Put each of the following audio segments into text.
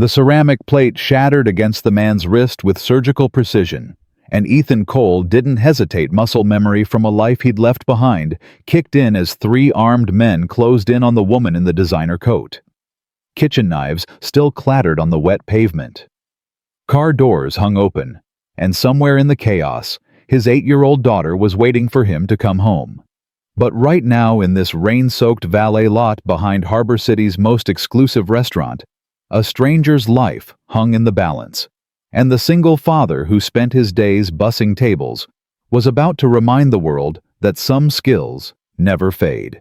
The ceramic plate shattered against the man's wrist with surgical precision, and Ethan Cole didn't hesitate. Muscle memory from a life he'd left behind kicked in as three armed men closed in on the woman in the designer coat. Kitchen knives still clattered on the wet pavement. Car doors hung open, and somewhere in the chaos, his 8-year-old daughter was waiting for him to come home. But right now, in this rain-soaked valet lot behind Harbor City's most exclusive restaurant, a stranger's life hung in the balance, and the single father who spent his days bussing tables was about to remind the world that some skills never fade.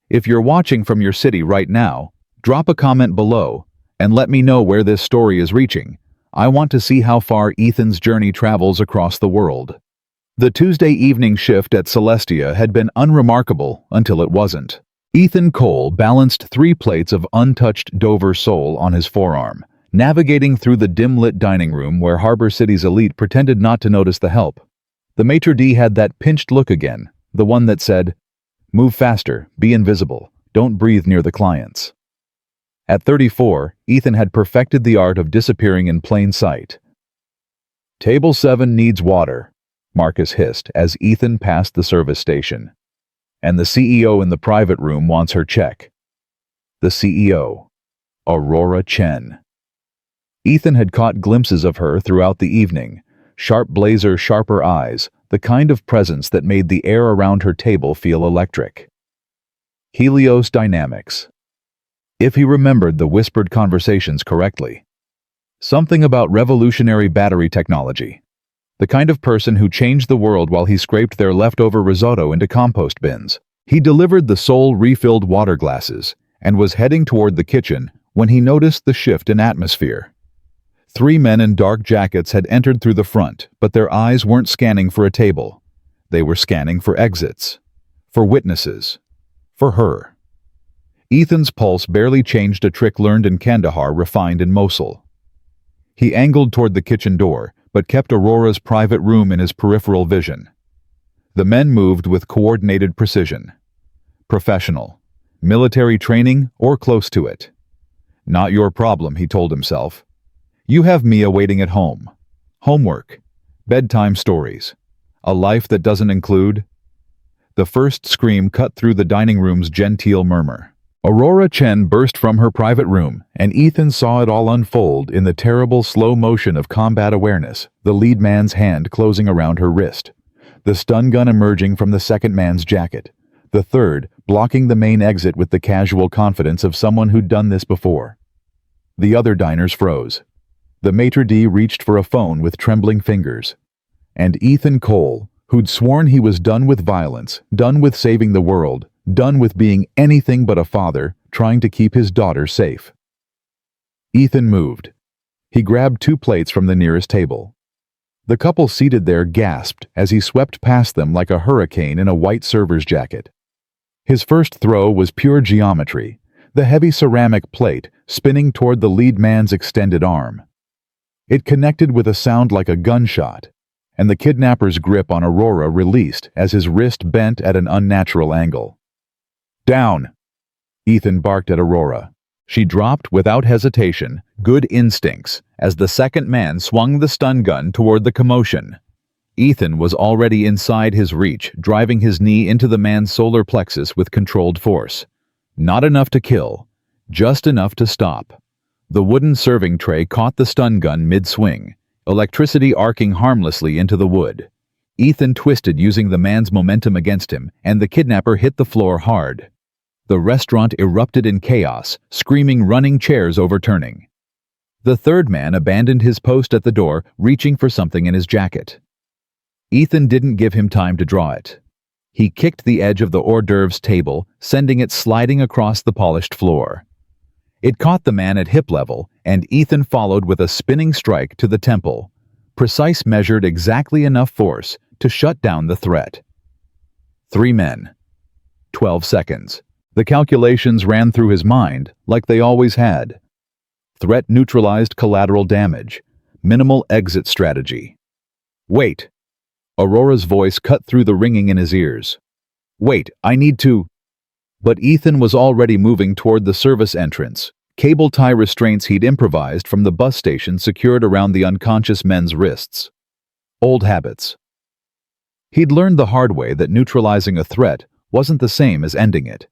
If you're watching from your city right now, drop a comment below and let me know where this story is reaching. I want to see how far Ethan's journey travels across the world. The Tuesday evening shift at Celestia had been unremarkable until it wasn't. Ethan Cole balanced 3 plates of untouched Dover sole on his forearm, navigating through the dim-lit dining room where Harbor City's elite pretended not to notice the help. The maitre d' had that pinched look again, the one that said, "Move faster, be invisible, don't breathe near the clients." At 34, Ethan had perfected the art of disappearing in plain sight. "Table 7 needs water," Marcus hissed as Ethan passed the service station. "And the CEO in the private room wants her check." The CEO, Aurora Chen. Ethan had caught glimpses of her throughout the evening, sharp blazer, sharper eyes, the kind of presence that made the air around her table feel electric. Helios dynamics. If he remembered the whispered conversations correctly. Something about revolutionary battery technology. The kind of person who changed the world while he scraped their leftover risotto into compost bins. He delivered the refilled water glasses and was heading toward the kitchen when he noticed the shift in atmosphere. 3 men in dark jackets had entered through the front, but their eyes weren't scanning for a table. They were scanning for exits, for witnesses, for her. Ethan's pulse barely changed, a trick learned in Kandahar, refined in Mosul. He angled toward the kitchen door, but kept Aurora's private room in his peripheral vision. The men moved with coordinated precision. Professional. Military training or close to it. Not your problem, he told himself. You have Mia waiting at home. Homework. Bedtime stories. A life that doesn't include... The first scream cut through the dining room's genteel murmur. Aurora Chen burst from her private room, and Ethan saw it all unfold in the terrible slow motion of combat awareness, the lead man's hand closing around her wrist, the stun gun emerging from the second man's jacket, the third blocking the main exit with the casual confidence of someone who'd done this before. The other diners froze. The maitre d' reached for a phone with trembling fingers. And Ethan Cole, who'd sworn he was done with violence, done with saving the world, done with being anything but a father, trying to keep his daughter safe. Ethan moved. He grabbed 2 plates from the nearest table. The couple seated there gasped as he swept past them like a hurricane in a white server's jacket. His first throw was pure geometry, the heavy ceramic plate spinning toward the lead man's extended arm. It connected with a sound like a gunshot, and the kidnapper's grip on Aurora released as his wrist bent at an unnatural angle. "Down!" Ethan barked at Aurora. She dropped without hesitation, good instincts, as the second man swung the stun gun toward the commotion. Ethan was already inside his reach, driving his knee into the man's solar plexus with controlled force. Not enough to kill, just enough to stop. The wooden serving tray caught the stun gun mid-swing, electricity arcing harmlessly into the wood. Ethan twisted using the man's momentum against him, and the kidnapper hit the floor hard. The restaurant erupted in chaos, screaming, running chairs overturning. The third man abandoned his post at the door, reaching for something in his jacket. Ethan didn't give him time to draw it. He kicked the edge of the hors d'oeuvres table, sending it sliding across the polished floor. It caught the man at hip level, and Ethan followed with a spinning strike to the temple. Precise, measured exactly enough force to shut down the threat. 3 men. 12 seconds. The calculations ran through his mind, like they always had. Threat neutralized, collateral damage. Minimal exit strategy. "Wait." Aurora's voice cut through the ringing in his ears. "Wait, I need to..." But Ethan was already moving toward the service entrance, cable tie restraints he'd improvised from the bus station secured around the unconscious men's wrists. Old habits. He'd learned the hard way that neutralizing a threat wasn't the same as ending it.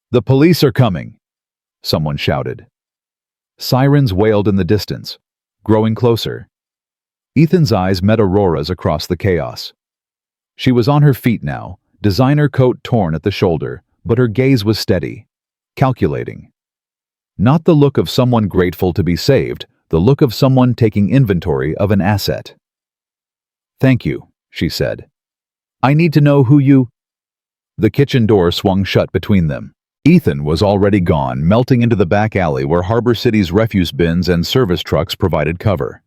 "The police are coming!" someone shouted. Sirens wailed in the distance, growing closer. Ethan's eyes met Aurora's across the chaos. She was on her feet now, designer coat torn at the shoulder, but her gaze was steady, calculating. Not the look of someone grateful to be saved, the look of someone taking inventory of an asset. "Thank you," she said. "I need to know who you—" The kitchen door swung shut between them. Ethan was already gone, melting into the back alley where Harbor City's refuse bins and service trucks provided cover.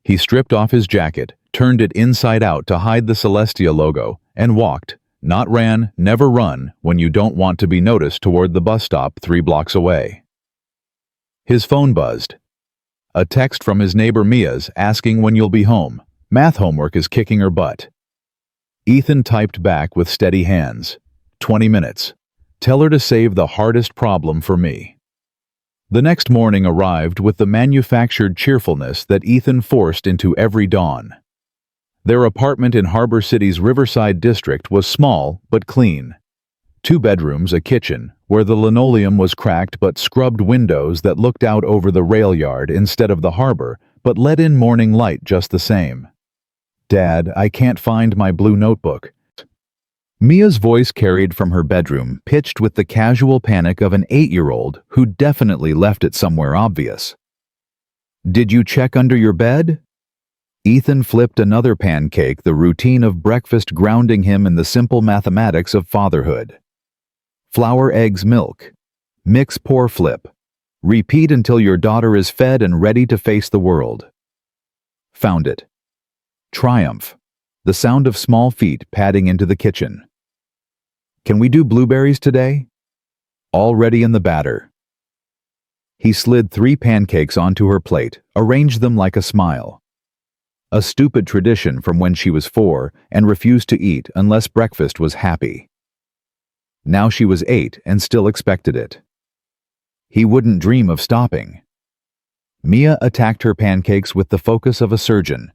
He stripped off his jacket, turned it inside out to hide the Celestia logo, and walked, not ran, never run, when you don't want to be noticed, toward the bus stop 3 blocks away. His phone buzzed. A text from his neighbor Mia's asking when you'll be home. Math homework is kicking her butt. Ethan typed back with steady hands. 20 minutes. Tell her to save the hardest problem for me. The next morning arrived with the manufactured cheerfulness that Ethan forced into every dawn. Their apartment in Harbor City's Riverside district was small but clean. 2 bedrooms, a kitchen, where the linoleum was cracked but scrubbed windows that looked out over the rail yard instead of the harbor, but let in morning light just the same. "Dad, I can't find my blue notebook." Mia's voice carried from her bedroom, pitched with the casual panic of an 8-year-old who definitely left it somewhere obvious. "Did you check under your bed?" Ethan flipped another pancake, the routine of breakfast grounding him in the simple mathematics of fatherhood. Flour, eggs, milk. Mix, pour, flip. Repeat until your daughter is fed and ready to face the world. Found it. Triumph. The sound of small feet padding into the kitchen. "Can we do blueberries today?" Already in the batter. He slid 3 pancakes onto her plate, arranged them like a smile. A stupid tradition from when she was 4 and refused to eat unless breakfast was happy. Now she was 8 and still expected it. He wouldn't dream of stopping. Mia attacked her pancakes with the focus of a surgeon.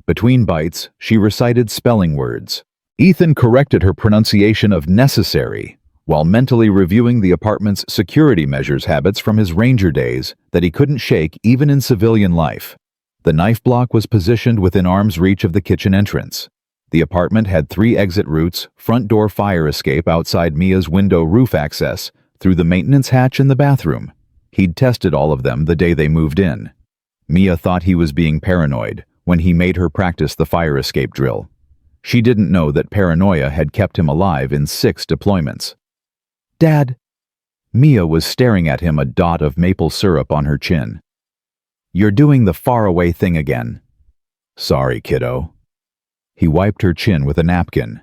Between bites, she recited spelling words. Ethan corrected her pronunciation of necessary, while mentally reviewing the apartment's security measures habits from his ranger days that he couldn't shake even in civilian life. The knife block was positioned within arm's reach of the kitchen entrance. The apartment had 3 exit routes, front door fire escape outside Mia's window, roof access, through the maintenance hatch in the bathroom. He'd tested all of them the day they moved in. Mia thought he was being paranoid when he made her practice the fire escape drill. She didn't know that paranoia had kept him alive in 6 deployments. "Dad!" Mia was staring at him, a dot of maple syrup on her chin. "You're doing the faraway thing again." "Sorry, kiddo." He wiped her chin with a napkin.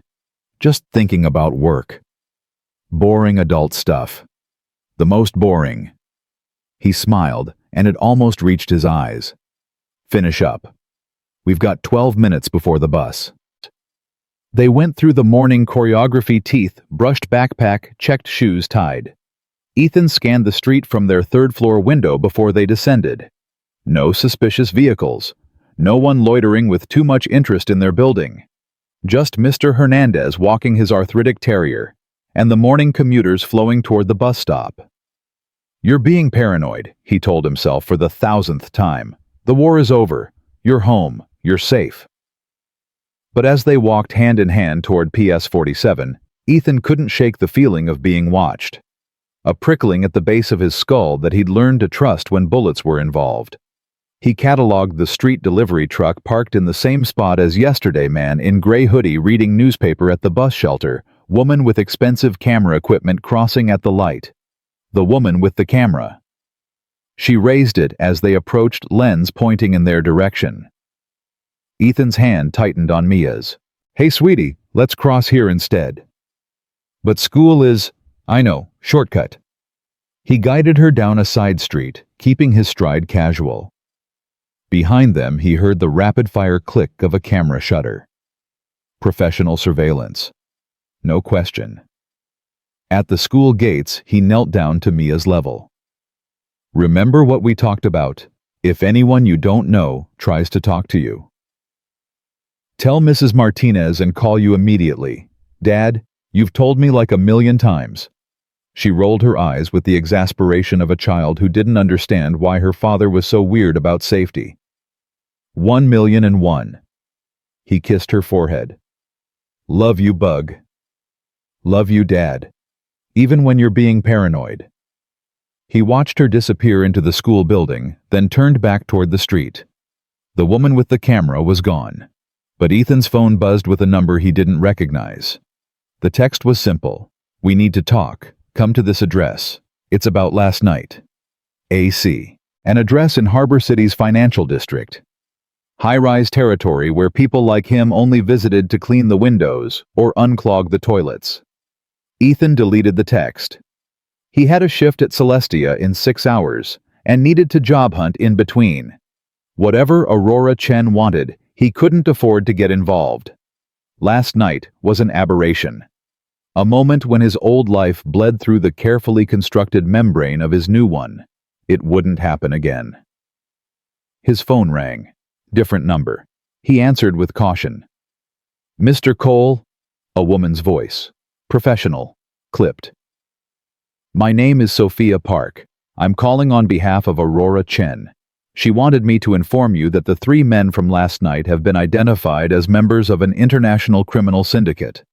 "Just thinking about work. Boring adult stuff. The most boring." He smiled, and it almost reached his eyes. "Finish up. We've got 12 minutes before the bus." They went through the morning choreography: teeth, brushed backpack, checked shoes tied. Ethan scanned the street from their 3rd-floor window before they descended. No suspicious vehicles. No one loitering with too much interest in their building. Just Mr. Hernandez walking his arthritic terrier, and the morning commuters flowing toward the bus stop. "You're being paranoid," he told himself for the 1000th time. "The war is over. You're home. You're safe." But as they walked hand in hand toward PS 47, Ethan couldn't shake the feeling of being watched. A prickling at the base of his skull that he'd learned to trust when bullets were involved. He cataloged the street delivery truck parked in the same spot as yesterday, man in gray hoodie reading newspaper at the bus shelter, woman with expensive camera equipment crossing at the light. The woman with the camera. She raised it as they approached, lens pointing in their direction. Ethan's hand tightened on Mia's. "Hey, sweetie, let's cross here instead." "But school is—" "I know, shortcut." He guided her down a side street, keeping his stride casual. Behind them, he heard the rapid-fire click of a camera shutter. Professional surveillance. No question. At the school gates, he knelt down to Mia's level. Remember what we talked about. If anyone you don't know tries to talk to you, tell Mrs. Martinez and call you immediately. Dad, you've told me like a million times. She rolled her eyes with the exasperation of a child who didn't understand why her father was so weird about safety. 1,000,001. He kissed her forehead. Love you, Bug. Love you, Dad. Even when you're being paranoid. He watched her disappear into the school building, then turned back toward the street. The woman with the camera was gone. But Ethan's phone buzzed with a number he didn't recognize. The text was simple. We need to talk. Come to this address. It's about last night. AC. An address in Harbor City's financial district. High-rise territory where people like him only visited to clean the windows or unclog the toilets. Ethan deleted the text. He had a shift at Celestia in 6 hours and needed to job hunt in between. Whatever Aurora Chen wanted, he couldn't afford to get involved. Last night was an aberration. A moment when his old life bled through the carefully constructed membrane of his new one. It wouldn't happen again. His phone rang. Different number. He answered with caution. Mr. Cole? A woman's voice. Professional. Clipped. My name is Sophia Park. I'm calling on behalf of Aurora Chen. She wanted me to inform you that the 3 men from last night have been identified as members of an international criminal syndicate.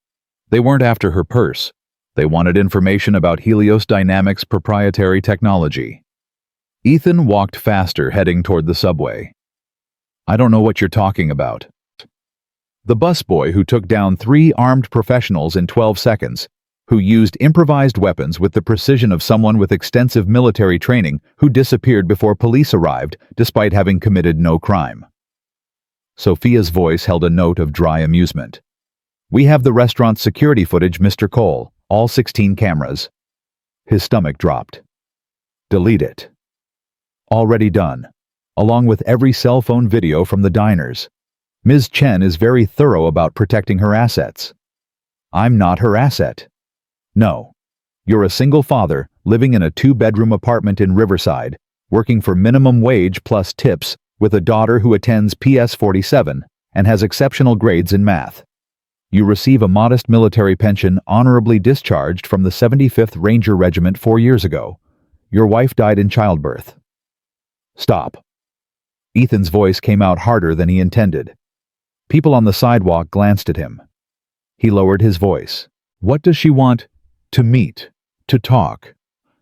They weren't after her purse. They wanted information about Helios Dynamics' proprietary technology. Ethan walked faster, heading toward the subway. I don't know what you're talking about. The busboy who took down 3 armed professionals in 12 seconds, who used improvised weapons with the precision of someone with extensive military training who disappeared before police arrived despite having committed no crime. Sophia's voice held a note of dry amusement. We have the restaurant's security footage, Mr. Cole, all 16 cameras. His stomach dropped. Delete it. Already done, along with every cell phone video from the diners. Ms. Chen is very thorough about protecting her assets. I'm not her asset. No. You're a single father living in a 2-bedroom apartment in Riverside, working for minimum wage plus tips with a daughter who attends PS 47 and has exceptional grades in math. You receive a modest military pension honorably discharged from the 75th Ranger Regiment 4 years ago. Your wife died in childbirth. Stop. Ethan's voice came out harder than he intended. People on the sidewalk glanced at him. He lowered his voice. What does she want? To meet, to talk,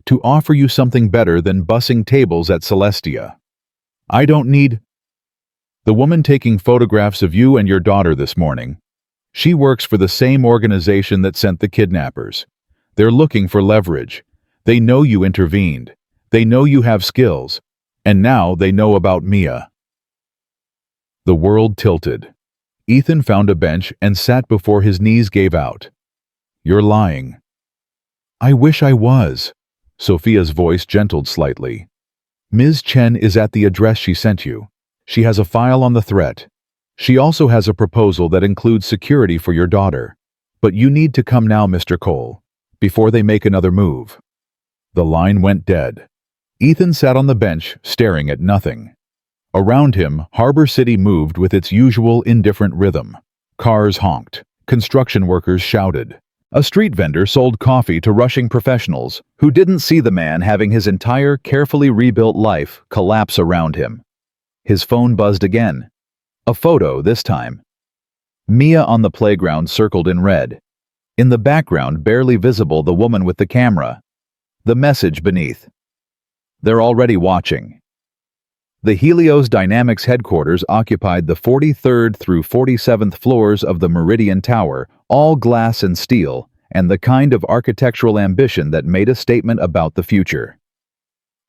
to offer you something better than bussing tables at Celestia. I don't need... The woman taking photographs of you and your daughter this morning. She works for the same organization that sent the kidnappers. They're looking for leverage. They know you intervened. They know you have skills. And now they know about Mia. The world tilted. Ethan found a bench and sat before his knees gave out. You're lying. I wish I was. Sophia's voice gentled slightly. Ms. Chen is at the address she sent you. She has a file on the threat. She also has a proposal that includes security for your daughter. But you need to come now, Mr. Cole, before they make another move. The line went dead. Ethan sat on the bench, staring at nothing. Around him, Harbor City moved with its usual indifferent rhythm. Cars honked. Construction workers shouted. A street vendor sold coffee to rushing professionals who didn't see the man having his entire carefully rebuilt life collapse around him. His phone buzzed again. A photo this time. Mia on the playground circled in red. In the background, barely visible, the woman with the camera. The message beneath. They're already watching. The Helios Dynamics headquarters occupied the 43rd through 47th floors of the Meridian Tower, all glass and steel, and the kind of architectural ambition that made a statement about the future.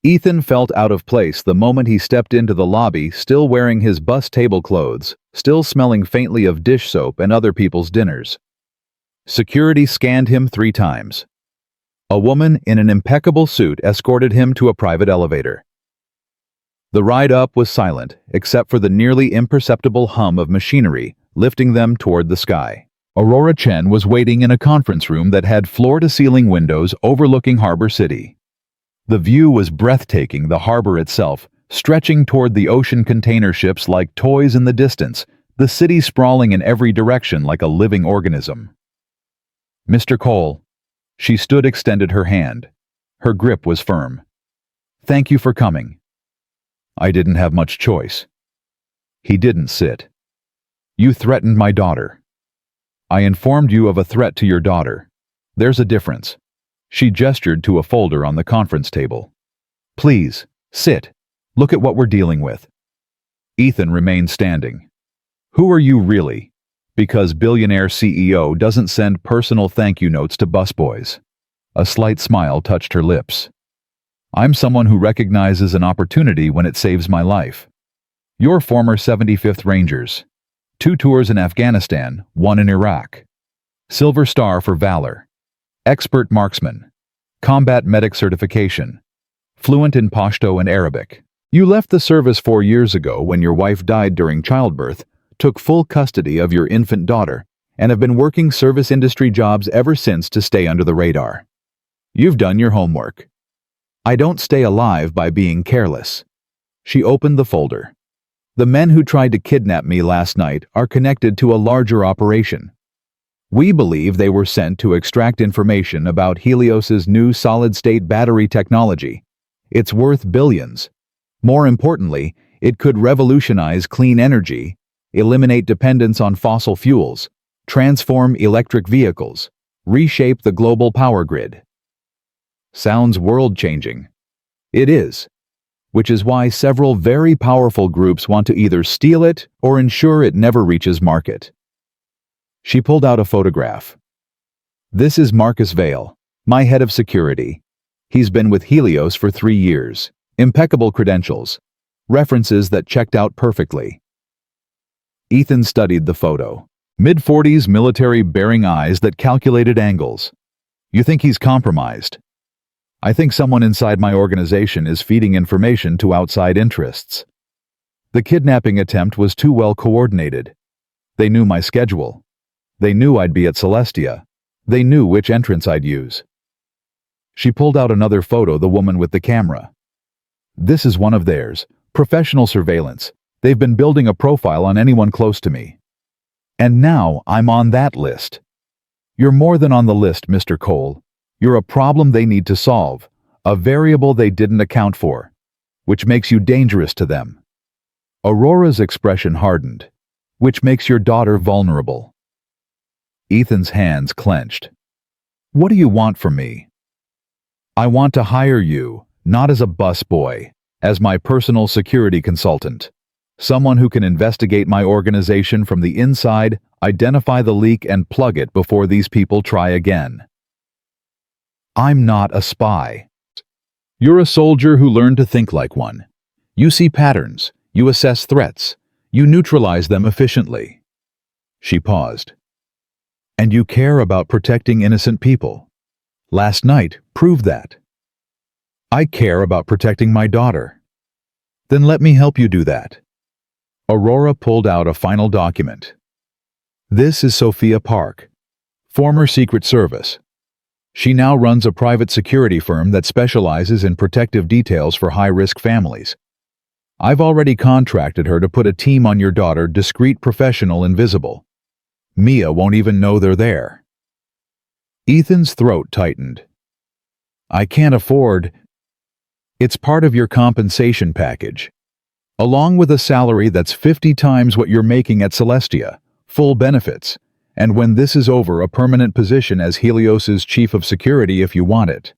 Ethan felt out of place the moment he stepped into the lobby, still wearing his bus table clothes, still smelling faintly of dish soap and other people's dinners. Security scanned him 3 times. A woman in an impeccable suit escorted him to a private elevator. The ride up was silent, except for the nearly imperceptible hum of machinery lifting them toward the sky. Aurora Chen was waiting in a conference room that had floor-to-ceiling windows overlooking Harbor City. The view was breathtaking, the harbor itself, stretching toward the ocean container ships like toys in the distance, the city sprawling in every direction like a living organism. "Mr. Cole." She stood, extended her hand. Her grip was firm. "Thank you for coming." "I didn't have much choice." He didn't sit. "You threatened my daughter." "I informed you of a threat to your daughter. There's a difference." She gestured to a folder on the conference table. "Please, sit. Look at what we're dealing with." Ethan remained standing. "Who are you really?" "Because billionaire CEO doesn't send personal thank you notes to busboys." A slight smile touched her lips. "I'm someone who recognizes an opportunity when it saves my life." "You're former 75th Rangers. 2 tours in Afghanistan, 1 in Iraq. Silver Star for valor. Expert marksman. Combat medic certification. Fluent in Pashto and Arabic. You left the service 4 years ago when your wife died during childbirth, took full custody of your infant daughter, and have been working service industry jobs ever since to stay under the radar. You've done your homework. I don't stay alive by being careless." She opened the folder. "The men who tried to kidnap me last night are connected to a larger operation. We believe they were sent to extract information about Helios's new solid-state battery technology. It's worth billions. More importantly, it could revolutionize clean energy, eliminate dependence on fossil fuels, transform electric vehicles, reshape the global power grid." Sounds world-changing. It is, which is why several very powerful groups want to either steal it or ensure it never reaches market. She pulled out a photograph. "This is Marcus Vale, my head of security. He's been with Helios for 3 years. Impeccable credentials. References that checked out perfectly." Ethan studied the photo. Mid-40s military bearing eyes that calculated angles. "You think he's compromised?" "I think someone inside my organization is feeding information to outside interests. The kidnapping attempt was too well coordinated. They knew my schedule. They knew I'd be at Celestia. They knew which entrance I'd use." She pulled out another photo, the woman with the camera. "This is one of theirs. Professional surveillance. They've been building a profile on anyone close to me. And now I'm on that list." "You're more than on the list, Mr. Cole. You're a problem they need to solve, a variable they didn't account for, which makes you dangerous to them." Aurora's expression hardened. "Which makes your daughter vulnerable." Ethan's hands clenched. "What do you want from me?" "I want to hire you, not as a busboy, as my personal security consultant. Someone who can investigate my organization from the inside, identify the leak, and plug it before these people try again." "I'm not a spy. You're a soldier who learned to think like one. You see patterns, you assess threats, you neutralize them efficiently." She paused. "And you care about protecting innocent people. Last night proved that." "I care about protecting my daughter." "Then let me help you do that." Aurora pulled out a final document. "This is Sophia Park, former Secret Service. She now runs a private security firm that specializes in protective details for high-risk families. I've already contracted her to put a team on your daughter, discreet, professional, invisible. Mia won't even know they're there." Ethan's throat tightened. "I can't afford—" "It's part of your compensation package. Along with a salary that's 50 times what you're making at Celestia, full benefits, and when this is over, a permanent position as Helios's chief of security if you want it."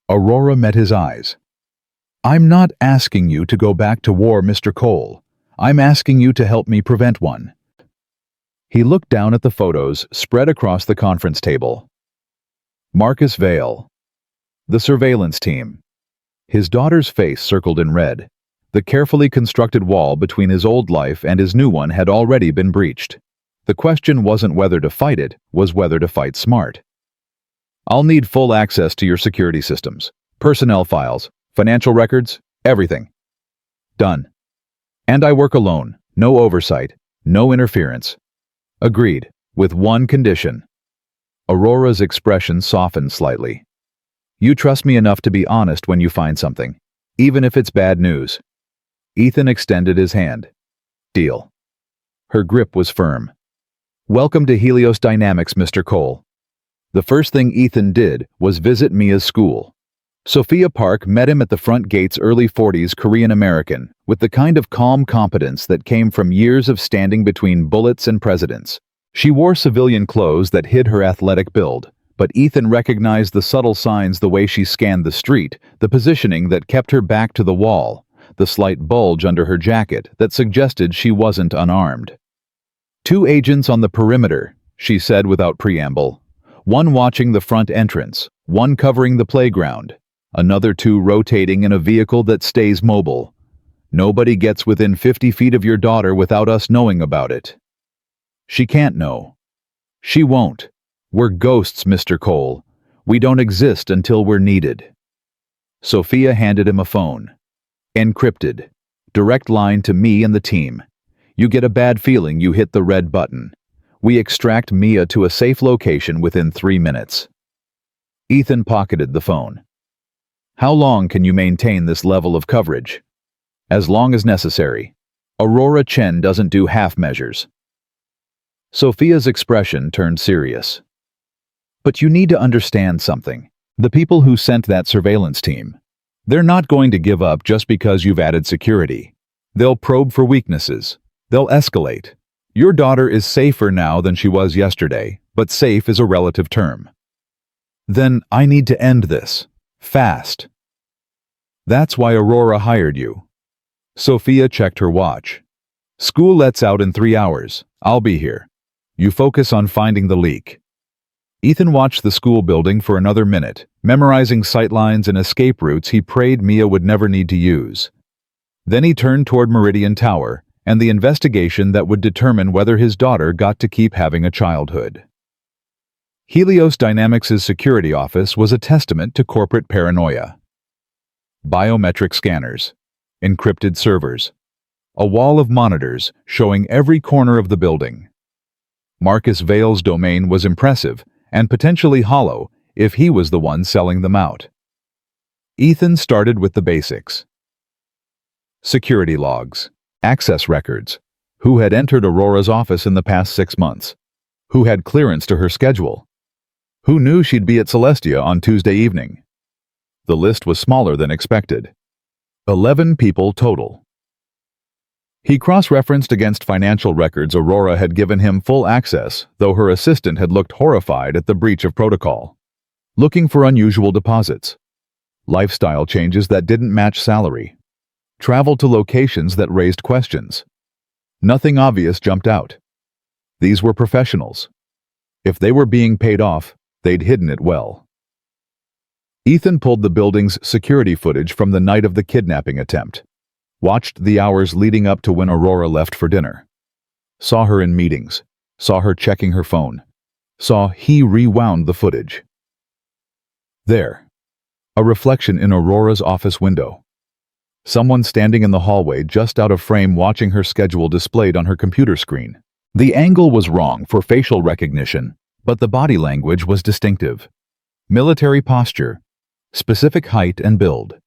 Aurora met his eyes. "I'm not asking you to go back to war, Mr. Cole. I'm asking you to help me prevent one." He looked down at the photos spread across the conference table. Marcus Vale. The surveillance team. His daughter's face circled in red. The carefully constructed wall between his old life and his new one had already been breached. The question wasn't whether to fight it, was whether to fight smart. "I'll need full access to your security systems, personnel files, financial records, everything." "Done. And I work alone, no oversight, no interference." "Agreed, with one condition." Aurora's expression softened slightly. You trust me enough to be honest when you find something, even if it's bad news." Ethan extended his hand. "Deal." Her grip was firm. "Welcome to Helios Dynamics, Mr. Cole." The first thing Ethan did was visit Mia's school. Sophia Park met him at the front gate's early 40s Korean American, with the kind of calm competence that came from years of standing between bullets and presidents. She wore civilian clothes that hid her athletic build, but Ethan recognized the subtle signs the way she scanned the street, the positioning that kept her back to the wall, the slight bulge under her jacket that suggested she wasn't unarmed. "Two agents on the perimeter," she said without preamble. "One watching the front entrance, one covering the playground, another two rotating in a vehicle that stays mobile. Nobody gets within 50 feet of your daughter without us knowing about it." She can't know. She won't. We're ghosts, Mr. Cole. We don't exist until we're needed. Sophia handed him a phone. "Encrypted. Direct line to me and the team. You get a bad feeling you hit the red button. We extract Mia to a safe location within 3 minutes." Ethan pocketed the phone. "How long can you maintain this level of coverage?" "As long as necessary. Aurora Chen doesn't do half measures." Sophia's expression turned serious. "But you need to understand something. The people who sent that surveillance team, they're not going to give up just because you've added security. They'll probe for weaknesses. They'll escalate. Your daughter is safer now than she was yesterday, but safe is a relative term." "Then I need to end this. Fast." "That's why Aurora hired you." Sophia checked her watch. "School lets out in 3 hours. I'll be here. You focus on finding the leak." Ethan watched the school building for another minute, memorizing sightlines and escape routes he prayed Mia would never need to use. Then he turned toward Meridian Tower and the investigation that would determine whether his daughter got to keep having a childhood. Helios Dynamics' security office was a testament to corporate paranoia. Biometric scanners, encrypted servers, a wall of monitors showing every corner of the building. Marcus Vale's domain was impressive and potentially hollow if he was the one selling them out. Ethan started with the basics. Security logs, access records, who had entered Aurora's office in the past 6 months, who had clearance to her schedule, who knew she'd be at Celestia on Tuesday evening. The list was smaller than expected. 11 people total. He cross-referenced against financial records Aurora had given him full access, though her assistant had looked horrified at the breach of protocol. Looking for unusual deposits. Lifestyle changes that didn't match salary. Travel to locations that raised questions. Nothing obvious jumped out. These were professionals. If they were being paid off, they'd hidden it well. Ethan pulled the building's security footage from the night of the kidnapping attempt. Watched the hours leading up to when Aurora left for dinner. Saw her in meetings. Saw her checking her phone. Saw he rewound the footage. There. A reflection in Aurora's office window. Someone standing in the hallway just out of frame watching her schedule displayed on her computer screen. The angle was wrong for facial recognition, but the body language was distinctive. Military posture. Specific height and build.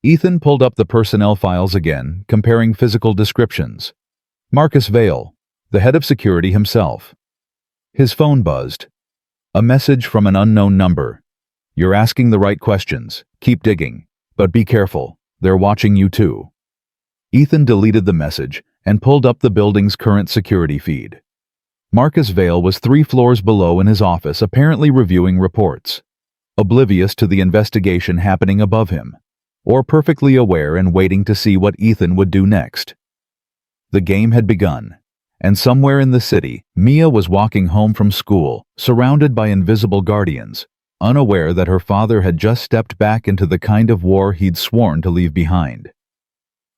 Ethan pulled up the personnel files again, comparing physical descriptions. Marcus Vale, the head of security himself. His phone buzzed. A message from an unknown number. "You're asking the right questions. Keep digging. But be careful. They're watching you too." Ethan deleted the message and pulled up the building's current security feed. Marcus Vale was 3 floors below in his office, apparently reviewing reports. Oblivious to the investigation happening above him, or perfectly aware and waiting to see what Ethan would do next. The game had begun, and somewhere in the city, Mia was walking home from school, surrounded by invisible guardians, unaware that her father had just stepped back into the kind of war he'd sworn to leave behind.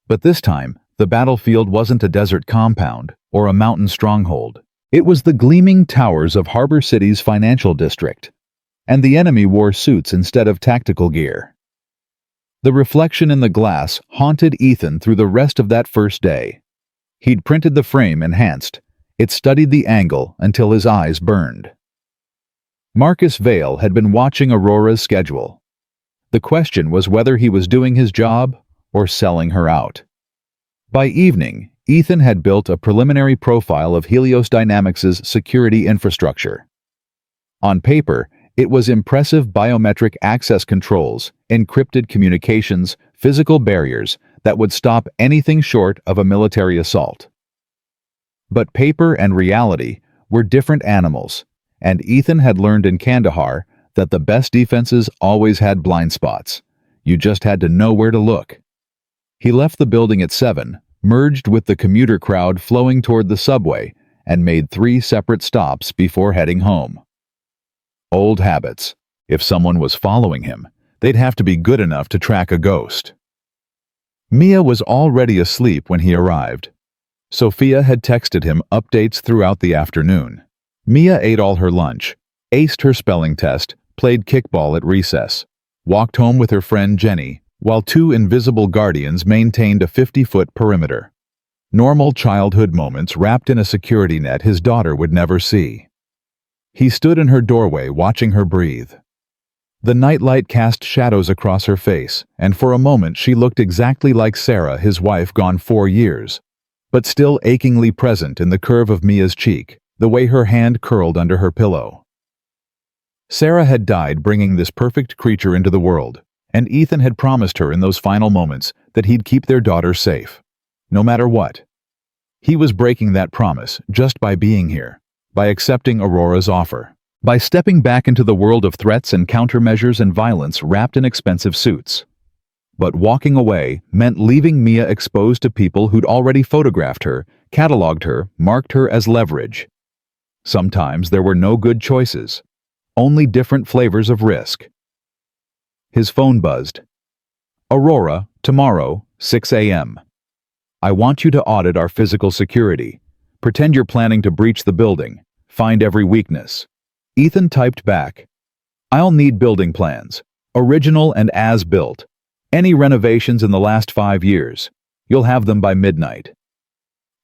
But this time, the battlefield wasn't a desert compound or a mountain stronghold. It was the gleaming towers of Harbor City's financial district, and the enemy wore suits instead of tactical gear. The reflection in the glass haunted Ethan through the rest of that first day. He'd printed the frame enhanced. It studied the angle until his eyes burned. Marcus Vale had been watching Aurora's schedule. The question was whether he was doing his job or selling her out. By evening, Ethan had built a preliminary profile of Helios Dynamics' security infrastructure. On paper, it was impressive biometric access controls, encrypted communications, physical barriers that would stop anything short of a military assault. But paper and reality were different animals, and Ethan had learned in Kandahar that the best defenses always had blind spots. You just had to know where to look. He left the building at 7, merged with the commuter crowd flowing toward the subway, and made 3 separate stops before heading home. Old habits. If someone was following him, they'd have to be good enough to track a ghost. Mia was already asleep when he arrived. Sophia had texted him updates throughout the afternoon. Mia ate all her lunch, aced her spelling test, played kickball at recess, walked home with her friend Jenny, while 2 invisible guardians maintained a 50-foot perimeter. Normal childhood moments wrapped in a security net his daughter would never see. He stood in her doorway watching her breathe. The nightlight cast shadows across her face, and for a moment she looked exactly like Sarah, his wife gone 4 years, but still achingly present in the curve of Mia's cheek, the way her hand curled under her pillow. Sarah had died bringing this perfect creature into the world, and Ethan had promised her in those final moments that he'd keep their daughter safe, no matter what. He was breaking that promise just by being here, by accepting Aurora's offer, by stepping back into the world of threats and countermeasures and violence wrapped in expensive suits. But walking away meant leaving Mia exposed to people who'd already photographed her, cataloged her, marked her as leverage. Sometimes there were no good choices, only different flavors of risk. His phone buzzed. "Aurora, tomorrow, 6 a.m. I want you to audit our physical security. Pretend you're planning to breach the building. Find every weakness." Ethan typed back, "I'll need building plans, original and as-built. Any renovations in the last 5 years. You'll have them by midnight."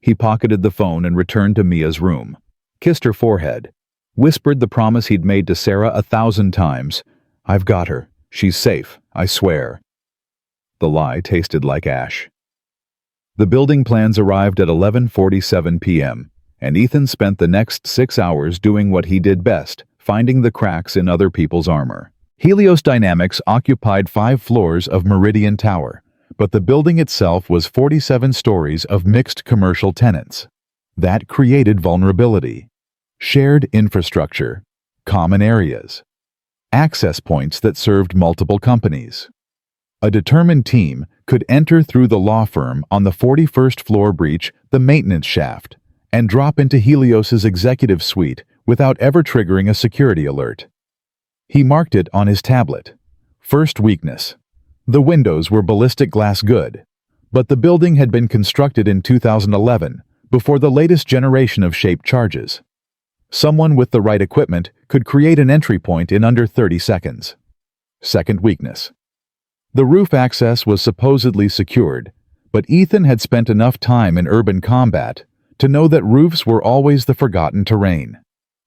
He pocketed the phone and returned to Mia's room, kissed her forehead, whispered the promise he'd made to Sarah 1,000 times. "I've got her. She's safe, I swear." The lie tasted like ash. The building plans arrived at 11:47 p.m., and Ethan spent the next 6 hours doing what he did best, finding the cracks in other people's armor. Helios Dynamics occupied 5 floors of Meridian Tower, but the building itself was 47 stories of mixed commercial tenants. That created vulnerability. Shared infrastructure, common areas, access points that served multiple companies. A determined team could enter through the law firm on the 41st floor, breach the maintenance shaft, and drop into Helios's executive suite without ever triggering a security alert. He marked it on his tablet. First weakness. The windows were ballistic glass good, but the building had been constructed in 2011, before the latest generation of shaped charges. Someone with the right equipment could create an entry point in under 30 seconds. Second weakness. The roof access was supposedly secured, but Ethan had spent enough time in urban combat to know that roofs were always the forgotten terrain.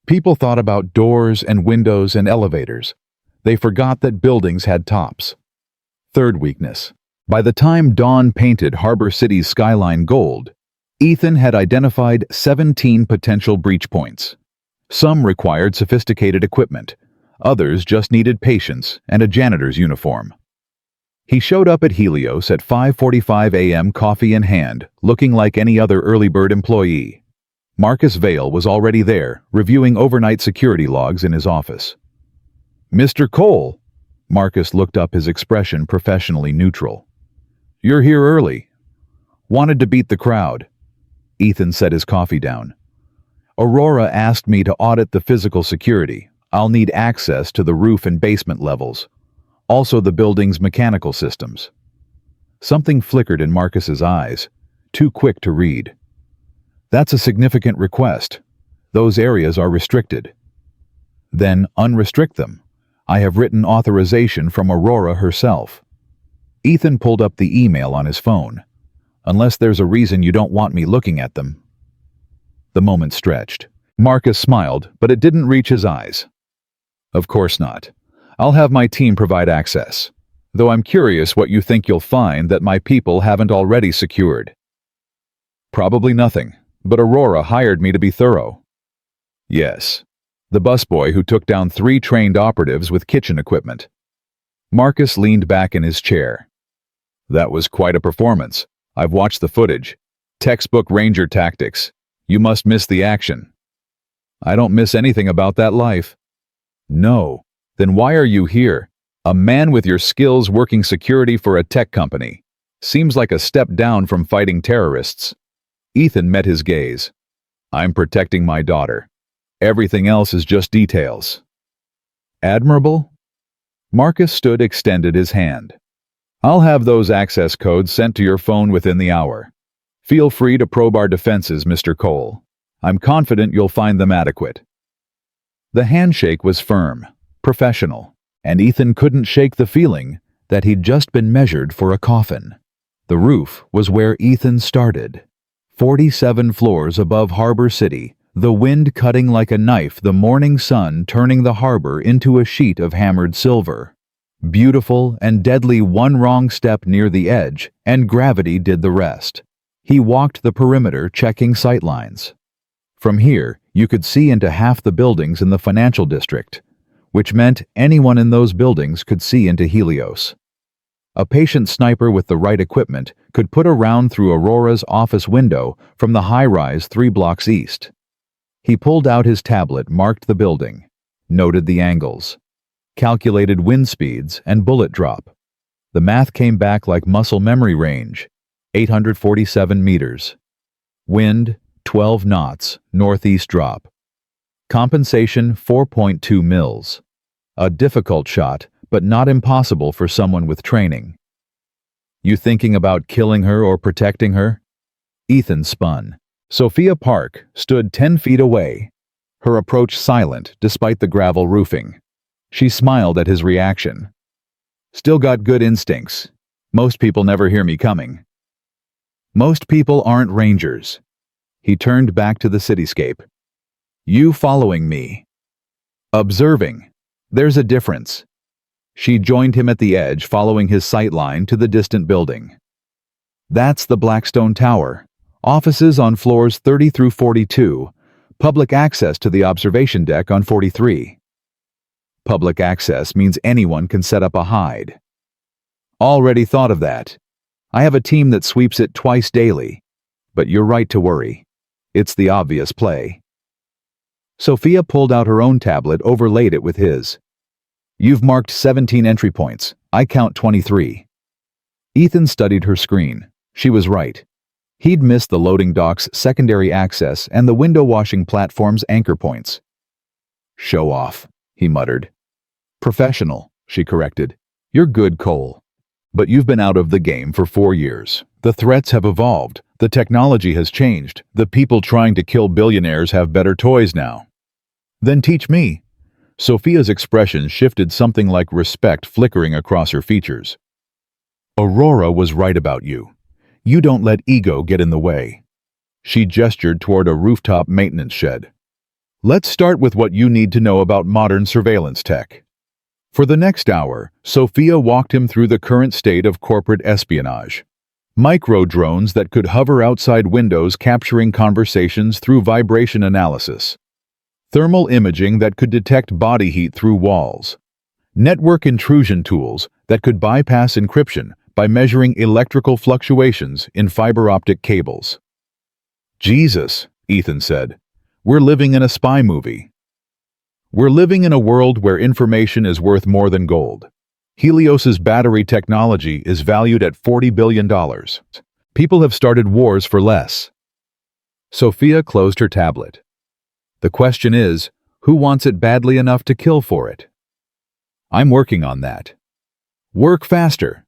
People thought about doors and windows and elevators. They forgot that buildings had tops. Third weakness. By the time dawn painted Harbor City's skyline gold, Ethan had identified 17 potential breach points. Some required sophisticated equipment. Others just needed patience and a janitor's uniform. He showed up at Helios at 5:45 a.m., coffee in hand, looking like any other early bird employee. Marcus Vale was already there, reviewing overnight security logs in his office. "Mr. Cole," Marcus looked up, his expression professionally neutral. "You're here early." "Wanted to beat the crowd." Ethan set his coffee down. "Aurora asked me to audit the physical security. I'll need access to the roof and basement levels. Also the building's mechanical systems." Something flickered in Marcus's eyes, too quick to read. "That's a significant request. Those areas are restricted." "Then unrestrict them. I have written authorization from Aurora herself." Ethan pulled up the email on his phone. "Unless there's a reason you don't want me looking at them." The moment stretched. Marcus smiled, but it didn't reach his eyes. "Of course not. I'll have my team provide access. though I'm curious what you think you'll find that my people haven't already secured. Probably nothing, but Aurora hired me to be thorough. Yes, the busboy who took down 3 trained operatives with kitchen equipment. Marcus leaned back in his chair. That was quite a performance. I've watched the footage. Textbook Ranger tactics. You must miss the action. I don't miss anything about that life. No. Then why are you here? A man with your skills working security for a tech company. Seems like a step down from fighting terrorists. Ethan met his gaze. I'm protecting my daughter. Everything else is just details. Admirable? Marcus stood extended his hand. I'll have those access codes sent to your phone within the hour. Feel free to probe our defenses, Mr. Cole. I'm confident you'll find them adequate. The handshake was firm, professional, and Ethan couldn't shake the feeling that he'd just been measured for a coffin. The roof was where Ethan started. 47 floors above Harbor City, the wind cutting like a knife, the morning sun turning the harbor into a sheet of hammered silver. Beautiful and deadly, one wrong step near the edge, and gravity did the rest. He walked the perimeter checking sightlines. From here, you could see into half the buildings in the financial district, which meant anyone in those buildings could see into Helios. A patient sniper with the right equipment could put a round through Aurora's office window from the high-rise 3 blocks east. He pulled out his tablet, marked the building, noted the angles, calculated wind speeds and bullet drop. The math came back like muscle memory range, 847 meters. Wind, 12 knots, northeast drop. Compensation, 4.2 mils. A difficult shot, but not impossible for someone with training. You thinking about killing her or protecting her? Ethan spun. Sophia Park stood 10 feet away, her approach silent despite the gravel roofing. She smiled at his reaction. Still got good instincts. Most people never hear me coming. Most people aren't rangers. He turned back to the cityscape. You following me. Observing. There's a difference. She joined him at the edge, following his sight line to the distant building. That's the Blackstone Tower. Offices on floors 30 through 42. Public access to the observation deck on 43. Public access means anyone can set up a hide. Already thought of that. I have a team that sweeps it twice daily. But you're right to worry. It's the obvious play. Sophia pulled out her own tablet, overlaid it with his. You've marked 17 entry points. I count 23. Ethan studied her screen. She was right. He'd missed the loading dock's secondary access and the window washing platform's anchor points. Show off, he muttered. Professional, she corrected. You're good, Cole. But you've been out of the game for 4 years. The threats have evolved. The technology has changed. The people trying to kill billionaires have better toys now. Then teach me. Sophia's expression shifted, something like respect flickering across her features. Aurora was right about you. You don't let ego get in the way. She gestured toward a rooftop maintenance shed. Let's start with what you need to know about modern surveillance tech. For the next hour, Sophia walked him through the current state of corporate espionage. Micro-drones that could hover outside windows capturing conversations through vibration analysis. Thermal imaging that could detect body heat through walls. Network intrusion tools that could bypass encryption by measuring electrical fluctuations in fiber optic cables. Jesus, Ethan said. We're living in a spy movie. We're living in a world where information is worth more than gold. Helios's battery technology is valued at $40 billion. People have started wars for less. Sophia closed her tablet. The question is, who wants it badly enough to kill for it? I'm working on that. Work faster.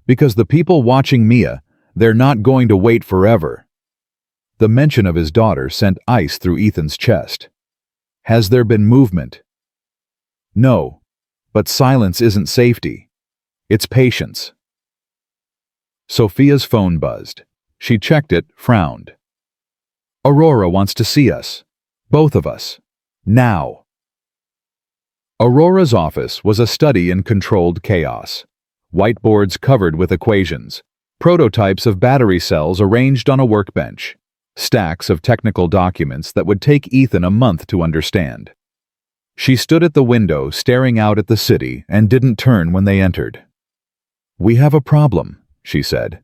Because the people watching Mia, they're not going to wait forever. The mention of his daughter sent ice through Ethan's chest. Has there been movement? No, but silence isn't safety. It's patience. Sophia's phone buzzed. She checked it, frowned. Aurora wants to see us. Both of us. Now. Aurora's office was a study in controlled chaos. whiteboards covered with equations, prototypes of battery cells arranged on a workbench, stacks of technical documents that would take Ethan a month to understand. She stood at the window staring out at the city and didn't turn when they entered. "We have a problem," she said.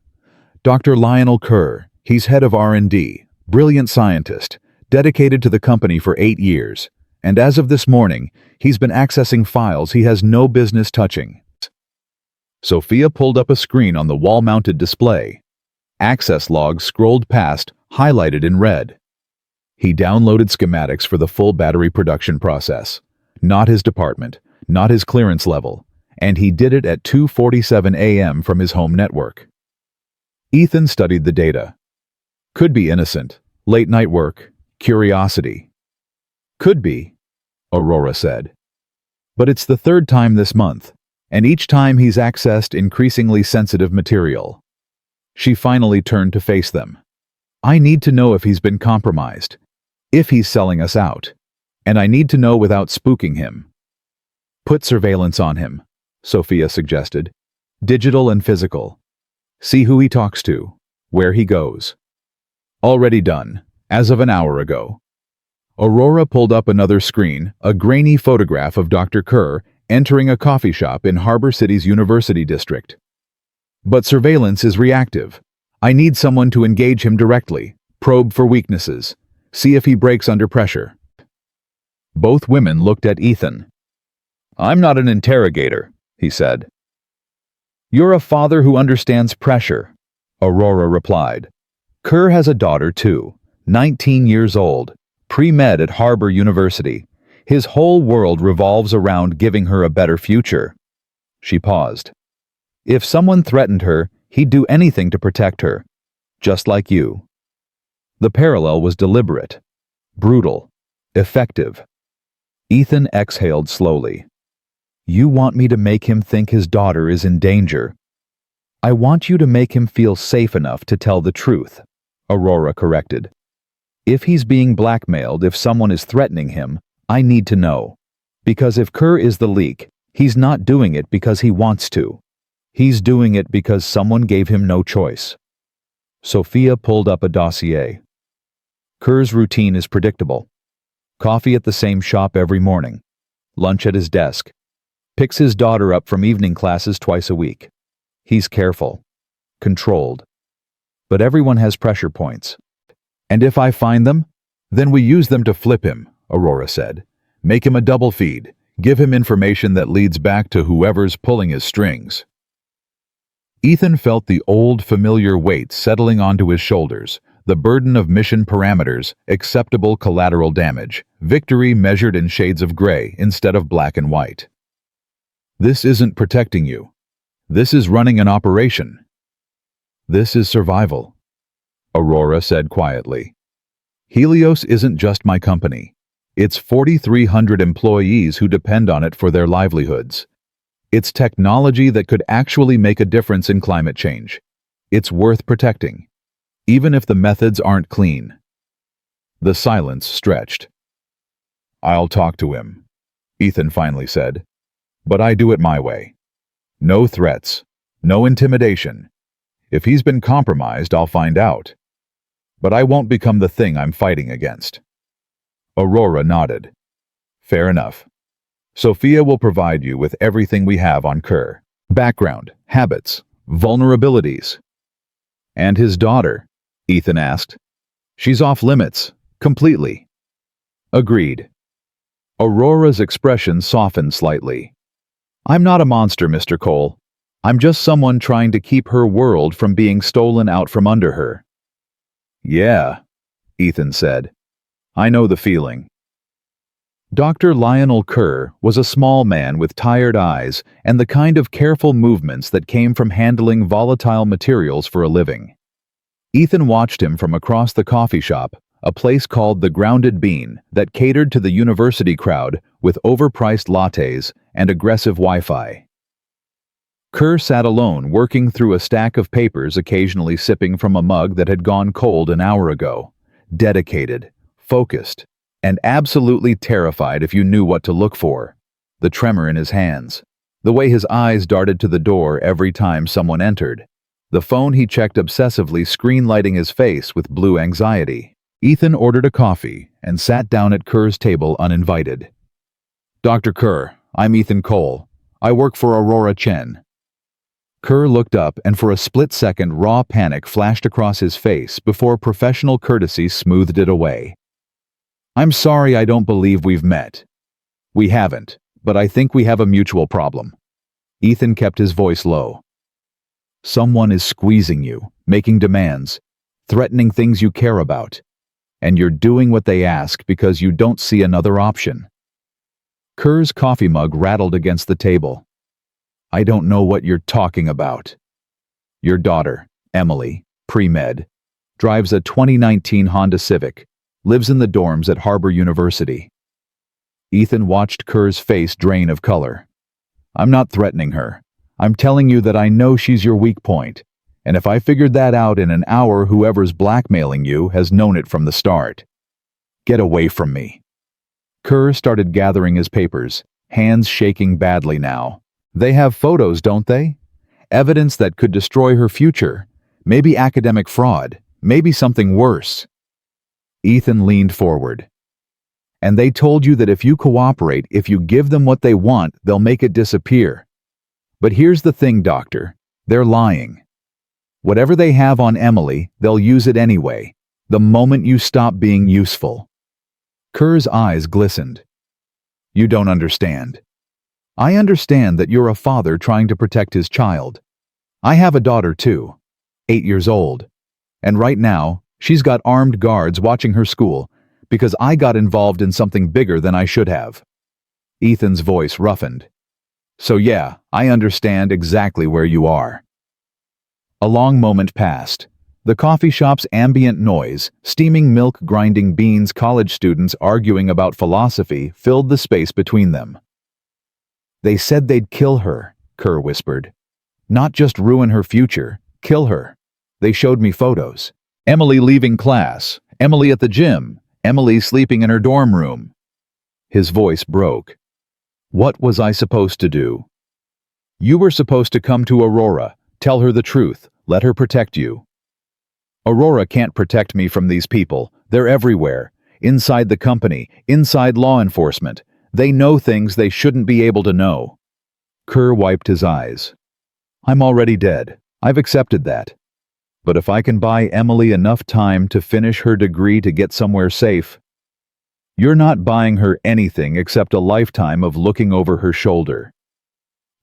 "Dr. Lionel Kerr, he's head of R&D, brilliant scientist, dedicated to the company for 8 years, and as of this morning, he's been accessing files he has no business touching." Sophia pulled up a screen on the wall-mounted display. Access logs scrolled past, highlighted in red. He downloaded schematics for the full battery production process. Not his department, not his clearance level, and he did it at 2:47 a.m. from his home network. Ethan studied the data. Could be innocent, late-night work, curiosity. Could be, Aurora said. But it's the third time this month, and each time he's accessed increasingly sensitive material. She finally turned to face them. "I need to know if he's been compromised, if he's selling us out, and I need to know without spooking him." "Put surveillance on him," Sophia suggested. "Digital and physical. See who he talks to, where he goes." "Already done, as of an hour ago." Aurora pulled up another screen, a grainy photograph of Dr. Kerr entering a coffee shop in Harbor City's University District. "But surveillance is reactive. I need someone to engage him directly, probe for weaknesses, see if he breaks under pressure." Both women looked at Ethan. "I'm not an interrogator," he said. "You're a father who understands pressure," Aurora replied. "Kerr has a daughter, too, 19 years old, pre-med at Harbor University. His whole world revolves around giving her a better future." She paused. "If someone threatened her, he'd do anything to protect her, just like you." The parallel was deliberate, brutal, effective. Ethan exhaled slowly. "You want me to make him think his daughter is in danger." "I want you to make him feel safe enough to tell the truth," Aurora corrected. "If he's being blackmailed, if someone is threatening him, I need to know. Because if Kerr is the leak, he's not doing it because he wants to. He's doing it because someone gave him no choice." Sophia pulled up a dossier. Kerr's routine is predictable. Coffee at the same shop every morning. Lunch at his desk. Picks his daughter up from evening classes twice a week. He's careful. Controlled. But everyone has pressure points. "And if I find them, then we use them to flip him," Aurora said. "Make him a double feed. Give him information that leads back to whoever's pulling his strings." Ethan felt the old, familiar weight settling onto his shoulders, the burden of mission parameters, acceptable collateral damage, victory measured in shades of gray instead of black and white. "This isn't protecting you. This is running an operation. This is survival," Aurora said quietly. "Helios isn't just my company. It's 4,300 employees who depend on it for their livelihoods. It's technology that could actually make a difference in climate change. It's worth protecting, even if the methods aren't clean." The silence stretched. "I'll talk to him," Ethan finally said. "But I do it my way. No threats, no intimidation. If he's been compromised, I'll find out. But I won't become the thing I'm fighting against." Aurora nodded. "Fair enough. Sophia will provide you with everything we have on Kerr. Background, habits, vulnerabilities." "And his daughter?" Ethan asked. "She's off limits, completely." "Agreed." Aurora's expression softened slightly. "I'm not a monster, Mr. Cole. I'm just someone trying to keep her world from being stolen out from under her." "Yeah," Ethan said. "I know the feeling." Dr. Lionel Kerr was a small man with tired eyes and the kind of careful movements that came from handling volatile materials for a living. Ethan watched him from across the coffee shop, a place called the Grounded Bean that catered to the university crowd with overpriced lattes and aggressive Wi-Fi. Kerr sat alone, working through a stack of papers, occasionally sipping from a mug that had gone cold an hour ago. Dedicated, focused, and absolutely terrified if you knew what to look for. The tremor in his hands, The way his eyes darted to the door every time someone entered. The phone he checked obsessively, screen lighting his face with blue anxiety. Ethan ordered a coffee and sat down at Kerr's table uninvited. "Dr. Kerr, I'm Ethan Cole. I work for Aurora Chen." Kerr looked up, and for a split second raw panic flashed across his face before professional courtesy smoothed it away. "I'm sorry, I don't believe we've met." "We haven't, but I think we have a mutual problem." Ethan kept his voice low. "Someone is squeezing you, making demands, threatening things you care about, and you're doing what they ask because you don't see another option." Kerr's coffee mug rattled against the table. "I don't know what you're talking about." "Your daughter, Emily, pre-med, drives a 2019 Honda Civic, lives in the dorms at Harbor University." Ethan watched Kerr's face drain of color. "I'm not threatening her. I'm telling you that I know she's your weak point, and if I figured that out in an hour, whoever's blackmailing you has known it from the start. Get away from me." Kerr started gathering his papers, hands shaking badly now. "They have photos, don't they? Evidence that could destroy her future. Maybe academic fraud. Maybe something worse." Ethan leaned forward. "And they told you that if you cooperate, if you give them what they want, they'll make it disappear. But here's the thing, doctor. They're lying. Whatever they have on Emily, they'll use it anyway, the moment you stop being useful." Kerr's eyes glistened. "You don't understand. I understand that you're a father trying to protect his child. I have a daughter too, 8 years old. And right now, she's got armed guards watching her school because I got involved in something bigger than I should have." Ethan's voice roughened. "So yeah, I understand exactly where you are." A long moment passed. The coffee shop's ambient noise, steaming milk, grinding beans, college students arguing about philosophy, filled the space between them. "They said they'd kill her," Kerr whispered. "Not just ruin her future, kill her. They showed me photos. Emily leaving class, Emily at the gym, Emily sleeping in her dorm room." His voice broke. "What was I supposed to do?" "You were supposed to come to Aurora, tell her the truth, let her protect you." "Aurora can't protect me from these people. They're everywhere. Inside the company, inside law enforcement. They know things they shouldn't be able to know." Kerr wiped his eyes. "I'm already dead. I've accepted that. But if I can buy Emily enough time to finish her degree to get somewhere safe..." "You're not buying her anything except a lifetime of looking over her shoulder."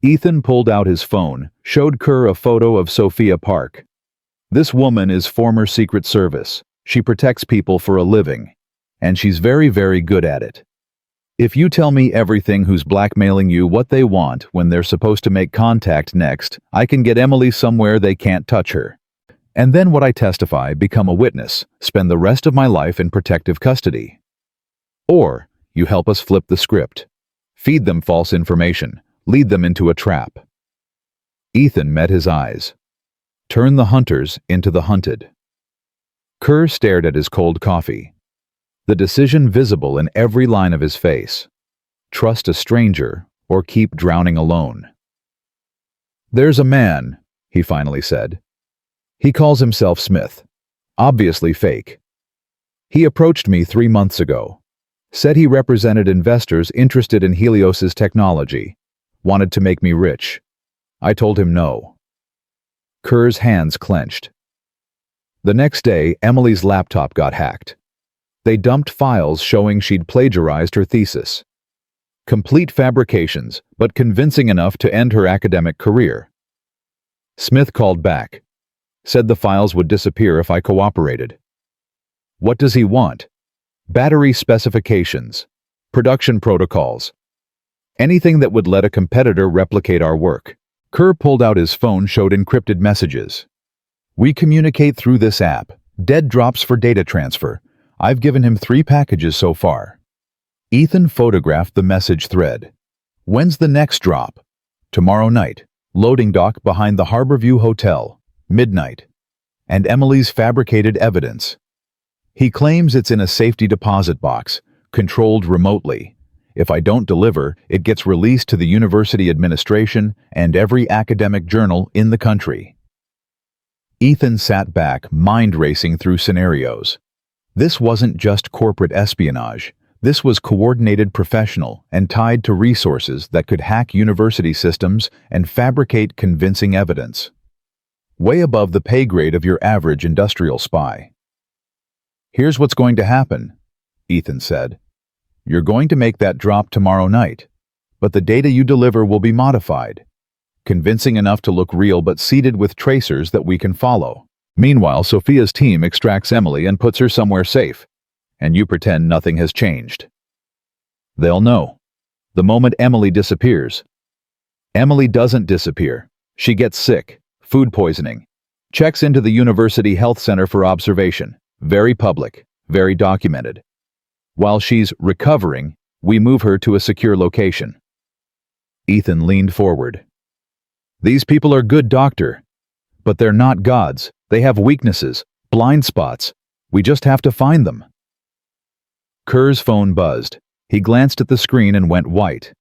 Ethan pulled out his phone, showed Kerr a photo of Sophia Park. "This woman is former Secret Service. She protects people for a living. And she's very, very good at it. If you tell me everything who's blackmailing you what they want when they're supposed to make contact next, I can get Emily somewhere they can't touch her. And then what I testify, become a witness, spend the rest of my life in protective custody. Or you help us flip the script. Feed them false information, lead them into a trap." Ethan met his eyes. "Turn the hunters into the hunted." Kerr stared at his cold coffee. The decision visible in every line of his face. Trust a stranger or keep drowning alone. "There's a man," he finally said. "He calls himself Smith. Obviously fake. He approached me 3 months ago. Said he represented investors interested in Helios's technology. Wanted to make me rich. I told him no." Kerr's hands clenched. The next day, Emily's laptop got hacked. They dumped files showing she'd plagiarized her thesis. Complete fabrications, but convincing enough to end her academic career. Smith called back. Said the files would disappear if I cooperated. What does he want? Battery specifications, production protocols, anything that would let a competitor replicate our work. Kerr pulled out his phone, showed encrypted messages. "We communicate through this app. Dead drops for data transfer. I've given him 3 packages so far." Ethan photographed the message thread. "When's the next drop?" "Tomorrow night. Loading dock behind the Harborview Hotel. Midnight." And Emily's fabricated evidence. He claims it's in a safety deposit box, controlled remotely. If I don't deliver, it gets released to the university administration and every academic journal in the country. Ethan sat back, mind racing through scenarios. This wasn't just corporate espionage. This was coordinated, professional, and tied to resources that could hack university systems and fabricate convincing evidence. Way above the pay grade of your average industrial spy. "Here's what's going to happen," Ethan said. "You're going to make that drop tomorrow night, but the data you deliver will be modified. Convincing enough to look real but seeded with tracers that we can follow. Meanwhile, Sophia's team extracts Emily and puts her somewhere safe, and you pretend nothing has changed. They'll know. The moment Emily disappears. Emily doesn't disappear. She gets sick, food poisoning, checks into the university health center for observation. Very public, very documented. While she's recovering, we move her to a secure location." Ethan leaned forward. "These people are good, doctor. But they're not gods. They have weaknesses, blind spots. We just have to find them." Kerr's phone buzzed. He glanced at the screen and went white.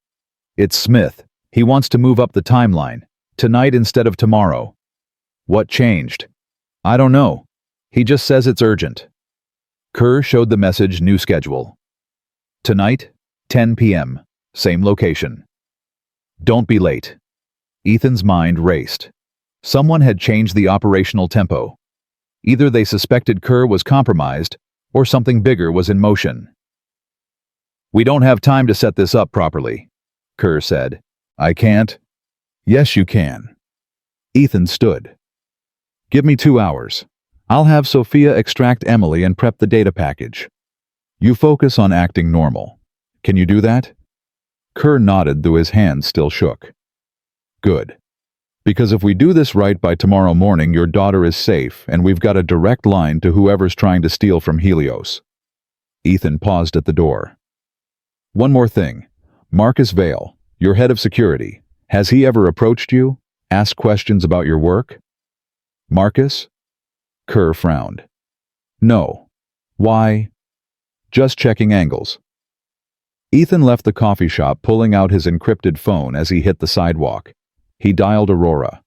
"It's Smith. He wants to move up the timeline. Tonight instead of tomorrow." "What changed?" "I don't know. He just says it's urgent." Kerr showed the message new schedule. "Tonight, 10 p.m., same location. Don't be late." Ethan's mind raced. Someone had changed the operational tempo. Either they suspected Kerr was compromised, or something bigger was in motion. "We don't have time to set this up properly," Kerr said. "I can't." "Yes, you can." Ethan stood. "Give me 2 hours. I'll have Sophia extract Emily and prep the data package. You focus on acting normal. Can you do that?" Kerr nodded, though his hand still shook. "Good. Because if we do this right by tomorrow morning, your daughter is safe, and we've got a direct line to whoever's trying to steal from Helios." Ethan paused at the door. "One more thing. Marcus Vale, your head of security, has he ever approached you? Asked questions about your work?" "Marcus?" Kerr frowned. "No. Why?" "Just checking angles." Ethan left the coffee shop, pulling out his encrypted phone as he hit the sidewalk. He dialed Aurora.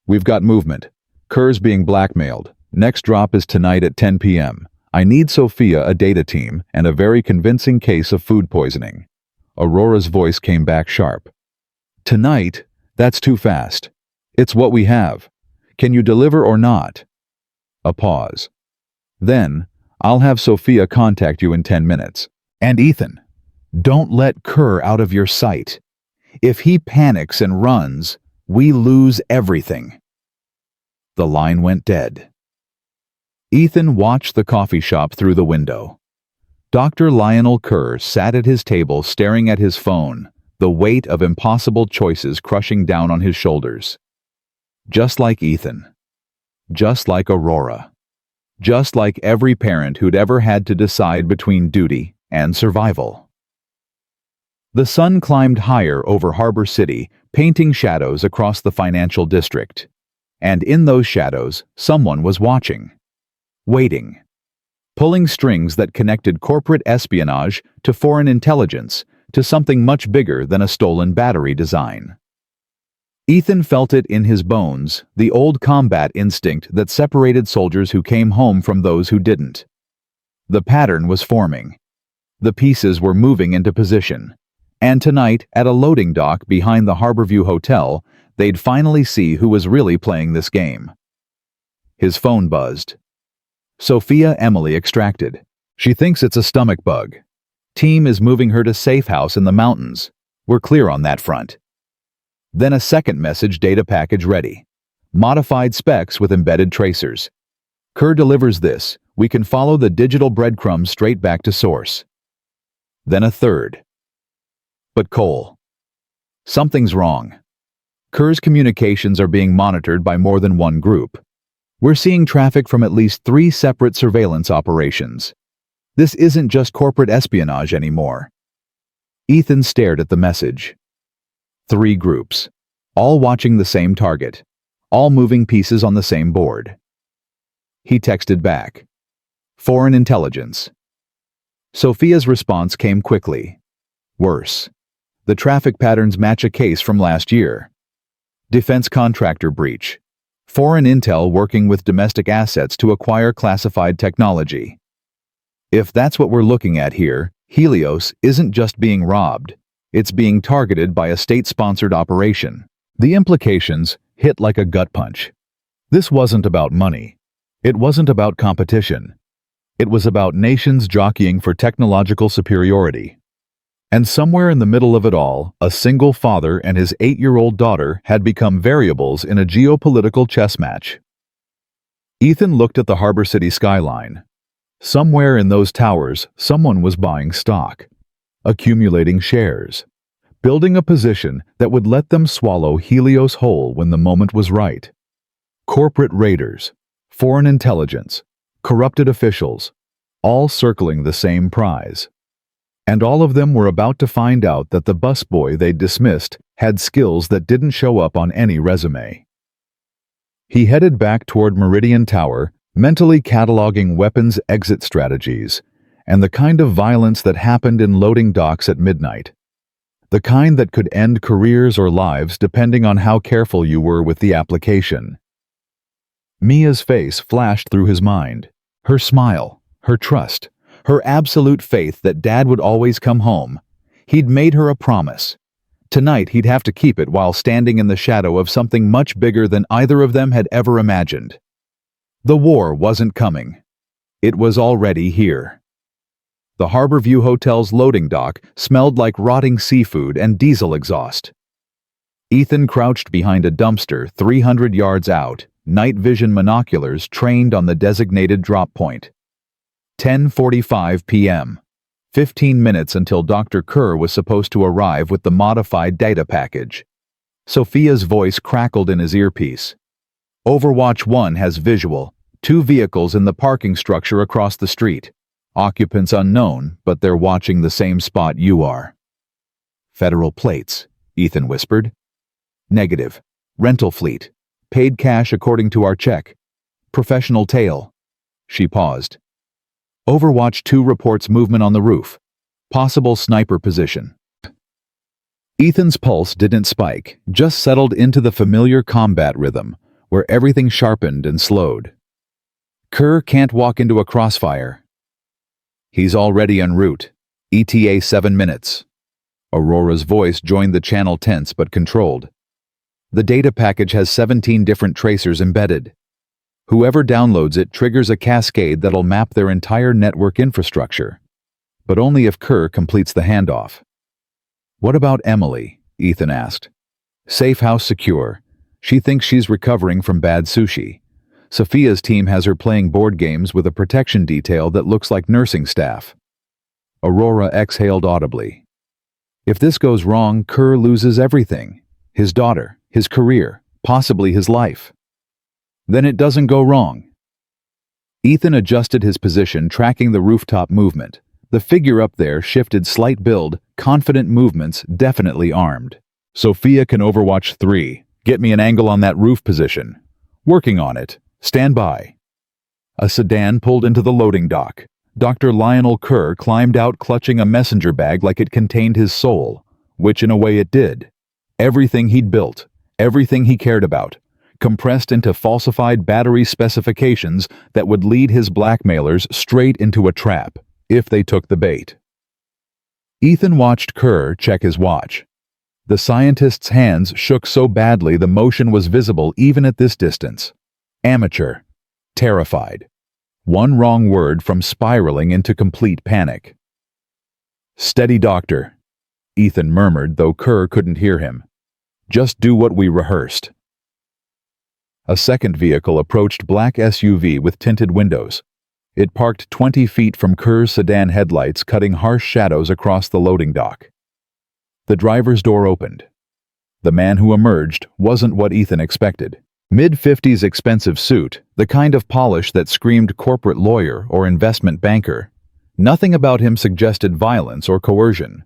"We've got movement. Kerr's being blackmailed. Next drop is tonight at 10 p.m. I need Sophia, a data team, and a very convincing case of food poisoning." Aurora's voice came back sharp. "Tonight? That's too fast. It's what we have. Can you deliver or not?" A pause. "Then, I'll have Sophia contact you in 10 minutes. And Ethan, don't let Kerr out of your sight. If he panics and runs, we lose everything." The line went dead. Ethan watched the coffee shop through the window. Dr. Lionel Kerr sat at his table staring at his phone, the weight of impossible choices crushing down on his shoulders. Just like Ethan. Just like Aurora. Just like every parent who'd ever had to decide between duty and survival. The sun climbed higher over Harbor City, painting shadows across the financial district. And in those shadows, someone was watching. Waiting. Pulling strings that connected corporate espionage to foreign intelligence, to something much bigger than a stolen battery design. Ethan felt it in his bones, the old combat instinct that separated soldiers who came home from those who didn't. The pattern was forming. The pieces were moving into position. And tonight, at a loading dock behind the Harborview Hotel, they'd finally see who was really playing this game. His phone buzzed. Sophia Emily extracted. She thinks it's a stomach bug. Team is moving her to safe house in the mountains. We're clear on that front. Then a second message, data package ready. Modified specs with embedded tracers. Kerr delivers this. We can follow the digital breadcrumbs straight back to source. Then a third. But Cole. Something's wrong. Kerr's communications are being monitored by more than one group. We're seeing traffic from at least 3 separate surveillance operations. This isn't just corporate espionage anymore. Ethan stared at the message. 3 groups, all watching the same target, all moving pieces on the same board. He texted back. Foreign intelligence. Sophia's response came quickly. Worse. The traffic patterns match a case from last year. Defense contractor breach. Foreign intel working with domestic assets to acquire classified technology. If that's what we're looking at here, Helios isn't just being robbed. It's being targeted by a state-sponsored operation. The implications hit like a gut punch. This wasn't about money. It wasn't about competition. It was about nations jockeying for technological superiority. And somewhere in the middle of it all, a single father and his 8-year-old daughter had become variables in a geopolitical chess match. Ethan looked at the Harbor City skyline. Somewhere in those towers, someone was buying stock, accumulating shares, building a position that would let them swallow Helios whole when the moment was right. Corporate raiders, foreign intelligence, corrupted officials, all circling the same prize. And all of them were about to find out that the busboy they'd dismissed had skills that didn't show up on any resume. He headed back toward Meridian Tower, mentally cataloging weapons exit strategies, and the kind of violence that happened in loading docks at midnight. The kind that could end careers or lives depending on how careful you were with the application. Mia's face flashed through his mind. Her smile, her trust, her absolute faith that Dad would always come home. He'd made her a promise. Tonight he'd have to keep it while standing in the shadow of something much bigger than either of them had ever imagined. The war wasn't coming. It was already here. The Harborview Hotel's loading dock smelled like rotting seafood and diesel exhaust. Ethan crouched behind a dumpster 300 yards out, night vision monoculars trained on the designated drop point. 10:45 p.m. 15 minutes until Dr. Kerr was supposed to arrive with the modified data package. Sophia's voice crackled in his earpiece. Overwatch 1 has visual. 2 vehicles in the parking structure across the street. Occupants unknown, but they're watching the same spot you are. Federal plates, Ethan whispered. Negative. Rental fleet. Paid cash according to our check. Professional tail. She paused. Overwatch 2 reports movement on the roof. Possible sniper position. Ethan's pulse didn't spike, just settled into the familiar combat rhythm, where everything sharpened and slowed. Kerr can't walk into a crossfire. He's already en route. ETA 7 minutes. Aurora's voice joined the channel tense but controlled. The data package has 17 different tracers embedded. Whoever downloads it triggers a cascade that'll map their entire network infrastructure. But only if Kerr completes the handoff. What about Emily? Ethan asked. Safe house secure. She thinks she's recovering from bad sushi. Sophia's team has her playing board games with a protection detail that looks like nursing staff. Aurora exhaled audibly. If this goes wrong, Kerr loses everything. His daughter, his career, possibly his life. Then it doesn't go wrong. Ethan adjusted his position, tracking the rooftop movement. The figure up there shifted slight build, confident movements, definitely armed. Sophia can overwatch 3. Get me an angle on that roof position. Working on it. Stand by. A sedan pulled into the loading dock. Dr. Lionel Kerr climbed out clutching a messenger bag like it contained his soul, which in a way it did. Everything he'd built, everything he cared about, compressed into falsified battery specifications that would lead his blackmailers straight into a trap, if they took the bait. Ethan watched Kerr check his watch. The scientist's hands shook so badly the motion was visible even at this distance. Amateur. Terrified. One wrong word from spiraling into complete panic. Steady, doctor, Ethan murmured, though Kerr couldn't hear him. Just do what we rehearsed. A second vehicle approached, black SUV with tinted windows. It parked 20 feet from Kerr's sedan headlights, cutting harsh shadows across the loading dock. The driver's door opened. The man who emerged wasn't what Ethan expected. Mid-50s expensive suit, the kind of polish that screamed corporate lawyer or investment banker. Nothing about him suggested violence or coercion.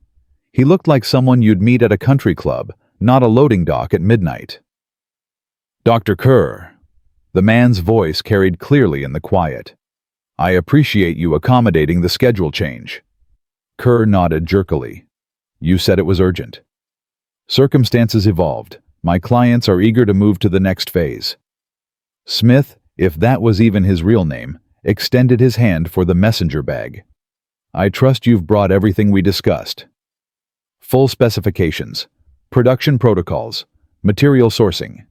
He looked like someone you'd meet at a country club, not a loading dock at midnight. Dr. Kerr. The man's voice carried clearly in the quiet. I appreciate you accommodating the schedule change. Kerr nodded jerkily. You said it was urgent. Circumstances evolved. My clients are eager to move to the next phase. Smith, if that was even his real name, extended his hand for the messenger bag. I trust you've brought everything we discussed. Full specifications, production protocols, material sourcing.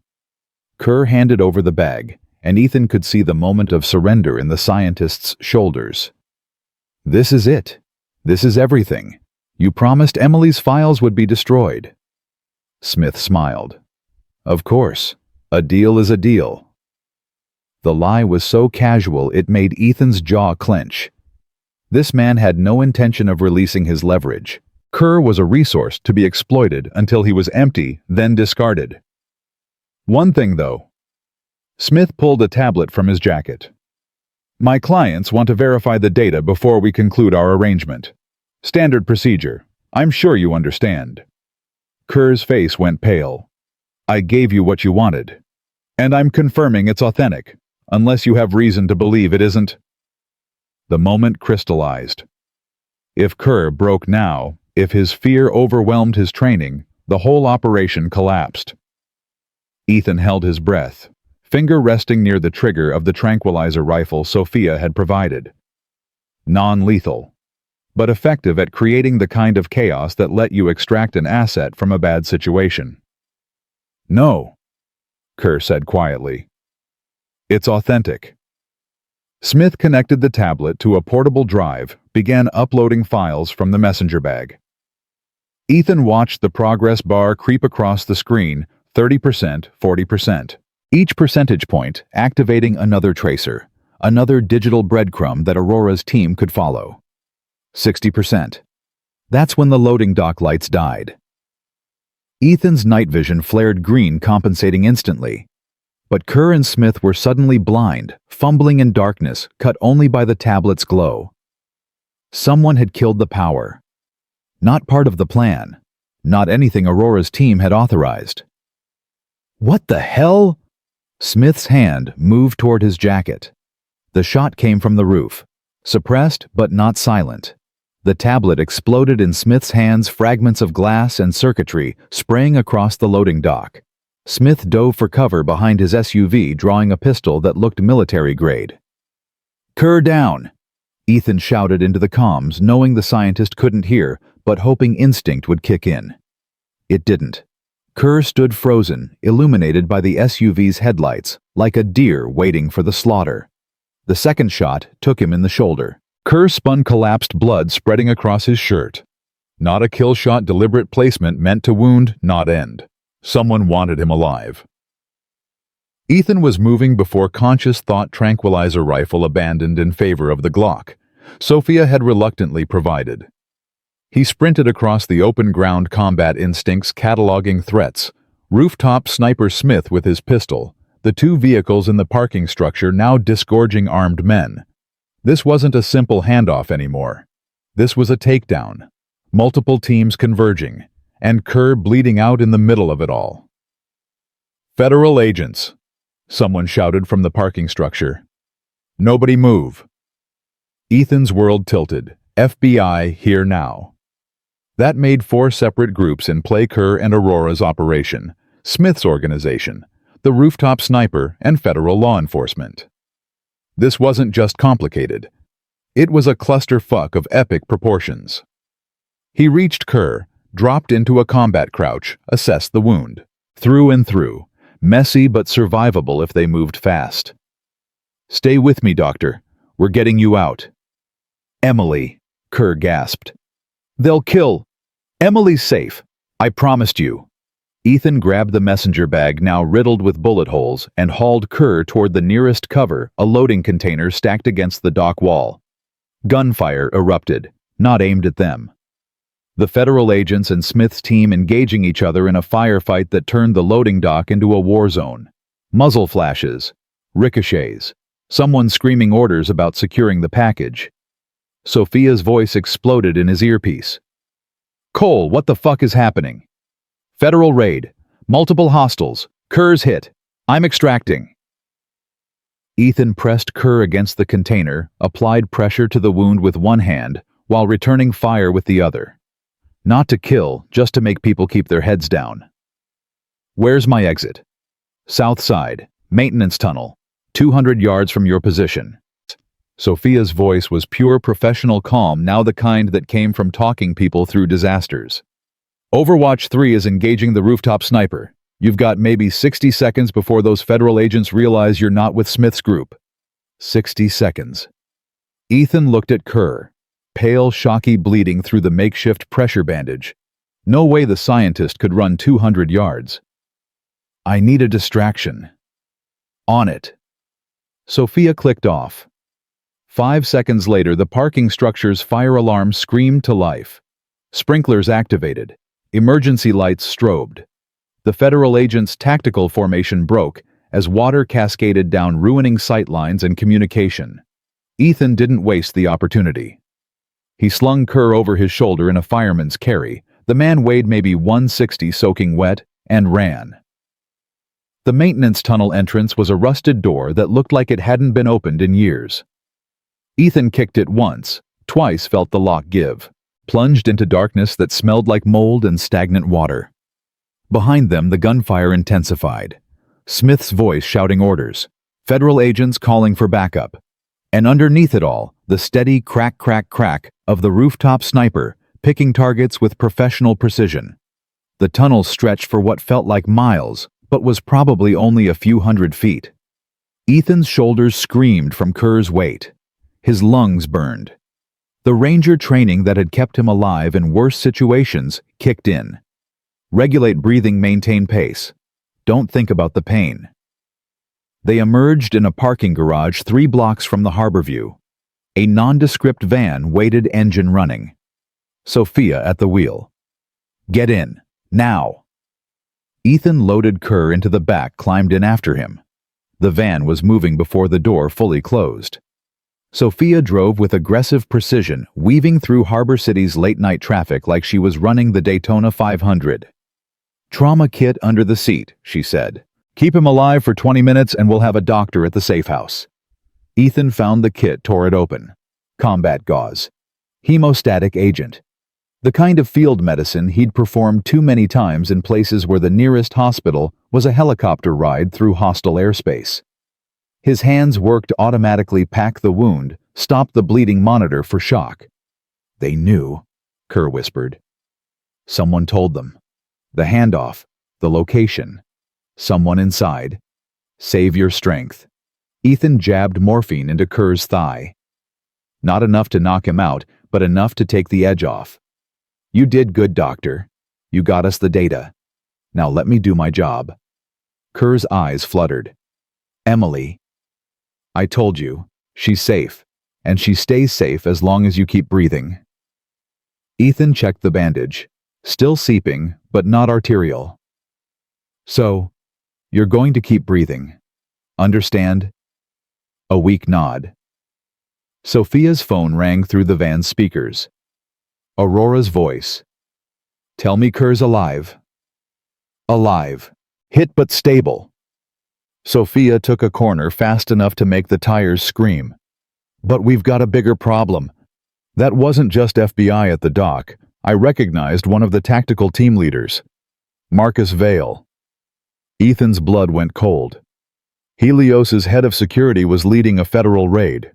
Kerr handed over the bag, and Ethan could see the moment of surrender in the scientist's shoulders. This is it. This is everything. You promised Emily's files would be destroyed. Smith smiled. Of course. A deal is a deal. The lie was so casual it made Ethan's jaw clench. This man had no intention of releasing his leverage. Kerr was a resource to be exploited until he was empty, then discarded. One thing, though. Smith pulled a tablet from his jacket. My clients want to verify the data before we conclude our arrangement. Standard procedure. I'm sure you understand. Kerr's face went pale. I gave you what you wanted. And I'm confirming it's authentic, unless you have reason to believe it isn't. The moment crystallized. If Kerr broke now, if his fear overwhelmed his training, the whole operation collapsed. Ethan held his breath, finger resting near the trigger of the tranquilizer rifle Sophia had provided. Non-lethal, but effective at creating the kind of chaos that let you extract an asset from a bad situation. No, Kerr said quietly. It's authentic. Smith connected the tablet to a portable drive, began uploading files from the messenger bag. Ethan watched the progress bar creep across the screen, 30%, 40%. Each percentage point activating another tracer, another digital breadcrumb that Aurora's team could follow. 60%. That's when the loading dock lights died. Ethan's night vision flared green, compensating instantly. But Kerr and Smith were suddenly blind, fumbling in darkness, cut only by the tablet's glow. Someone had killed the power. Not part of the plan. Not anything Aurora's team had authorized. What the hell? Smith's hand moved toward his jacket. The shot came from the roof. Suppressed, but not silent. The tablet exploded in Smith's hands, fragments of glass and circuitry spraying across the loading dock. Smith dove for cover behind his SUV, drawing a pistol that looked military-grade. Kerr down! Ethan shouted into the comms, knowing the scientist couldn't hear, but hoping instinct would kick in. It didn't. Kerr stood frozen, illuminated by the SUV's headlights, like a deer waiting for the slaughter. The second shot took him in the shoulder. Kerr spun, collapsed, blood spreading across his shirt. Not a kill shot, deliberate placement meant to wound, not end. Someone wanted him alive. Ethan was moving before conscious thought, tranquilizer rifle abandoned in favor of the Glock. Sophia had reluctantly provided. He sprinted across the open ground, combat instincts cataloging threats. Rooftop sniper Smith with his pistol. The two vehicles in the parking structure now disgorging armed men. This wasn't a simple handoff anymore. This was a takedown. Multiple teams converging, and Kerr bleeding out in the middle of it all. Federal agents, someone shouted from the parking structure. Nobody move. Ethan's world tilted. FBI here now. That made 4 separate groups in play: Kerr and Aurora's operation, Smith's organization, the rooftop sniper, and federal law enforcement. This wasn't just complicated. It was a clusterfuck of epic proportions. He reached Kerr, dropped into a combat crouch, assessed the wound. Through and through. Messy but survivable if they moved fast. Stay with me, doctor. We're getting you out. Emily, Kerr gasped. They'll kill. Emily's safe. I promised you. Ethan grabbed the messenger bag, now riddled with bullet holes, and hauled Kerr toward the nearest cover, a loading container stacked against the dock wall. Gunfire erupted, not aimed at them. The federal agents and Smith's team engaging each other in a firefight that turned the loading dock into a war zone. Muzzle flashes, ricochets, someone screaming orders about securing the package. Sophia's voice exploded in his earpiece. Cole, what the fuck is happening? Federal raid. Multiple hostiles. Kerr's hit. I'm extracting. Ethan pressed Kerr against the container, applied pressure to the wound with one hand, while returning fire with the other. Not to kill, just to make people keep their heads down. Where's my exit? South side, maintenance tunnel, 200 yards from your position. Sophia's voice was pure professional calm, now the kind that came from talking people through disasters. Overwatch 3 is engaging the rooftop sniper. You've got maybe 60 seconds before those federal agents realize you're not with Smith's group. 60 seconds. Ethan looked at Kerr, pale, shocky, bleeding through the makeshift pressure bandage. No way the scientist could run 200 yards. I need a distraction. On it. Sophia clicked off. 5 seconds later, the parking structure's fire alarm screamed to life. Sprinklers activated. Emergency lights strobed. The federal agent's tactical formation broke as water cascaded down, ruining sightlines and communication. Ethan didn't waste the opportunity. He slung Kerr over his shoulder in a fireman's carry. The man weighed maybe 160, soaking wet, and ran. The maintenance tunnel entrance was a rusted door that looked like it hadn't been opened in years. Ethan kicked it once, twice felt the lock give, plunged into darkness that smelled like mold and stagnant water. Behind them, the gunfire intensified. Smith's voice shouting orders, federal agents calling for backup. And underneath it all, the steady crack, crack, crack of the rooftop sniper, picking targets with professional precision. The tunnel stretched for what felt like miles, but was probably only a few hundred feet. Ethan's shoulders screamed from Kerr's weight. His lungs burned. The ranger training that had kept him alive in worse situations kicked in. Regulate breathing, maintain pace. Don't think about the pain. They emerged in a parking garage 3 blocks from the harbor view. A nondescript van waited, engine running. Sophia at the wheel. Get in, now. Ethan loaded Kerr into the back, climbed in after him. The van was moving before the door fully closed. Sophia drove with aggressive precision, weaving through Harbor City's late-night traffic like she was running the Daytona 500. Trauma kit under the seat, she said. Keep him alive for 20 minutes and we'll have a doctor at the safe house. Ethan found the kit, tore it open. Combat gauze. Hemostatic agent. The kind of field medicine he'd performed too many times in places where the nearest hospital was a helicopter ride through hostile airspace. His hands worked to automatically pack the wound, stop the bleeding, monitor for shock. They knew, Kerr whispered. Someone told them. The handoff, the location. Someone inside. Save your strength. Ethan jabbed morphine into Kerr's thigh. Not enough to knock him out, but enough to take the edge off. You did good, doctor. You got us the data. Now let me do my job. Kerr's eyes fluttered. Emily. I told you, she's safe, and she stays safe as long as you keep breathing. Ethan checked the bandage. Still seeping, but not arterial. So, you're going to keep breathing. Understand? A weak nod. Sophia's phone rang through the van's speakers. Aurora's voice. Tell me Kerr's alive. Alive. Hit but stable. Sophia took a corner fast enough to make the tires scream. But we've got a bigger problem. That wasn't just FBI at the dock. I recognized one of the tactical team leaders. Marcus Vale. Ethan's blood went cold. Helios's head of security was leading a federal raid.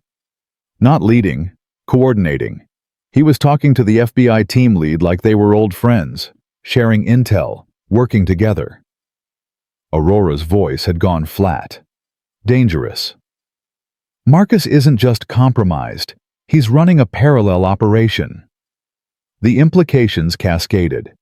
Not leading, coordinating. He was talking to the FBI team lead like they were old friends, sharing intel, working together. Aurora's voice had gone flat. Dangerous. Marcus isn't just compromised, he's running a parallel operation. The implications cascaded.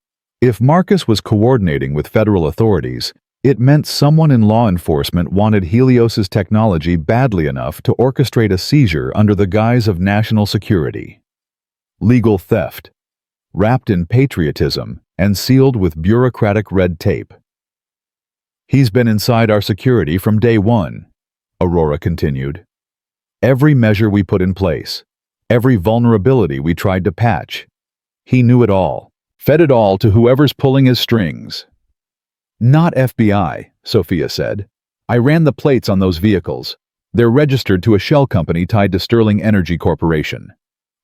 If Marcus was coordinating with federal authorities, it meant someone in law enforcement wanted Helios's technology badly enough to orchestrate a seizure under the guise of national security. Legal theft, wrapped in patriotism and sealed with bureaucratic red tape. He's been inside our security from day one, Aurora continued. Every measure we put in place, every vulnerability we tried to patch. He knew it all, fed it all to whoever's pulling his strings. Not FBI, Sophia said. I ran the plates on those vehicles. They're registered to a shell company tied to Sterling Energy Corporation.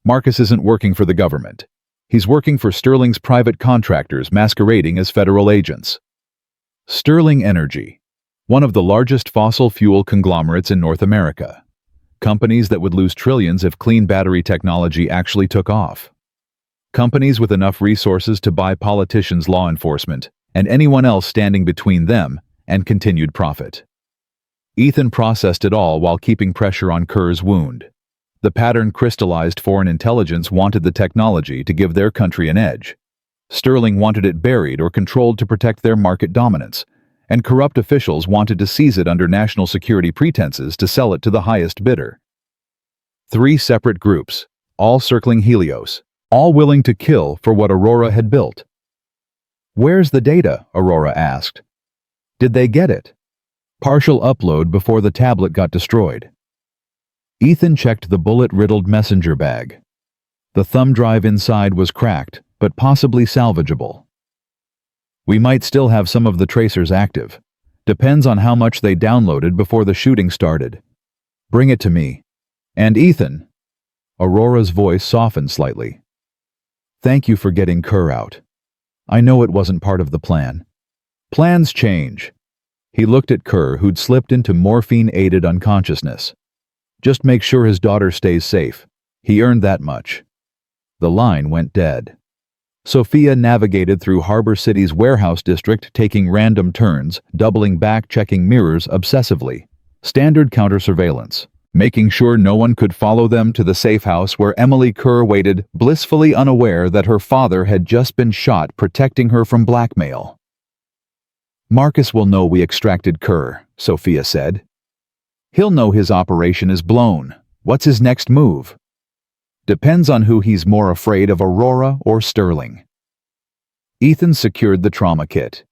Marcus isn't working for the government. He's working for Sterling's private contractors masquerading as federal agents. Sterling Energy, one of the largest fossil fuel conglomerates in North America. Companies that would lose trillions if clean battery technology actually took off. Companies with enough resources to buy politicians' law enforcement and anyone else standing between them and continued profit. Ethan processed it all while keeping pressure on Kerr's wound. The pattern crystallized. Foreign intelligence wanted the technology to give their country an edge. Sterling wanted it buried or controlled to protect their market dominance, and corrupt officials wanted to seize it under national security pretenses to sell it to the highest bidder. 3 separate groups, all circling Helios, all willing to kill for what Aurora had built. "Where's the data?" Aurora asked. "Did they get it?" "Partial upload before the tablet got destroyed." Ethan checked the bullet-riddled messenger bag. The thumb drive inside was cracked, but possibly salvageable. "We might still have some of the tracers active. Depends on how much they downloaded before the shooting started. Bring it to me. And Ethan," Aurora's voice softened slightly, "thank you for getting Kerr out. I know it wasn't part of the plan. Plans change." He looked at Kerr, who'd slipped into morphine-aided unconsciousness. "Just make sure his daughter stays safe. He earned that much." The line went dead. Sophia navigated through Harbor City's warehouse district, taking random turns, doubling back, checking mirrors obsessively. Standard counter-surveillance, making sure no one could follow them to the safe house where Emily Kerr waited, blissfully unaware that her father had just been shot, protecting her from blackmail. "Marcus will know we extracted Kerr," Sophia said. "He'll know his operation is blown. What's his next move?" "Depends on who he's more afraid of, Aurora or Sterling." Ethan secured the trauma kit.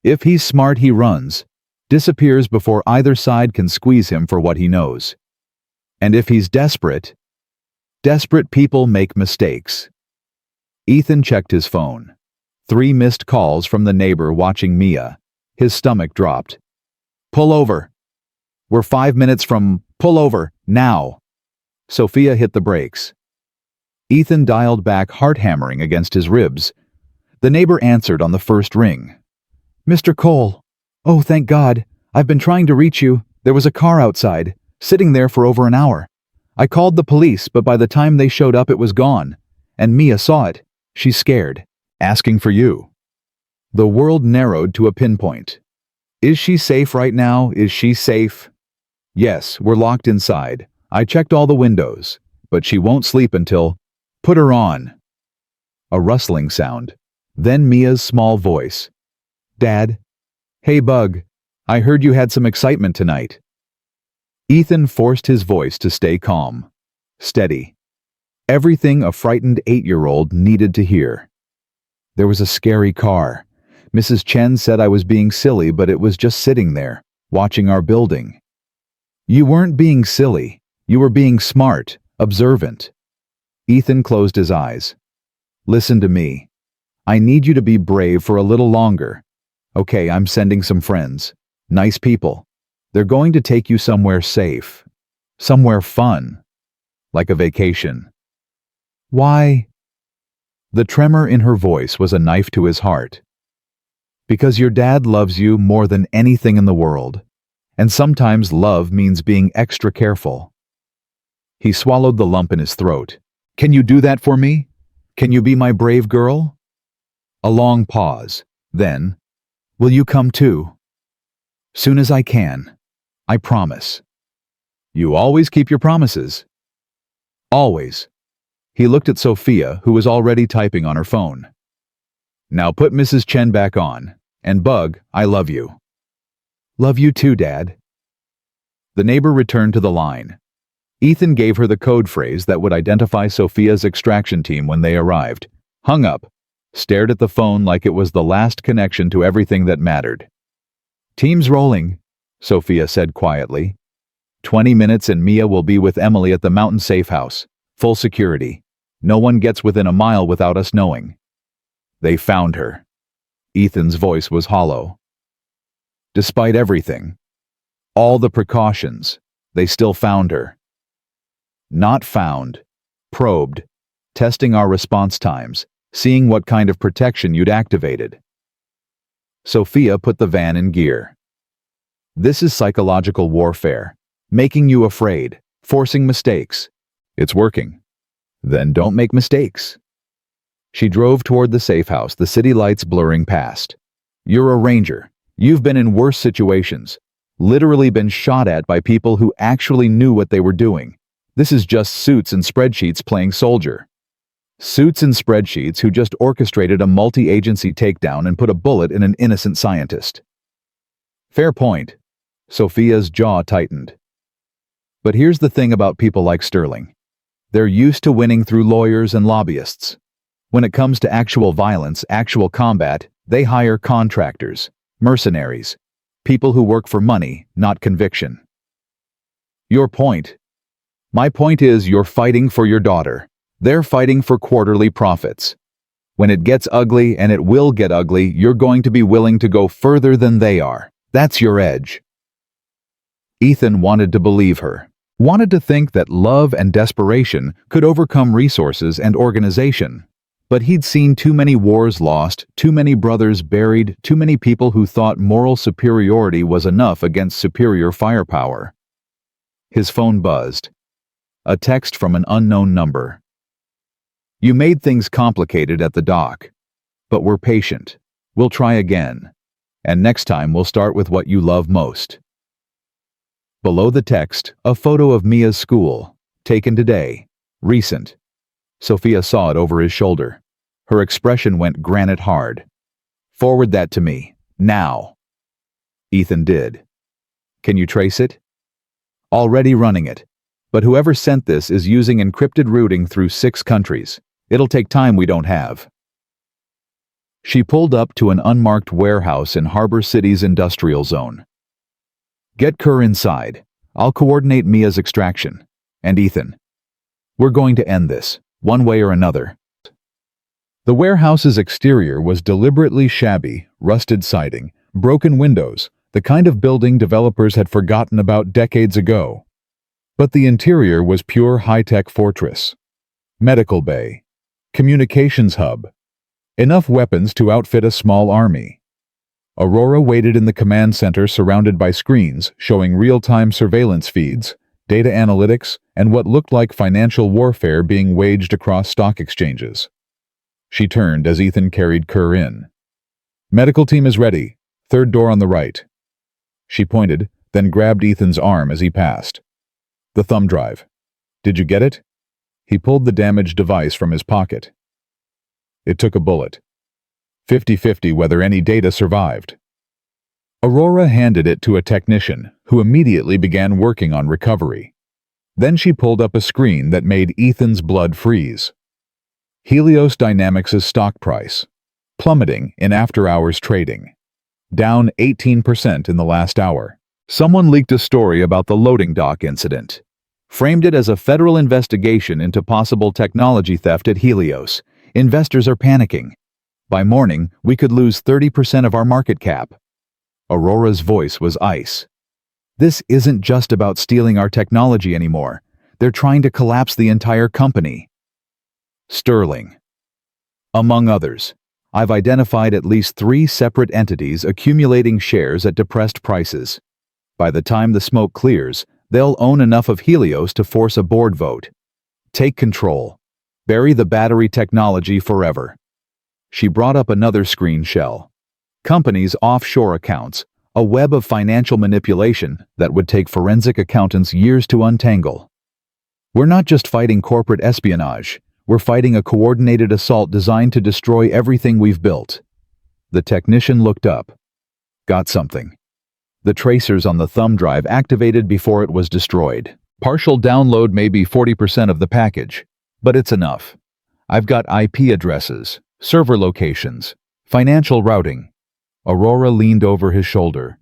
If he's smart, he runs, disappears before either side can squeeze him for what he knows. And if he's desperate people make mistakes. Ethan checked his phone. 3 missed calls from the neighbor watching Mia. His stomach dropped. "Pull over. We're 5 minutes from pull over, now." Sophia hit the brakes. Ethan dialed back, heart hammering against his ribs. The neighbor answered on the first ring. "Mr. Cole. Oh, thank God. I've been trying to reach you. There was a car outside, sitting there for over an hour. I called the police, but by the time they showed up it was gone. And Mia saw it. She's scared. Asking for you." The world narrowed to a pinpoint. "Is she safe right now? Is she safe?" "Yes, we're locked inside. I checked all the windows. But she won't sleep until—" "Put her on." A rustling sound. Then Mia's small voice. "Dad? Hey, Bug. I heard you had some excitement tonight." Ethan forced his voice to stay calm. Steady. Everything a frightened 8-year-old needed to hear. "There was a scary car. Mrs. Chen said I was being silly, but it was just sitting there, watching our building." "You weren't being silly. You were being smart, observant." Ethan closed his eyes. "Listen to me. I need you to be brave for a little longer. Okay, I'm sending some friends. Nice people. They're going to take you somewhere safe. Somewhere fun. Like a vacation." "Why?" The tremor in her voice was a knife to his heart. "Because your dad loves you more than anything in the world. And sometimes love means being extra careful." He swallowed the lump in his throat. "Can you do that for me? Can you be my brave girl?" A long pause. Then, "Will you come too?" "Soon as I can. I promise." "You always keep your promises." "Always." He looked at Sophia, who was already typing on her phone. "Now put Mrs. Chen back on. And Bug, I love you." "Love you too, Dad." The neighbor returned to the line. Ethan gave her the code phrase that would identify Sophia's extraction team when they arrived, hung up, stared at the phone like it was the last connection to everything that mattered. "Team's rolling," Sophia said quietly. 20 minutes and Mia will be with Emily at the mountain safe house. Full security. No one gets within a mile without us knowing." "They found her." Ethan's voice was hollow. "Despite everything, all the precautions, they still found her." "Not found. Probed. testing our response times, seeing what kind of protection you'd activated. Sophia put the van in gear. This is psychological warfare, making you afraid, forcing mistakes. It's working. Then don't make mistakes. She drove toward the safe house, the city lights blurring past. You're a ranger. You've been in worse situations, literally been shot at by people who actually knew what they were doing. This is just suits and spreadsheets playing soldier. Suits and spreadsheets who just orchestrated a multi-agency takedown and put a bullet in an innocent scientist. Fair point. Sophia's jaw tightened. But here's the thing about people like Sterling. They're used to winning through lawyers and lobbyists. When it comes to actual violence, actual combat, they hire contractors, mercenaries, people who work for money, not conviction. Your point? My point is you're fighting for your daughter. They're fighting for quarterly profits. When it gets ugly, and it will get ugly, you're going to be willing to go further than they are. That's your edge. Ethan wanted to believe her, wanted to think that love and desperation could overcome resources and organization. But he'd seen too many wars lost, too many brothers buried, too many people who thought moral superiority was enough against superior firepower. His phone buzzed. A text from an unknown number. You made things complicated at the dock. But we're patient. We'll try again. And next time we'll start with what you love most. Below the text, a photo of Mia's school, taken today, recent. Sophia saw it over his shoulder. Her expression went granite hard. Forward that to me, now. Ethan did. Can you trace it? Already running it. But whoever sent this is using encrypted routing through 6 countries. It'll take time we don't have. She pulled up to an unmarked warehouse in Harbor City's industrial zone. Get Kerr inside. I'll coordinate Mia's extraction. And Ethan. We're going to end this, one way or another. The warehouse's exterior was deliberately shabby, rusted siding, broken windows, the kind of building developers had forgotten about decades ago. But the interior was pure high-tech fortress. Medical bay. Communications hub. Enough weapons to outfit a small army. Aurora waited in the command center surrounded by screens showing real-time surveillance feeds, data analytics, and what looked like financial warfare being waged across stock exchanges. She turned as Ethan carried Kerr in. Medical team is ready. 3rd door on the right. She pointed, then grabbed Ethan's arm as he passed. The thumb drive. Did you get it? He pulled the damaged device from his pocket. It took a bullet. 50-50 whether any data survived. Aurora handed it to a technician, who immediately began working on recovery. Then she pulled up a screen that made Ethan's blood freeze. Helios Dynamics' stock price, plummeting in after-hours trading. Down 18% in the last hour. Someone leaked a story about the loading dock incident. Framed it as a federal investigation into possible technology theft at Helios. Investors are panicking. By morning, we could lose 30% of our market cap. Aurora's voice was ice. This isn't just about stealing our technology anymore. They're trying to collapse the entire company. Sterling. Among others, I've identified at least 3 separate entities accumulating shares at depressed prices. By the time the smoke clears, they'll own enough of Helios to force a board vote. Take control. Bury the battery technology forever. She brought up another screen shell. Companies' offshore accounts, a web of financial manipulation that would take forensic accountants years to untangle. We're not just fighting corporate espionage. We're fighting a coordinated assault designed to destroy everything we've built. The technician looked up. Got something. The tracers on the thumb drive activated before it was destroyed. Partial download may be 40% of the package, but it's enough. I've got IP addresses, server locations, financial routing. Aurora leaned over his shoulder.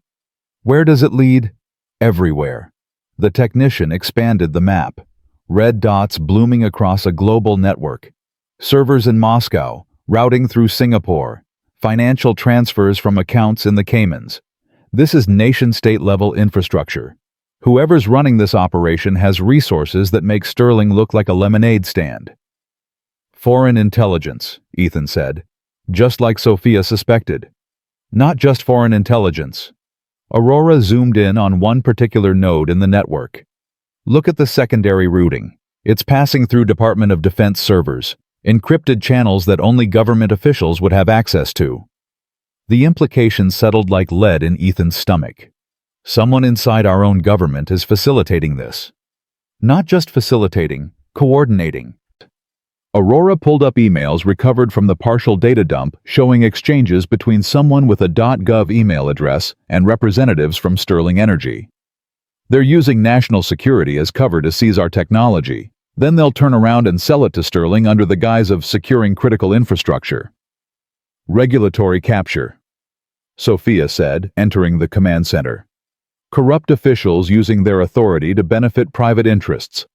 Where does it lead? Everywhere. The technician expanded the map. Red dots blooming across a global network. Servers in Moscow, routing through Singapore. Financial transfers from accounts in the Caymans. This is nation-state level infrastructure. Whoever's running this operation has resources that make Sterling look like a lemonade stand. Foreign intelligence, Ethan said, just like Sophia suspected. Not just foreign intelligence. Aurora zoomed in on one particular node in the network. Look at the secondary routing. It's passing through Department of Defense servers, encrypted channels that only government officials would have access to. The implications settled like lead in Ethan's stomach. Someone inside our own government is facilitating this. Not just facilitating, coordinating. Aurora pulled up emails recovered from the partial data dump showing exchanges between someone with a .gov email address and representatives from Sterling Energy. They're using national security as cover to seize our technology. Then they'll turn around and sell it to Sterling under the guise of securing critical infrastructure. Regulatory capture, Sophia said, entering the command center. Corrupt officials using their authority to benefit private interests.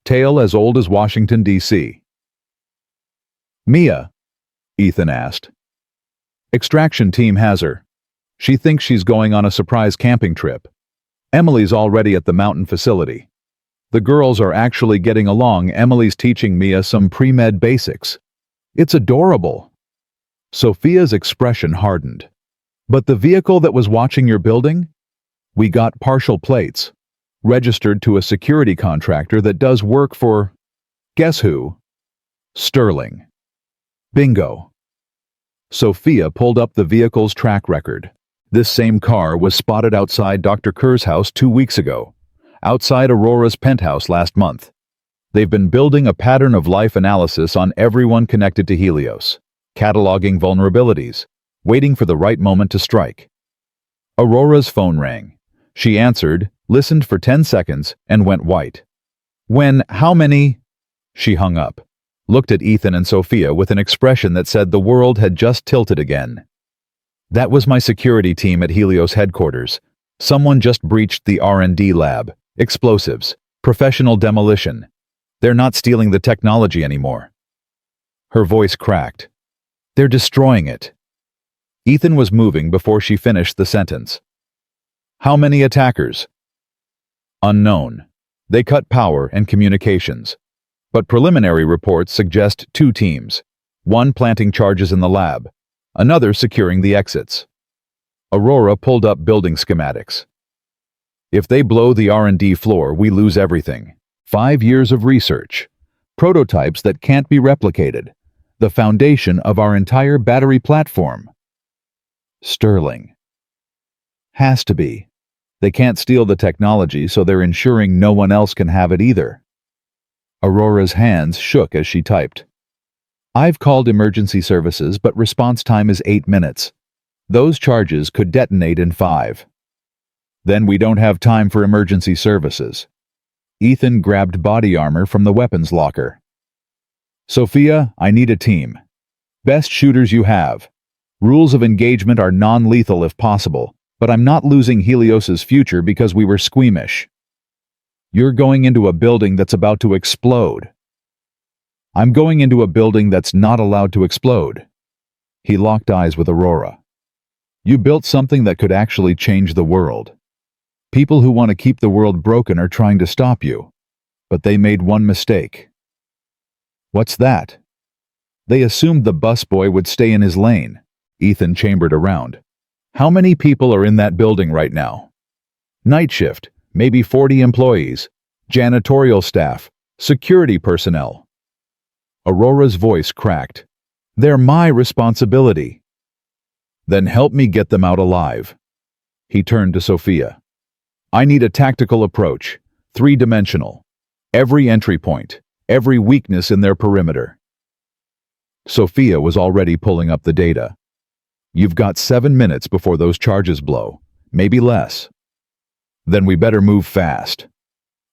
Tale as old as Washington, D.C. Mia? Ethan asked. Extraction team has her. She thinks she's going on a surprise camping trip. Emily's already at the mountain facility. The girls are actually getting along. Emily's teaching Mia some pre-med basics. It's adorable. Sophia's expression hardened. But the vehicle that was watching your building? We got partial plates. Registered to a security contractor that does work for... guess who? Sterling. Bingo. Sophia pulled up the vehicle's track record. This same car was spotted outside Dr. Kerr's house 2 weeks ago, outside Aurora's penthouse last month. They've been building a pattern of life analysis on everyone connected to Helios, cataloging vulnerabilities, waiting for the right moment to strike. Aurora's phone rang. She answered, listened for 10 seconds, and went white. How many? She hung up, looked at Ethan and Sophia with an expression that said the world had just tilted again. That was my security team at Helios headquarters. Someone just breached the R&D lab. Explosives. Professional demolition. They're not stealing the technology anymore. Her voice cracked. They're destroying it. Ethan was moving before she finished the sentence. How many attackers? Unknown. They cut power and communications. But preliminary reports suggest 2 teams. One planting charges in the lab. Another securing the exits. Aurora pulled up building schematics. If they blow the R&D floor, we lose everything. 5 years of research. Prototypes that can't be replicated. The foundation of our entire battery platform. Sterling. Has to be. They can't steal the technology, so they're ensuring no one else can have it either. Aurora's hands shook as she typed. I've called emergency services, but response time is 8 minutes. Those charges could detonate in 5. Then we don't have time for emergency services. Ethan grabbed body armor from the weapons locker. Sophia, I need a team. Best shooters you have. Rules of engagement are non-lethal if possible, but I'm not losing Helios's future because we were squeamish. You're going into a building that's about to explode. I'm going into a building that's not allowed to explode. He locked eyes with Aurora. You built something that could actually change the world. People who want to keep the world broken are trying to stop you. But they made one mistake. What's that? They assumed the busboy would stay in his lane. Ethan chambered around. How many people are in that building right now? Night shift, maybe 40 employees, janitorial staff, security personnel. Aurora's voice cracked. They're my responsibility. Then help me get them out alive. He turned to Sophia. I need a tactical approach, 3-dimensional. Every entry point, every weakness in their perimeter. Sophia was already pulling up the data. You've got 7 minutes before those charges blow, maybe less. Then we better move fast.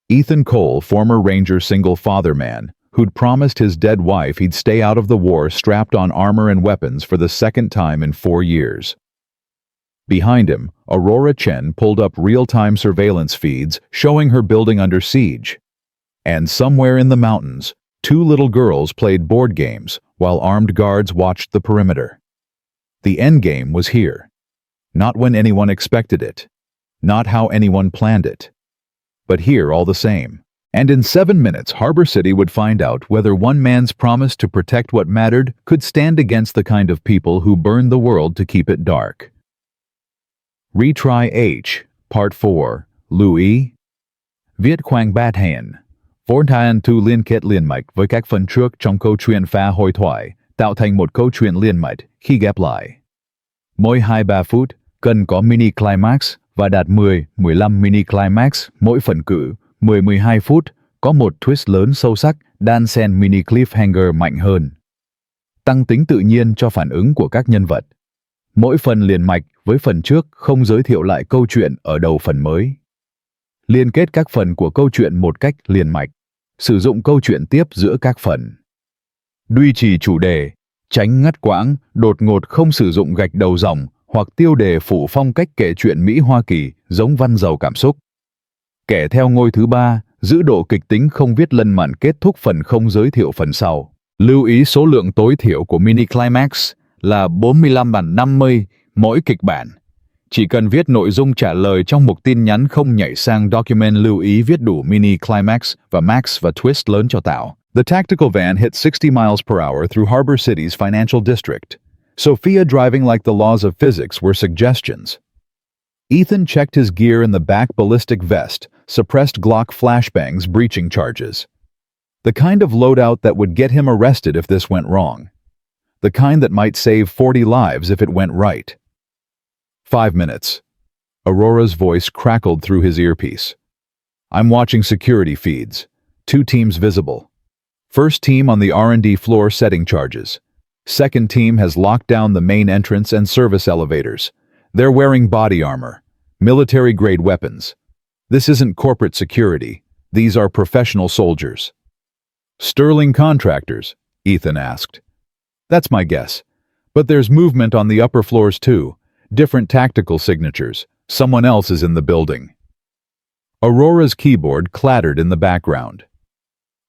Ethan Cole, former Ranger single father man, who'd promised his dead wife he'd stay out of the war strapped on armor and weapons for the 2nd time in 4 years. Behind him, Aurora Chen pulled up real-time surveillance feeds showing her building under siege. And somewhere in the mountains, 2 little girls played board games while armed guards watched the perimeter. The endgame was here. Not when anyone expected it. Not how anyone planned it. But here all the same. And in 7 minutes, Harbor City would find out whether one man's promise to protect what mattered could stand against the kind of people who burn the world to keep it dark. Retry H, Part 4, Louis. Viết khoang bát hẹn. Vốn thành tu liên kết liên mạch với các phần trước trong câu chuyện phá hội thoại, tạo thành một câu chuyện liên mạch khi ghép lại. Mỗi 2-3 phút, cần có mini climax và đạt 10-15 mini climax mỗi phần cự. 10-12 phút, có một twist lớn sâu sắc, đan xen mini cliffhanger mạnh hơn. Tăng tính tự nhiên cho phản ứng của các nhân vật. Mỗi phần liền mạch với phần trước không giới thiệu lại câu chuyện ở đầu phần mới. Liên kết các phần của câu chuyện một cách liền mạch. Sử dụng câu chuyện tiếp giữa các phần. Duy trì chủ đề, tránh ngắt quãng, đột ngột, không sử dụng gạch đầu dòng hoặc tiêu đề phụ phong cách kể chuyện Mỹ Hoa Kỳ giống văn giàu cảm xúc. Kể theo ngôi thứ 3, giữ độ kịch tính, không viết lân mặn, kết thúc phần không giới thiệu phần sau. Lưu ý số lượng tối thiểu của mini climax là 45/50 mỗi kịch bản. Chỉ cần viết nội dung trả lời trong mục tin nhắn, không nhảy sang document. Lưu ý viết đủ mini climax và max và twist lớn cho tạo. The tactical van hit 60 miles per hour through Harbor City's financial district. Sophia driving like the laws of physics were suggestions. Ethan checked his gear in the back ballistic vest, suppressed Glock flashbangs, breaching charges. The kind of loadout that would get him arrested if this went wrong. The kind that might save 40 lives if it went right. 5 minutes. Aurora's voice crackled through his earpiece. I'm watching security feeds. 2 teams visible. First team on the R&D floor setting charges. Second team has locked down the main entrance and service elevators. They're wearing body armor, military-grade weapons. This isn't corporate security. These are professional soldiers. Sterling contractors? Ethan asked. That's my guess. But there's movement on the upper floors too. Different tactical signatures. Someone else is in the building. Aurora's keyboard clattered in the background.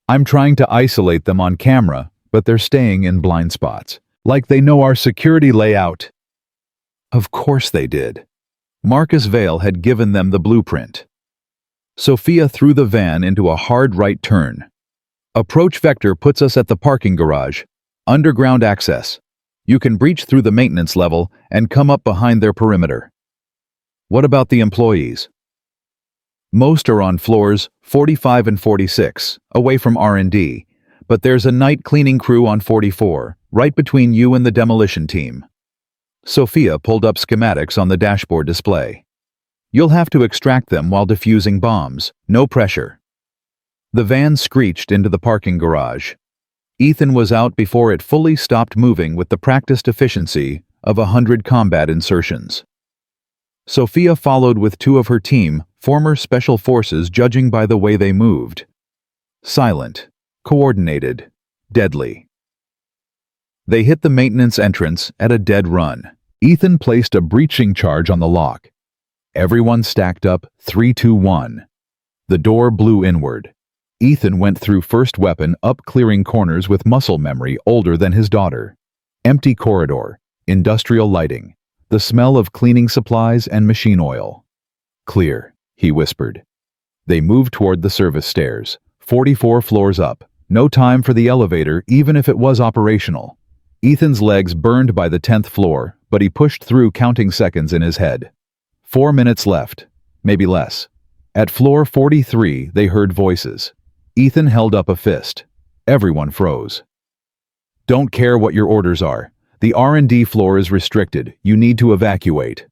I'm trying to isolate them on camera, but they're staying in blind spots. Like they know our security layout. Of course they did. Marcus Vale had given them the blueprint. Sophia threw the van into a hard right turn. Approach vector puts us at the parking garage. Underground access. You can breach through the maintenance level and come up behind their perimeter. What about the employees? Most are on floors 45 and 46, away from R&D, but there's a night cleaning crew on 44, right between you and the demolition team. Sophia pulled up schematics on the dashboard display. You'll have to extract them while defusing bombs, no pressure. The van screeched into the parking garage. Ethan was out before it fully stopped moving with the practiced efficiency of 100 combat insertions. Sophia followed with 2 of her team, former special forces, judging by the way they moved. Silent, coordinated, deadly. They hit the maintenance entrance at a dead run. Ethan placed a breaching charge on the lock. Everyone stacked up 3-2-1. The door blew inward. Ethan went through first weapon up, clearing corners with muscle memory older than his daughter. Empty corridor, industrial lighting, the smell of cleaning supplies and machine oil. Clear, he whispered. They moved toward the service stairs, 44 floors up. No time for the elevator, even if it was operational. Ethan's legs burned by the 10th floor, but he pushed through, counting seconds in his head. 4 minutes left, maybe less. At floor 43, they heard voices. Ethan held up a fist. Everyone froze. Don't care what your orders are. The R&D floor is restricted. You need to evacuate.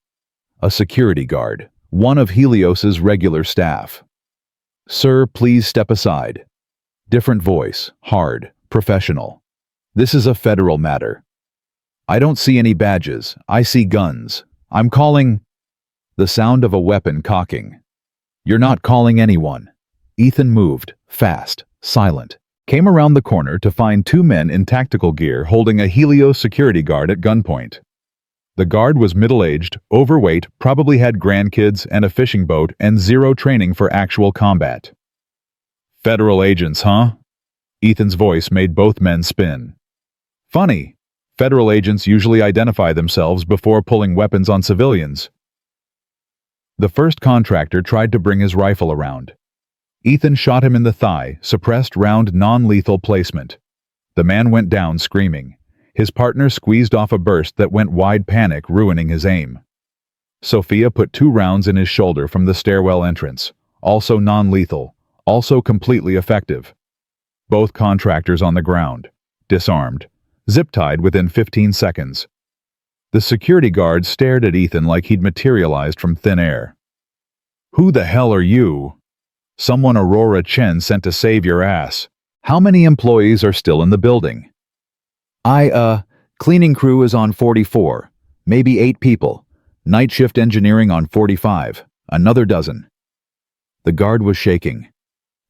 A security guard, one of Helios's regular staff. Sir, please step aside. Different voice, hard, professional. This is a federal matter. I don't see any badges. I see guns. I'm calling... The sound of a weapon cocking. You're not calling anyone. Ethan moved, fast, silent. Came around the corner to find 2 men in tactical gear holding a Helios security guard at gunpoint. The guard was middle-aged, overweight, probably had grandkids and a fishing boat and 0 training for actual combat. Federal agents, huh? Ethan's voice made both men spin. Funny. Federal agents usually identify themselves before pulling weapons on civilians. The first contractor tried to bring his rifle around. Ethan shot him in the thigh, suppressed round non-lethal placement. The man went down screaming. His partner squeezed off a burst that went wide, panic ruining his aim. Sophia put 2 rounds in his shoulder from the stairwell entrance, also non-lethal, also completely effective. Both contractors on the ground, disarmed, zip-tied within 15 seconds. The security guard stared at Ethan like he'd materialized from thin air. "Who the hell are you?" "Someone Aurora Chen sent to save your ass. How many employees are still in the building?" Cleaning crew is on 44, maybe 8 people. Night shift engineering on 45, another dozen. The guard was shaking.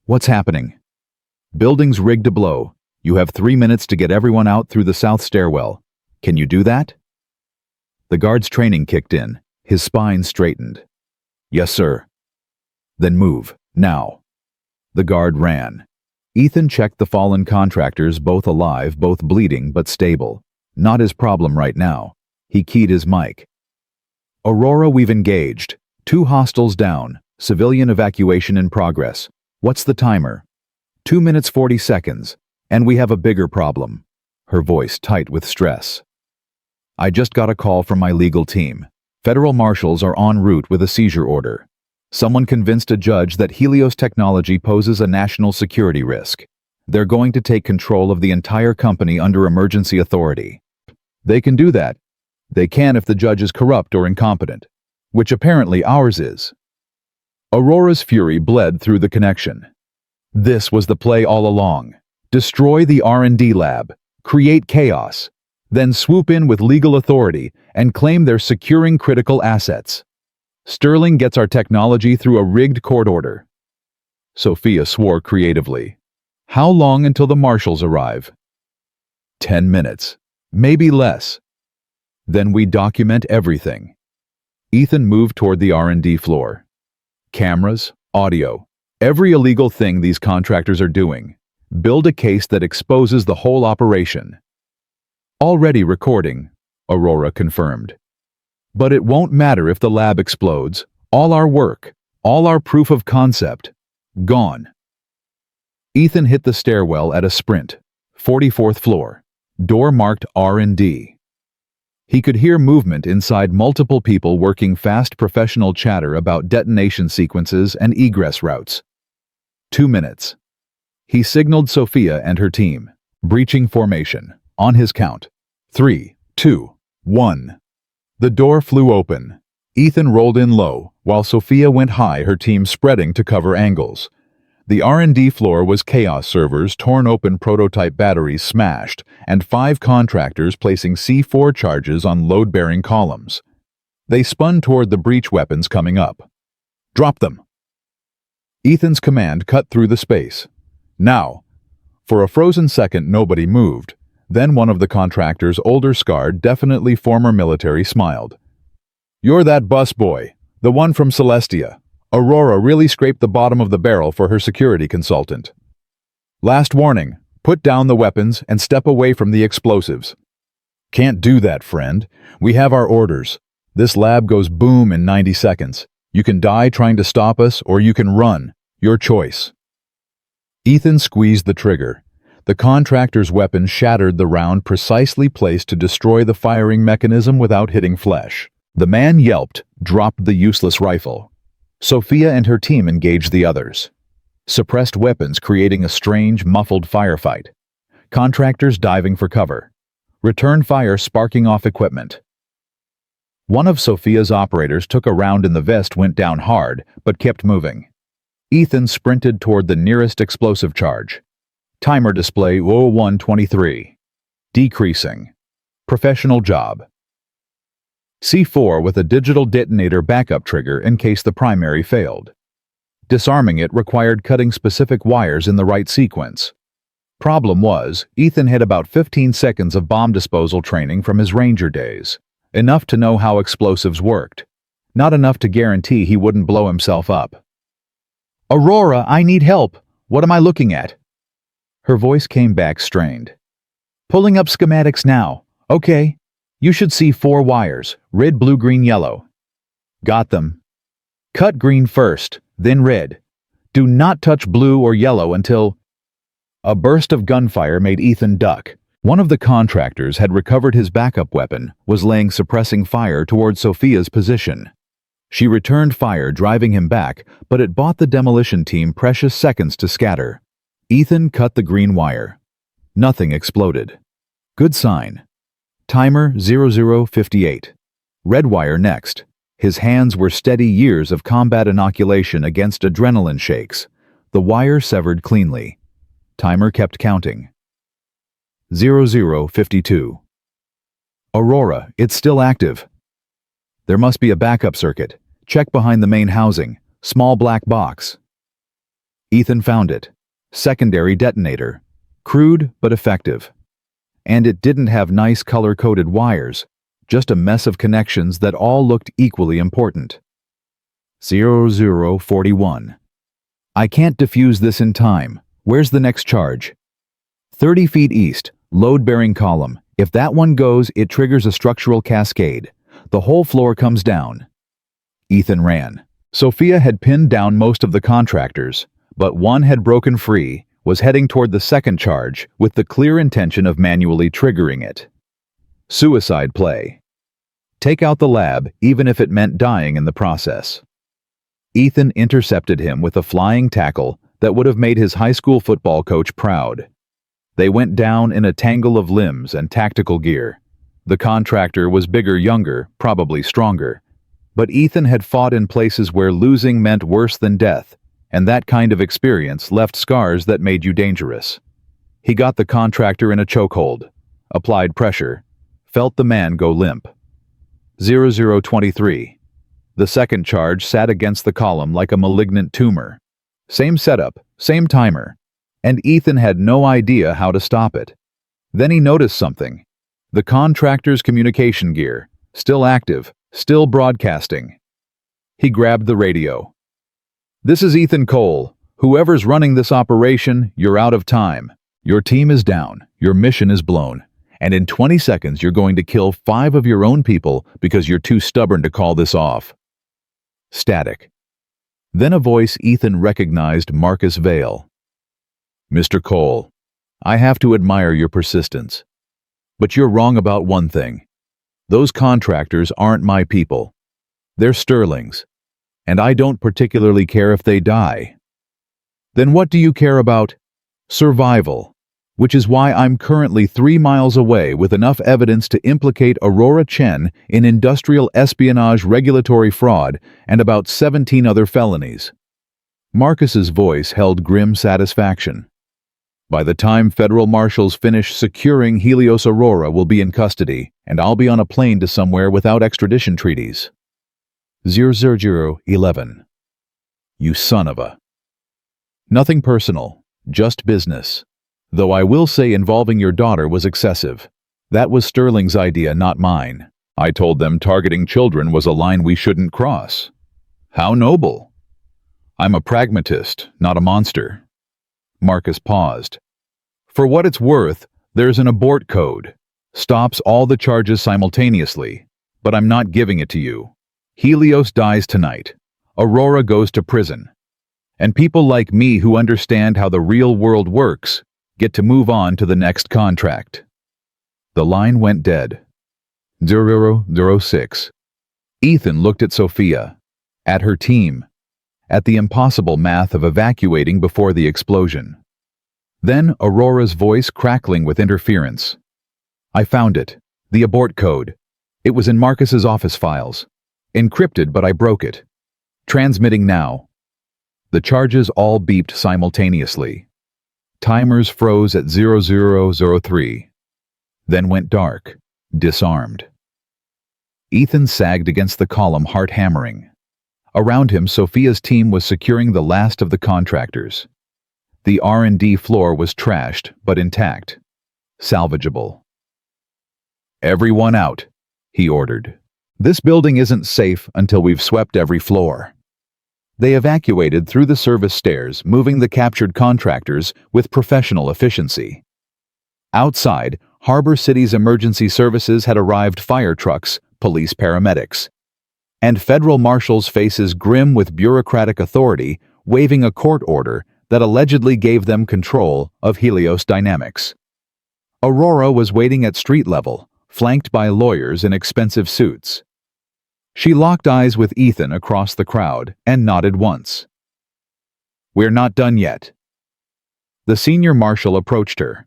"What's happening?" "Building's rigged to blow. You have 3 minutes to get everyone out through the south stairwell. Can you do that?" The guard's training kicked in, his spine straightened. "Yes, sir." "Then move, now." The guard ran. Ethan checked the fallen contractors, both alive, both bleeding, but stable. Not his problem right now. He keyed his mic. "Aurora, we've engaged. 2 hostiles down. Civilian evacuation in progress. What's the timer?" 2 minutes 40 seconds. And we have a bigger problem." Her voice tight with stress. "I just got a call from my legal team. Federal marshals are en route with a seizure order. Someone convinced a judge that Helios technology poses a national security risk. They're going to take control of the entire company under emergency authority. They can do that. They can if the judge is corrupt or incompetent, which apparently ours is." Aurora's fury bled through the connection. This was the play all along. Destroy the R&D lab, create chaos, then swoop in with legal authority and claim they're securing critical assets. Sterling gets our technology through a rigged court order. Sophia swore creatively. "How long until the marshals arrive?" 10 minutes, maybe less. Then we document everything. Ethan moved toward the R&D floor. Cameras, audio, every illegal thing these contractors are doing. Build a case that exposes the whole operation. "Already recording," Aurora confirmed. "But it won't matter if the lab explodes. All our work, all our proof of concept, gone." Ethan hit the stairwell at a sprint. 44th floor. Door marked R&D. He could hear movement inside, multiple people working fast, professional chatter about detonation sequences and egress routes. 2 minutes. He signaled Sophia and her team. Breaching formation. On his count. 3, 2, 1. The door flew open. Ethan rolled in low, while Sophia went high, her team spreading to cover angles. The R&D floor was chaos, servers torn open, prototype batteries smashed, and 5 contractors placing C4 charges on load-bearing columns. They spun toward the breach weapons coming up. "Drop them!" Ethan's command cut through the space. "Now!" For a frozen second, nobody moved. Then one of the contractors, older, scarred, definitely former military, smiled. "You're that busboy, the one from Celestia. Aurora really scraped the bottom of the barrel for her security consultant. Last warning, put down the weapons and step away from the explosives." "Can't do that, friend. We have our orders. This lab goes boom in 90 seconds. You can die trying to stop us, or you can run. Your choice." Ethan squeezed the trigger. The contractor's weapon shattered the round precisely placed to destroy the firing mechanism without hitting flesh. The man yelped, dropped the useless rifle. Sophia and her team engaged the others. Suppressed weapons creating a strange, muffled firefight. Contractors diving for cover. Return fire sparking off equipment. One of Sophia's operators took a round in the vest, went down hard, but kept moving. Ethan sprinted toward the nearest explosive charge. Timer display 0123. Decreasing. Professional job. C4 with a digital detonator backup trigger in case the primary failed. Disarming it required cutting specific wires in the right sequence. Problem was, Ethan had about 15 seconds of bomb disposal training from his Ranger days. Enough to know how explosives worked. Not enough to guarantee he wouldn't blow himself up. "Aurora, I need help. What am I looking at?" Her voice came back strained. "Pulling up schematics now. Okay. You should see 4 wires, red, blue, green, yellow." "Got them." "Cut green first, then red. Do not touch blue or yellow until... A burst of gunfire made Ethan duck. One of the contractors had recovered his backup weapon, was laying suppressing fire toward Sophia's position. She returned fire, driving him back, but it bought the demolition team precious seconds to scatter. Ethan cut the green wire. Nothing exploded. Good sign. Timer 0058. Red wire next. His hands were steady years of combat inoculation against adrenaline shakes. The wire severed cleanly. Timer kept counting. 0052. Aurora, it's still active. There must be a backup circuit. Check behind the main housing. Small black box. Ethan found it. Secondary detonator. Crude but effective. And it didn't have nice color-coded wires, just a mess of connections that all looked equally important. 0041. I can't defuse this in time. Where's the next charge? 30 feet east, load-bearing column. If that one goes, it triggers a structural cascade. The whole floor comes down. Ethan ran. Sophia had pinned down most of the contractors, but one had broken free, was heading toward the second charge with the clear intention of manually triggering it. Suicide play. Take out the lab, even if it meant dying in the process. Ethan intercepted him with a flying tackle that would have made his high school football coach proud. They went down in a tangle of limbs and tactical gear. The contractor was bigger, younger, probably stronger. But Ethan had fought in places where losing meant worse than death, and that kind of experience left scars that made you dangerous. He got the contractor in a chokehold, applied pressure, felt the man go limp. 0023. The second charge sat against the column like a malignant tumor. Same setup, same timer, and Ethan had no idea how to stop it. Then he noticed something. The contractor's communication gear, still active, still broadcasting. He grabbed the radio. This is Ethan Cole. Whoever's running this operation, you're out of time. Your team is down, your mission is blown, and in 20 seconds you're going to kill 5 of your own people because you're too stubborn to call this off. Static. Then a voice Ethan recognized, Marcus Vale. Mr. Cole, I have to admire your persistence. But you're wrong about one thing. Those contractors aren't my people. They're Sterling's. And I don't particularly care if they die. Then what do you care about? Survival. Which is why I'm currently 3 miles away with enough evidence to implicate Aurora Chen in industrial espionage, regulatory fraud, and about 17 other felonies. Marcus's voice held grim satisfaction. By the time federal marshals finish securing Helios, Aurora will be in custody, and I'll be on a plane to somewhere without extradition treaties. 0011. You son of a... Nothing personal, just business. Though I will say involving your daughter was excessive. That was Sterling's idea, not mine. I told them targeting children was a line we shouldn't cross. How noble. I'm a pragmatist, not a monster. Marcus paused. For what it's worth, there's an abort code. Stops all the charges simultaneously. But I'm not giving it to you. Helios dies tonight. Aurora goes to prison. And people like me who understand how the real world works get to move on to the next contract. The line went dead. 006. Ethan looked at Sophia, at her team, at the impossible math of evacuating before the explosion. Then Aurora's voice crackling with interference. I found it. The abort code. It was in Marcus's office files. Encrypted, but I broke it. Transmitting now. The charges all beeped simultaneously. Timers froze at 0003. Then went dark, disarmed. Ethan sagged against the column, heart hammering. Around him, Sophia's team was securing the last of the contractors. The R&D floor was trashed, but intact. Salvageable. Everyone out, he ordered. This building isn't safe until we've swept every floor. They evacuated through the service stairs, moving the captured contractors with professional efficiency. Outside, Harbor City's emergency services had arrived, fire trucks, police, paramedics. And federal marshals' faces grim with bureaucratic authority waving a court order that allegedly gave them control of Helios Dynamics. Aurora was waiting at street level, flanked by lawyers in expensive suits. She locked eyes with Ethan across the crowd and nodded once. "We're not done yet." The senior marshal approached her.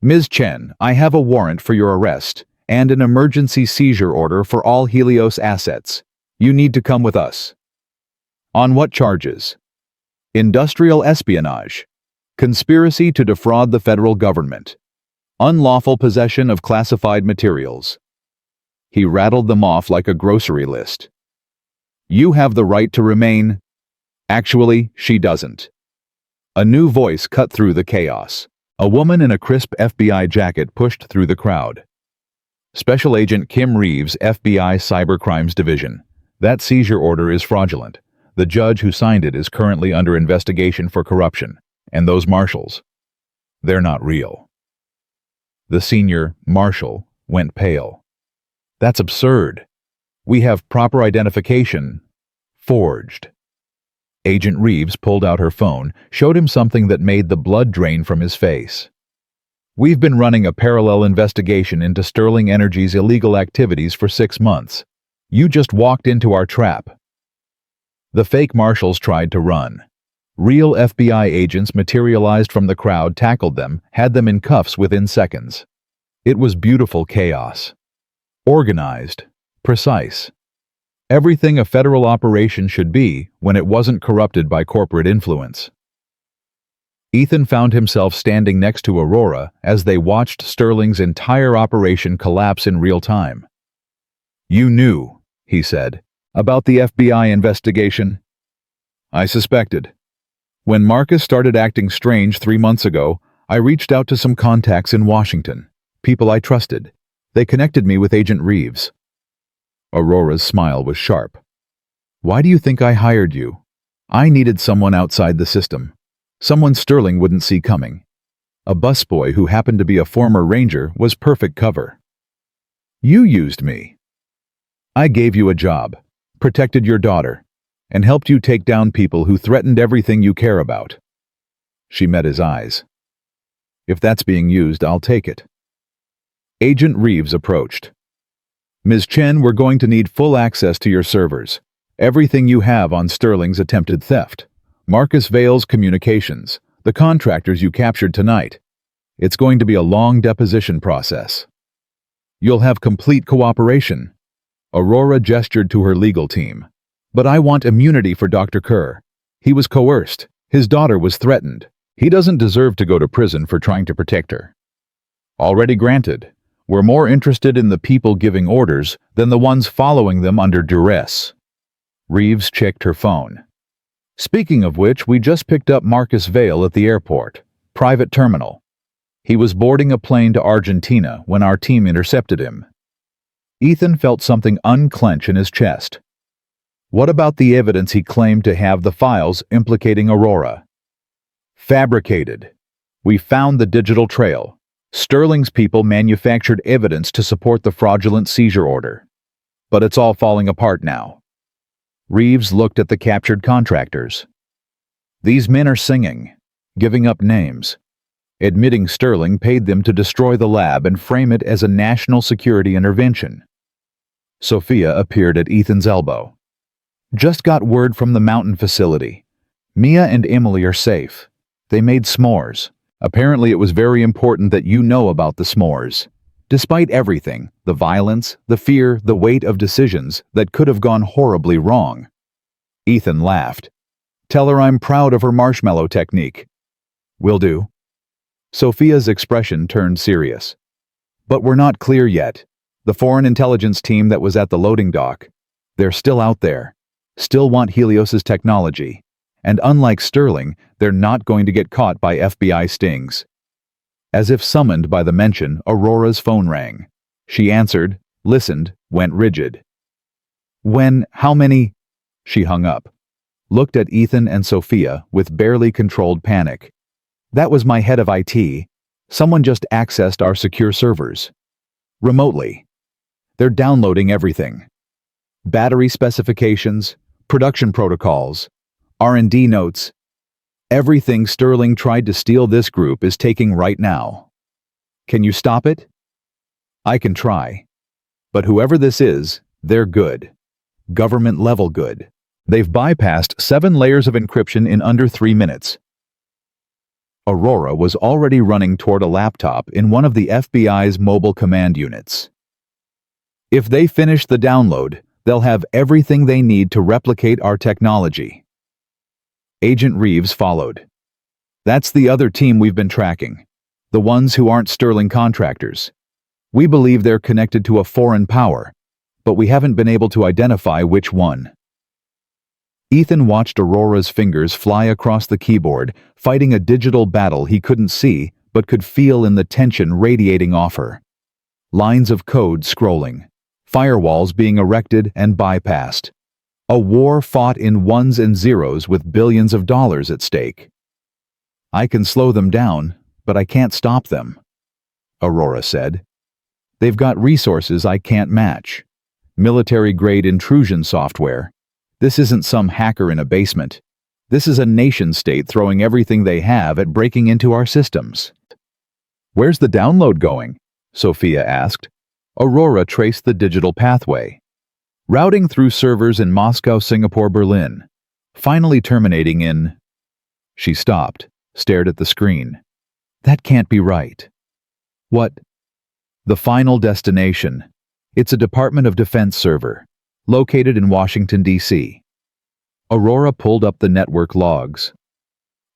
"Ms. Chen, I have a warrant for your arrest and an emergency seizure order for all Helios assets. You need to come with us." "On what charges?" "Industrial espionage, conspiracy to defraud the federal government, unlawful possession of classified materials." He rattled them off like a grocery list. "You have the right to remain." "Actually, she doesn't." A new voice cut through the chaos. A woman in a crisp FBI jacket pushed through the crowd. "Special Agent Kim Reeves, FBI Cybercrimes Division. That seizure order is fraudulent. The judge who signed it is currently under investigation for corruption. And those marshals, they're not real." The senior marshal went pale. "That's absurd. We have proper identification. Forged." Agent Reeves pulled out her phone, showed him something that made the blood drain from his face. "We've been running a parallel investigation into Sterling Energy's illegal activities for 6 months. You just walked into our trap." The fake marshals tried to run. Real FBI agents materialized from the crowd, tackled them, had them in cuffs within seconds. It was beautiful chaos. Organized, precise. Everything a federal operation should be when it wasn't corrupted by corporate influence. Ethan found himself standing next to Aurora as they watched Sterling's entire operation collapse in real time. "You knew," he said, "about the FBI investigation?" "I suspected. When Marcus started acting strange 3 months ago, I reached out to some contacts in Washington, people I trusted. They connected me with Agent Reeves." Aurora's smile was sharp. "Why do you think I hired you? I needed someone outside the system. Someone Sterling wouldn't see coming. A busboy who happened to be a former ranger was perfect cover." "You used me." "I gave you a job, protected your daughter, and helped you take down people who threatened everything you care about." She met his eyes. "If that's being used, I'll take it." Agent Reeves approached. "Ms. Chen, we're going to need full access to your servers. Everything you have on Sterling's attempted theft. Marcus Vale's communications, the contractors you captured tonight. It's going to be a long deposition process. You'll have complete cooperation." Aurora gestured to her legal team. "But I want immunity for Dr. Kerr. He was coerced. His daughter was threatened. He doesn't deserve to go to prison for trying to protect her." "Already granted. We're more interested in the people giving orders than the ones following them under duress." Reeves checked her phone. "Speaking of which, we just picked up Marcus Vale at the airport, private terminal. He was boarding a plane to Argentina when our team intercepted him." Ethan felt something unclench in his chest. What about the evidence he claimed to have, the files implicating Aurora? "Fabricated. We found the digital trail. Sterling's people manufactured evidence to support the fraudulent seizure order. But it's all falling apart now." Reeves looked at the captured contractors. "These men are singing, giving up names, admitting Sterling paid them to destroy the lab and frame it as a national security intervention." Sophia appeared at Ethan's elbow. "Just got word from the mountain facility. Mia and Emily are safe. They made s'mores. Apparently it was very important that you know about the s'mores. Despite everything, the violence, the fear, the weight of decisions that could have gone horribly wrong." Ethan laughed. "Tell her I'm proud of her marshmallow technique." "Will do." Sophia's expression turned serious. "But we're not clear yet. The foreign intelligence team that was at the loading dock, they're still out there, still want Helios's technology. And unlike Sterling, they're not going to get caught by FBI stings." As if summoned by the mention, Aurora's phone rang. She answered, listened, went rigid. How many?" She hung up, looked at Ethan and Sophia with barely controlled panic. "That was my head of IT. Someone just accessed our secure servers. Remotely. They're downloading everything. Battery specifications, production protocols, R&D notes, everything Sterling tried to steal this group is taking right now. Can you stop it? I can try. But whoever this is, they're good. Government-level good. They've bypassed 7 layers of encryption in under 3 minutes. Aurora was already running toward a laptop in one of the FBI's mobile command units. If they finish the download, they'll have everything they need to replicate our technology. Agent Reeves followed. That's the other team we've been tracking. The ones who aren't Sterling contractors. We believe they're connected to a foreign power, but we haven't been able to identify which one. Ethan watched Aurora's fingers fly across the keyboard, fighting a digital battle he couldn't see but could feel in the tension radiating off her. Lines of code scrolling, firewalls being erected and bypassed. A war fought in ones and zeros with billions of dollars at stake. I can slow them down, but I can't stop them, Aurora said. They've got resources I can't match. Military-grade intrusion software. This isn't some hacker in a basement. This is a nation-state throwing everything they have at breaking into our systems. Where's the download going? Sophia asked. Aurora traced the digital pathway. Routing through servers in Moscow, Singapore, Berlin. Finally terminating in... She stopped, stared at the screen. That can't be right. What? The final destination. It's a Department of Defense server, located in Washington, D.C. Aurora pulled up the network logs.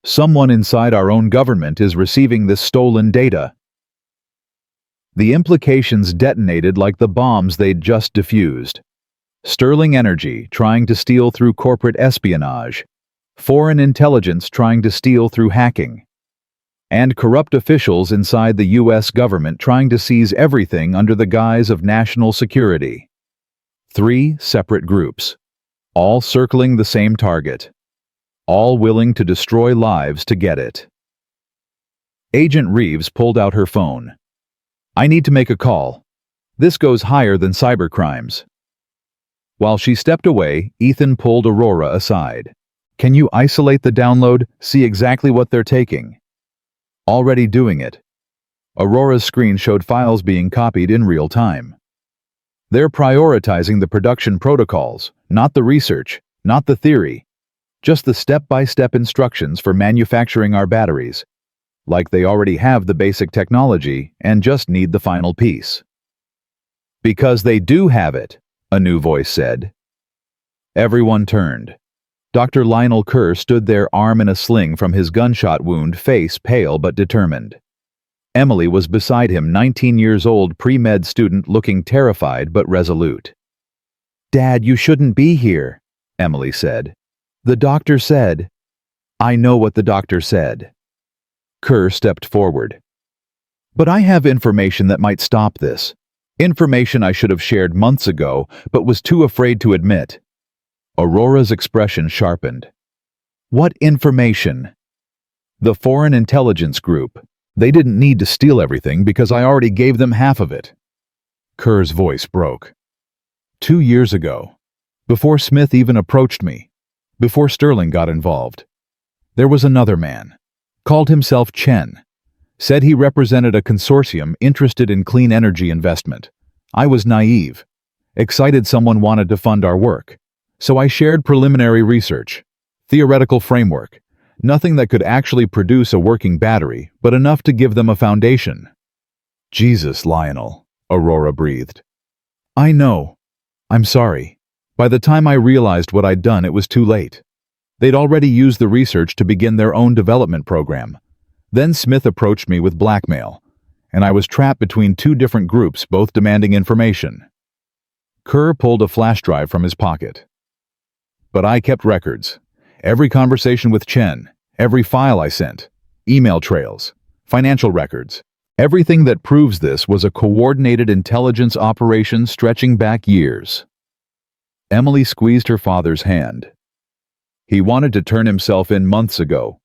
Someone inside our own government is receiving this stolen data. The implications detonated like the bombs they'd just defused. Sterling Energy trying to steal through corporate espionage, foreign intelligence trying to steal through hacking, and corrupt officials inside the U.S. government trying to seize everything under the guise of national security. 3 separate groups, all circling the same target, all willing to destroy lives to get it. Agent Reeves pulled out her phone. I need to make a call. This goes higher than cybercrimes. While she stepped away, Ethan pulled Aurora aside. Can you isolate the download, see exactly what they're taking? Already doing it. Aurora's screen showed files being copied in real time. They're prioritizing the production protocols, not the research, not the theory. Just the step-by-step instructions for manufacturing our batteries. Like they already have the basic technology and just need the final piece. Because they do have it, a new voice said. Everyone turned. Dr. Lionel Kerr stood there, arm in a sling from his gunshot wound, face pale but determined. Emily was beside him, 19 years old pre-med student looking terrified but resolute. Dad, you shouldn't be here, Emily said. The doctor said. I know what the doctor said. Kerr stepped forward. But I have information that might stop this. Information I should have shared months ago, but was too afraid to admit. Aurora's expression sharpened. What information? The Foreign Intelligence Group. They didn't need to steal everything because I already gave them half of it. Kerr's voice broke. 2 years ago, before Smith even approached me, before Sterling got involved, there was another man, called himself Chen, said he represented a consortium interested in clean energy investment. I was naive, excited someone wanted to fund our work. So I shared preliminary research, theoretical framework, nothing that could actually produce a working battery, but enough to give them a foundation. Jesus, Lionel, Aurora breathed. I know. I'm sorry. By the time I realized what I'd done, it was too late. They'd already used the research to begin their own development program. Then Smith approached me with blackmail, and I was trapped between 2 different groups, both demanding information. Kerr pulled a flash drive from his pocket. But I kept records. Every conversation with Chen, every file I sent, email trails, financial records. Everything that proves this was a coordinated intelligence operation stretching back years. Emily squeezed her father's hand. He wanted to turn himself in months ago.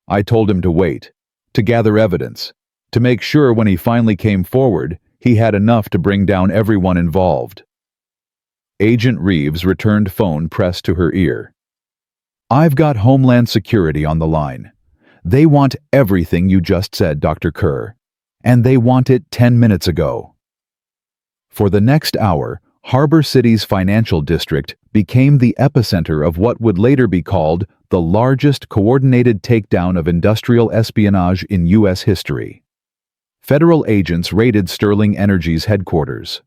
I told him to wait, to gather evidence, to make sure when he finally came forward, he had enough to bring down everyone involved. Agent Reeves' returned phone pressed to her ear. I've got Homeland Security on the line. They want everything you just said, Dr. Kerr. And they want it 10 minutes ago. For the next hour, Harbor City's financial district became the epicenter of what would later be called the largest coordinated takedown of industrial espionage in U.S. history. Federal agents raided Sterling Energy's headquarters.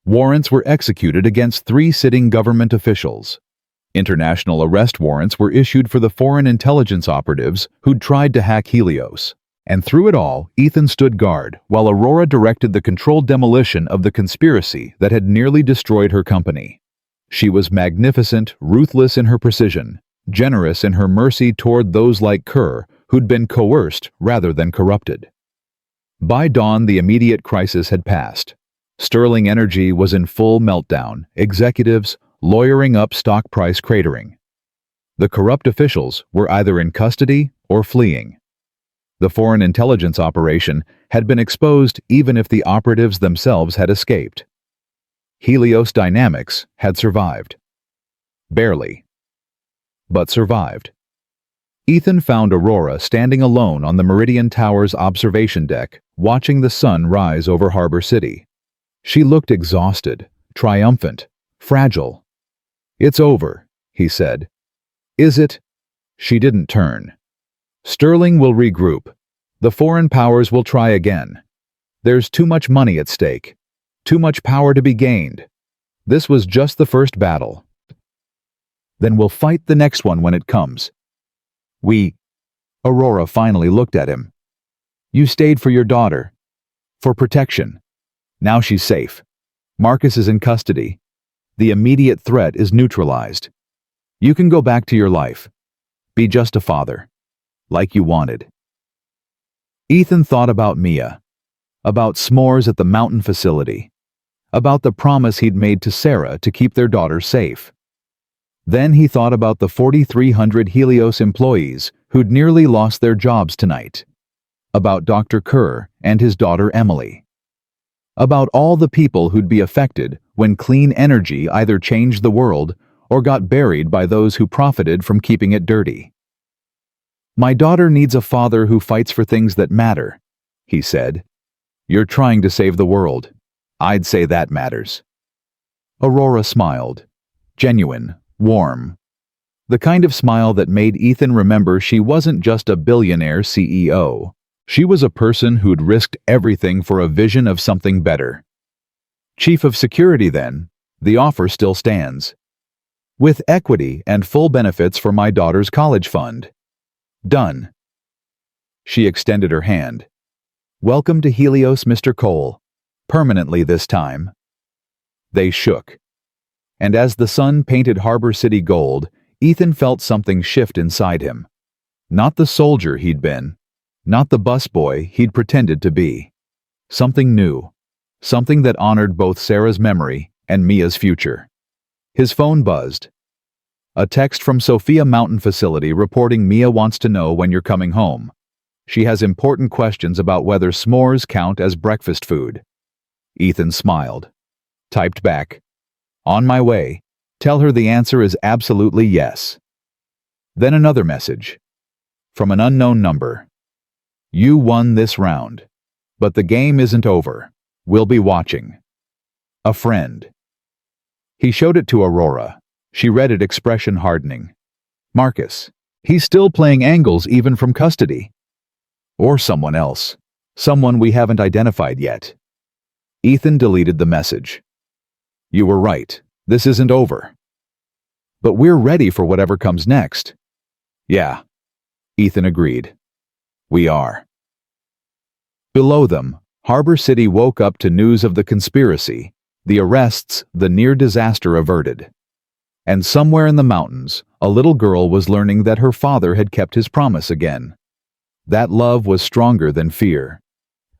Warrants were executed against 3 sitting government officials. International arrest warrants were issued for the foreign intelligence operatives who'd tried to hack Helios. And through it all, Ethan stood guard while Aurora directed the controlled demolition of the conspiracy that had nearly destroyed her company. She was magnificent, ruthless in her precision, generous in her mercy toward those like Kerr who'd been coerced rather than corrupted. By dawn, the immediate crisis had passed. Sterling Energy was in full meltdown, executives lawyering up stock price cratering. The corrupt officials were either in custody or fleeing. The foreign intelligence operation had been exposed even if the operatives themselves had escaped. Helios Dynamics had survived. Barely. But survived. Ethan found Aurora standing alone on the Meridian Tower's observation deck, watching the sun rise over Harbor City. She looked exhausted, triumphant, fragile. "It's over," he said. "Is it?" She didn't turn. "Sterling will regroup. The foreign powers will try again. There's too much money at stake. Too much power to be gained. This was just the first battle. Then we'll fight the next one when it comes." Aurora finally looked at him. "You stayed for your daughter. For protection. Now she's safe. Marcus is in custody. The immediate threat is neutralized. You can go back to your life. Be just a father. Like you wanted." Ethan thought about Mia, about s'mores at the mountain facility, about the promise he'd made to Sarah to keep their daughter safe. Then he thought about the 4,300 Helios employees who'd nearly lost their jobs tonight, about Dr. Kerr and his daughter Emily, about all the people who'd be affected when clean energy either changed the world or got buried by those who profited from keeping it dirty. "My daughter needs a father who fights for things that matter," he said. "You're trying to save the world. I'd say that matters." Aurora smiled. Genuine, warm. The kind of smile that made Ethan remember she wasn't just a billionaire CEO. She was a person who'd risked everything for a vision of something better. "Chief of Security, then, the offer still stands. With equity and full benefits for my daughter's college fund. Done." She extended her hand. "Welcome to Helios, Mr. Cole. Permanently this time." They shook. And as the sun painted Harbor City gold, Ethan felt something shift inside him. Not the soldier he'd been, not the busboy he'd pretended to be. Something new. Something that honored both Sarah's memory and Mia's future. His phone buzzed. A text from Sophia Mountain Facility reporting Mia wants to know when you're coming home. She has important questions about whether s'mores count as breakfast food. Ethan smiled. Typed back, "On my way. Tell her the answer is absolutely yes." Then another message. From an unknown number. "You won this round. But the game isn't over. We'll be watching. A friend." He showed it to Aurora. She read it, expression hardening. "Marcus. He's still playing angles even from custody. Or someone else. Someone we haven't identified yet." Ethan deleted the message. "You were right. This isn't over. But we're ready for whatever comes next." "Yeah," Ethan agreed. "We are." Below them, Harbor City woke up to news of the conspiracy, the arrests, the near disaster averted. And somewhere in the mountains, a little girl was learning that her father had kept his promise again. That love was stronger than fear.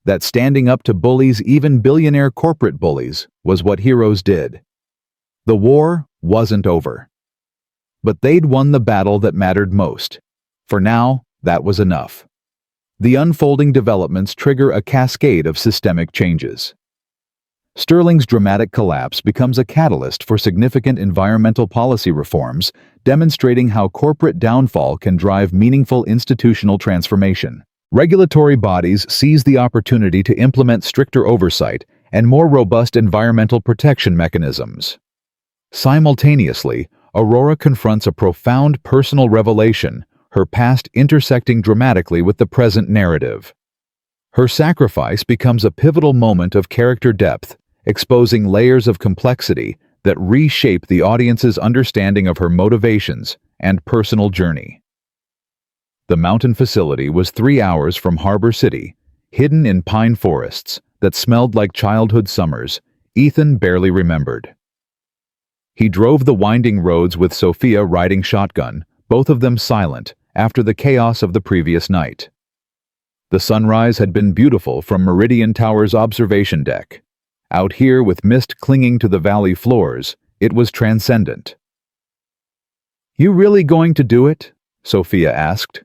That standing up to bullies, even billionaire corporate bullies, was what heroes did. The war wasn't over. But they'd won the battle that mattered most. For now, that was enough. The unfolding developments trigger a cascade of systemic changes. Sterling's dramatic collapse becomes a catalyst for significant environmental policy reforms, demonstrating how corporate downfall can drive meaningful institutional transformation. Regulatory bodies seize the opportunity to implement stricter oversight and more robust environmental protection mechanisms. Simultaneously, Aurora confronts a profound personal revelation, her past intersecting dramatically with the present narrative. Her sacrifice becomes a pivotal moment of character depth, exposing layers of complexity that reshape the audience's understanding of her motivations and personal journey. The mountain facility was 3 hours from Harbor City, hidden in pine forests that smelled like childhood summers. Ethan barely remembered. He drove the winding roads with Sophia riding shotgun, both of them silent after the chaos of the previous night. The sunrise had been beautiful from Meridian Tower's observation deck. Out here, with mist clinging to the valley floors, it was transcendent. "You really going to do it?" Sophia asked.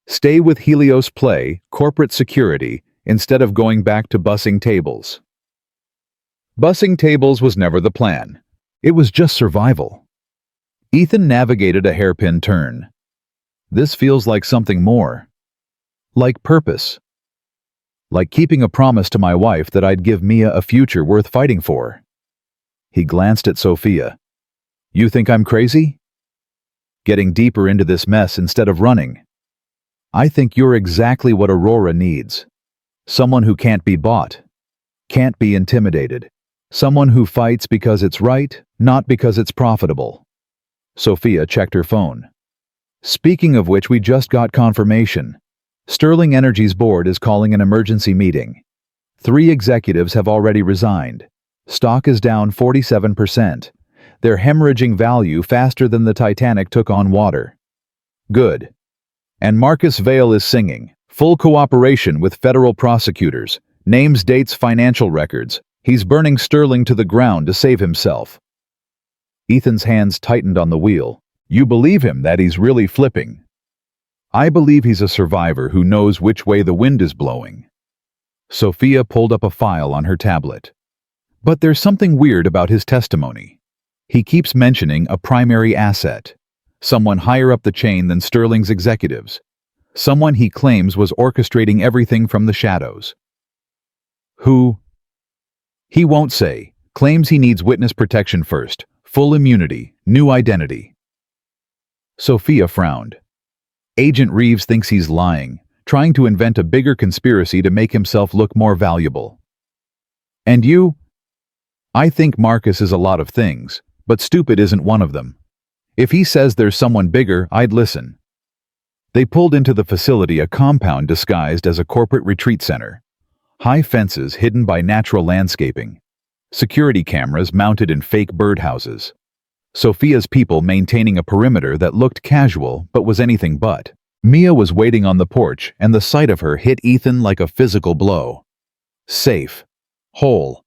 "Stay with Helios Play, corporate security, instead of going back to bussing tables." Bussing tables was never the plan. It was just survival. Ethan navigated a hairpin turn. This feels like something more. Like purpose. Like keeping a promise to my wife that I'd give Mia a future worth fighting for. He glanced at Sophia. "You think I'm crazy? Getting deeper into this mess instead of running. I think you're exactly what Aurora needs. Someone who can't be bought. Can't be intimidated. Someone who fights because it's right, not because it's profitable." Sophia checked her phone. "Speaking of which, we just got confirmation. Sterling Energy's board is calling an emergency meeting. 3 executives have already resigned. Stock is down 47%. They're hemorrhaging value faster than the Titanic took on water." "Good. And Marcus Vale is singing. Full cooperation with federal prosecutors. Names, dates, financial records. He's burning Sterling to the ground to save himself." Ethan's hands tightened on the wheel. "You believe him that he's really flipping?" "I believe he's a survivor who knows which way the wind is blowing." Sophia pulled up a file on her tablet. "But there's something weird about his testimony. He keeps mentioning a primary asset. Someone higher up the chain than Sterling's executives. Someone he claims was orchestrating everything from the shadows." "Who?" "He won't say. Claims he needs witness protection first. Full immunity. New identity." Sophia frowned. "Agent Reeves thinks he's lying, trying to invent a bigger conspiracy to make himself look more valuable." "And you?" "I think Marcus is a lot of things, but stupid isn't one of them. If he says there's someone bigger, I'd listen." They pulled into the facility, a compound disguised as a corporate retreat center. High fences hidden by natural landscaping. Security cameras mounted in fake birdhouses. Sophia's people maintaining a perimeter that looked casual but was anything but. Mia was waiting on the porch, and the sight of her hit Ethan like a physical blow. Safe. Whole.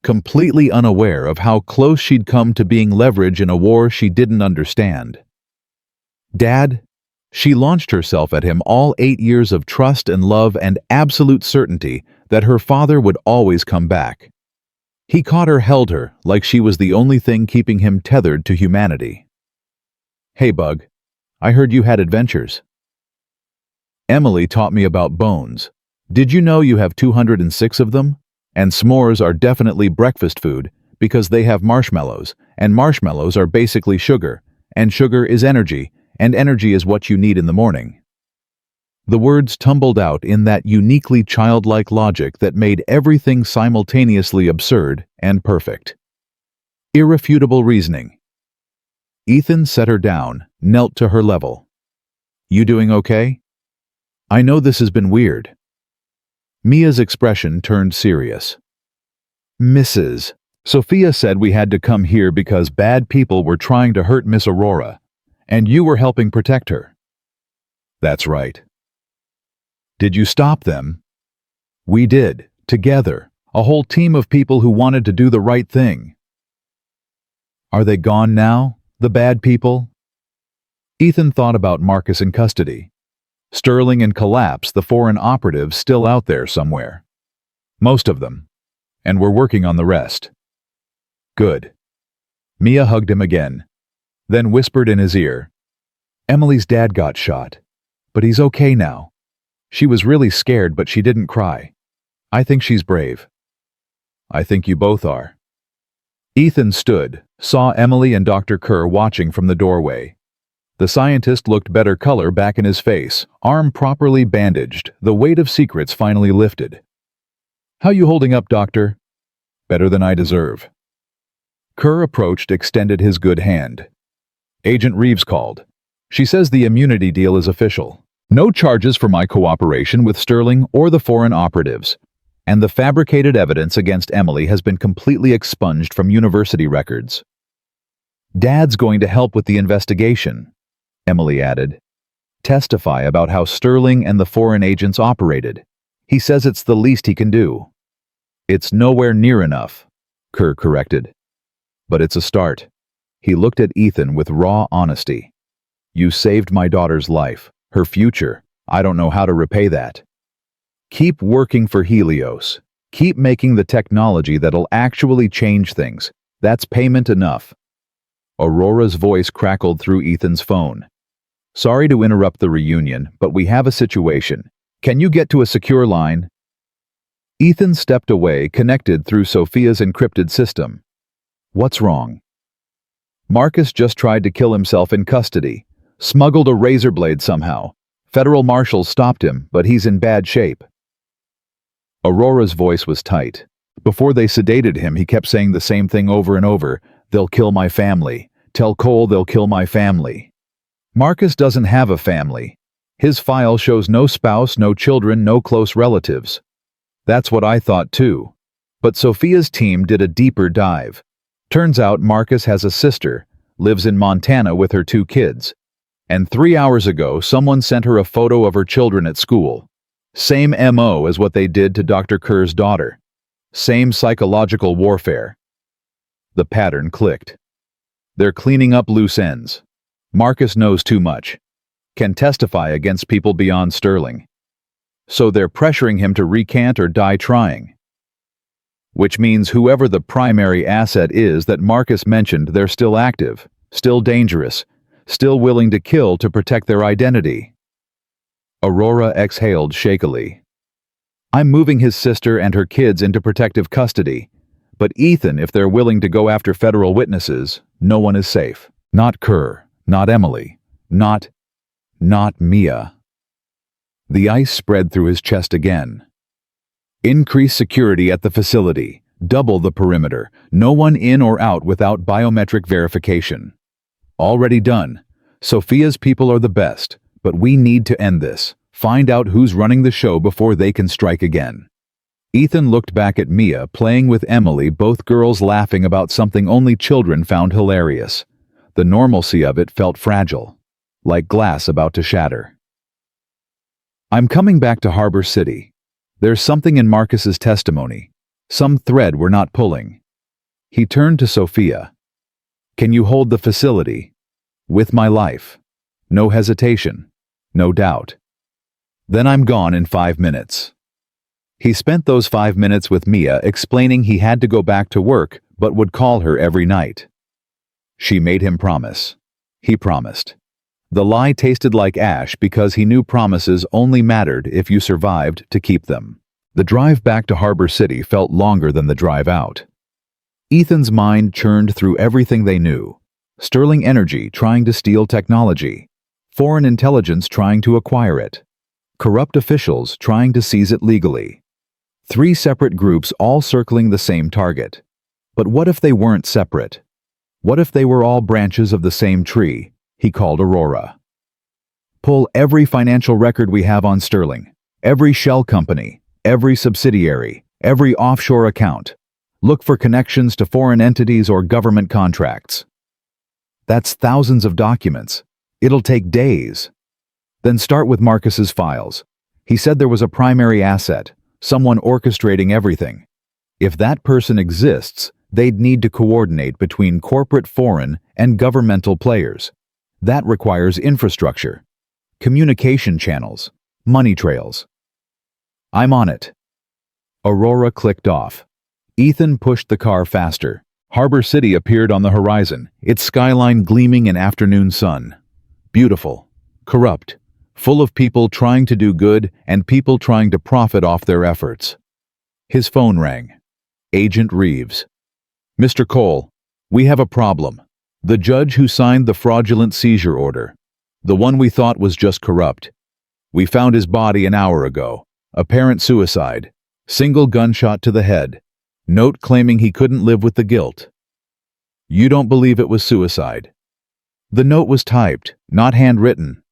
Completely unaware of how close she'd come to being leverage in a war she didn't understand. "Dad?" She launched herself at him, all 8 years of trust and love and absolute certainty that her father would always come back. He caught her, held her, like she was the only thing keeping him tethered to humanity. "Hey, Bug. I heard you had adventures." "Emily taught me about bones. Did you know you have 206 of them? And s'mores are definitely breakfast food because they have marshmallows, and marshmallows are basically sugar, and sugar is energy, and energy is what you need in the morning." The words tumbled out in that uniquely childlike logic that made everything simultaneously absurd and perfect. Irrefutable reasoning. Ethan set her down, knelt to her level. "You doing okay? I know this has been weird." Mia's expression turned serious. "Mrs. Sophia said we had to come here because bad people were trying to hurt Miss Aurora, and you were helping protect her." "That's right." "Did you stop them?" "We did, together, a whole team of people who wanted to do the right thing." "Are they gone now, the bad people?" Ethan thought about Marcus in custody. Sterling in collapse, the foreign operatives still out there somewhere. Most of them. and we're working on the rest." "Good." Mia hugged him again, then whispered in his ear, "Emily's dad got shot, but he's okay now. She was really scared, but she didn't cry. I think she's brave." "I think you both are." Ethan stood, saw Emily and Dr. Kerr watching from the doorway. The scientist looked better color back in his face, arm properly bandaged, the weight of secrets finally lifted. "How you holding up, doctor?" "Better than I deserve." Kerr approached, extended his good hand. "Agent Reeves called. She says the immunity deal is official. No charges for my cooperation with Sterling or the foreign operatives. And the fabricated evidence against Emily has been completely expunged from university records." "Dad's going to help with the investigation," Emily added. "Testify about how Sterling and the foreign agents operated. He says it's the least he can do." "It's nowhere near enough," Kerr corrected. "But it's a start." He looked at Ethan with raw honesty. "You saved my daughter's life, her future. I don't know how to repay that. Keep working for Helios. Keep making the technology that'll actually change things. That's payment enough." Aurora's voice crackled through Ethan's phone. "Sorry to interrupt the reunion, but we have a situation. Can you get to a secure line?" Ethan stepped away, connected through Sophia's encrypted system. "What's wrong?" "Marcus just tried to kill himself in custody. Smuggled a razor blade somehow. Federal marshals stopped him, but he's in bad shape." Aurora's voice was tight. Before they sedated him, he kept saying the same thing over and over. "They'll kill my family. Tell Cole they'll kill my family." Marcus doesn't have a family. His file shows no spouse, no children, no close relatives. That's what I thought too. But Sophia's team did a deeper dive. Turns out Marcus has a sister, lives in Montana with her 2 kids. And 3 hours ago, someone sent her a photo of her children at school. Same MO as what they did to Dr. Kerr's daughter. Same psychological warfare. The pattern clicked. They're cleaning up loose ends. Marcus knows too much. Can testify against people beyond Sterling. So they're pressuring him to recant or die trying. Which means whoever the primary asset is that Marcus mentioned, they're still active, still dangerous, still willing to kill to protect their identity. Aurora exhaled shakily. "I'm moving his sister and her kids into protective custody. But Ethan, if they're willing to go after federal witnesses, no one is safe. Not Kerr, not Emily, not Mia." The ice spread through his chest again. "Increase security at the facility. Double the perimeter. No one in or out without biometric verification." "Already done. Sophia's people are the best. But we need to end this. Find out who's running the show before they can strike again." Ethan looked back at Mia, playing with Emily, both girls laughing about something only children found hilarious. The normalcy of it felt fragile, like glass about to shatter. "I'm coming back to Harbor City. There's something in Marcus's testimony. Some thread we're not pulling." He turned to Sophia. "Can you hold the facility? With my life. No hesitation. No doubt. Then I'm gone in 5 minutes." He spent those 5 minutes with Mia explaining he had to go back to work but would call her every night. She made him promise. He promised. The lie tasted like ash because he knew promises only mattered if you survived to keep them. The drive back to Harbor City felt longer than the drive out. Ethan's mind churned through everything they knew. Sterling Energy trying to steal technology. Foreign intelligence trying to acquire it. Corrupt officials trying to seize it legally. 3 separate groups all circling the same target. But what if they weren't separate? What if they were all branches of the same tree? He called Aurora. "Pull every financial record we have on Sterling. Every shell company. Every subsidiary. Every offshore account. Look for connections to foreign entities or government contracts." That's thousands of documents. It'll take days. Then start with Marcus's files. He said there was a primary asset, someone orchestrating everything. If that person exists, they'd need to coordinate between corporate foreign and governmental players. That requires infrastructure, communication channels, money trails. "I'm on it." Aurora clicked off. Ethan pushed the car faster. Harbor City appeared on the horizon, its skyline gleaming in afternoon sun. Beautiful, corrupt, full of people trying to do good and people trying to profit off their efforts. His phone rang. Agent Reeves. "Mr. Cole, we have a problem. The judge who signed the fraudulent seizure order, the one we thought was just corrupt. We found his body an hour ago. Apparent suicide. Single gunshot to the head. Note claiming he couldn't live with the guilt." "You don't believe it was suicide?" "The note was typed, not handwritten.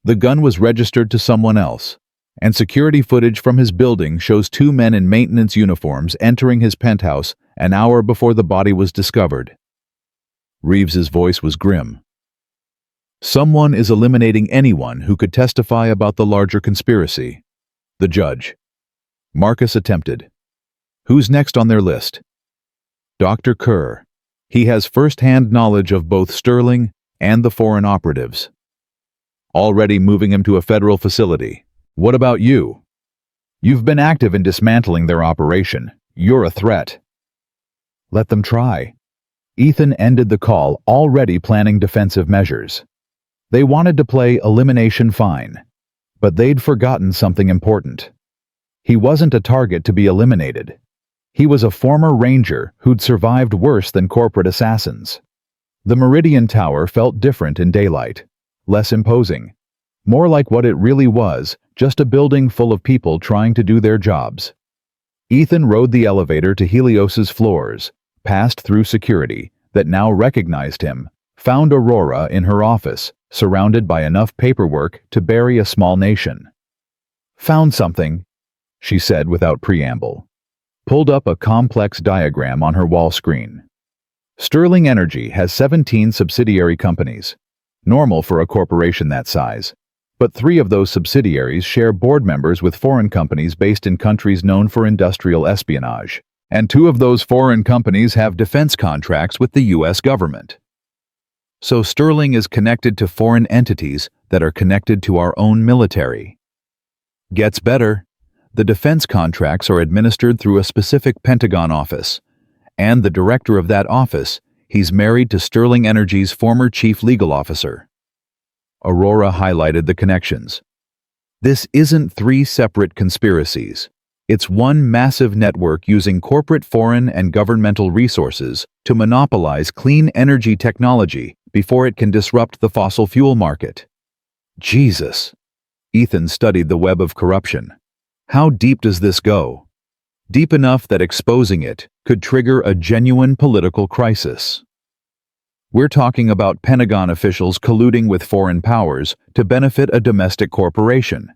The gun was registered to someone else, and security footage from his building shows two men in maintenance uniforms entering his penthouse an hour before the body was discovered." Reeves's voice was grim. "Someone is eliminating anyone who could testify about the larger conspiracy." The judge. Marcus attempted. "Who's next on their list?" "Dr. Kerr. He has first-hand knowledge of both Sterling and the foreign operatives." "Already moving him to a federal facility. What about you?" "You've been active in dismantling their operation. You're a threat." "Let them try." Ethan ended the call, already planning defensive measures. They wanted to play elimination fine, but they'd forgotten something important. He wasn't a target to be eliminated. He was a former ranger who'd survived worse than corporate assassins. The Meridian Tower felt different in daylight, less imposing, more like what it really was, just a building full of people trying to do their jobs. Ethan rode the elevator to Helios's floors, passed through security that now recognized him, found Aurora in her office, surrounded by enough paperwork to bury a small nation. "Found something," she said without preamble. Pulled up a complex diagram on her wall screen. Sterling Energy has 17 subsidiary companies, normal for a corporation that size, but 3 of those subsidiaries share board members with foreign companies based in countries known for industrial espionage, and 2 of those foreign companies have defense contracts with the U.S. government. So Sterling is connected to foreign entities that are connected to our own military. Gets better. The defense contracts are administered through a specific Pentagon office, and the director of that office, he's married to Sterling Energy's former chief legal officer. Aurora highlighted the connections. This isn't 3 separate conspiracies. It's one massive network using corporate foreign and governmental resources to monopolize clean energy technology before it can disrupt the fossil fuel market. Jesus. Ethan studied the web of corruption. How deep does this go? Deep enough that exposing it could trigger a genuine political crisis. We're talking about Pentagon officials colluding with foreign powers to benefit a domestic corporation.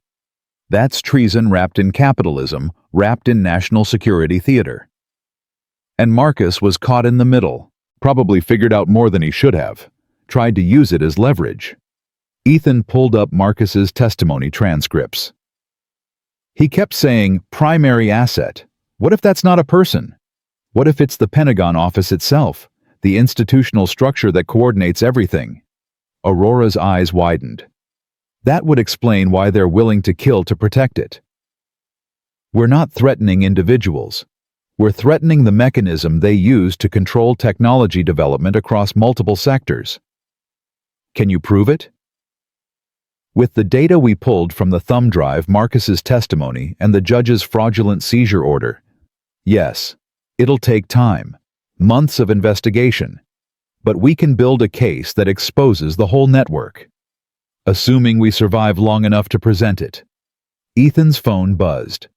That's treason wrapped in capitalism, wrapped in national security theater. And Marcus was caught in the middle, probably figured out more than he should have, tried to use it as leverage. Ethan pulled up Marcus's testimony transcripts. He kept saying, primary asset. What if that's not a person? What if it's the Pentagon office itself, the institutional structure that coordinates everything? Aurora's eyes widened. That would explain why they're willing to kill to protect it. We're not threatening individuals. We're threatening the mechanism they use to control technology development across multiple sectors. Can you prove it? With the data we pulled from the thumb drive, Marcus's testimony, and the judge's fraudulent seizure order, yes, it'll take time, months of investigation, but we can build a case that exposes the whole network. Assuming we survive long enough to present it. Ethan's phone buzzed.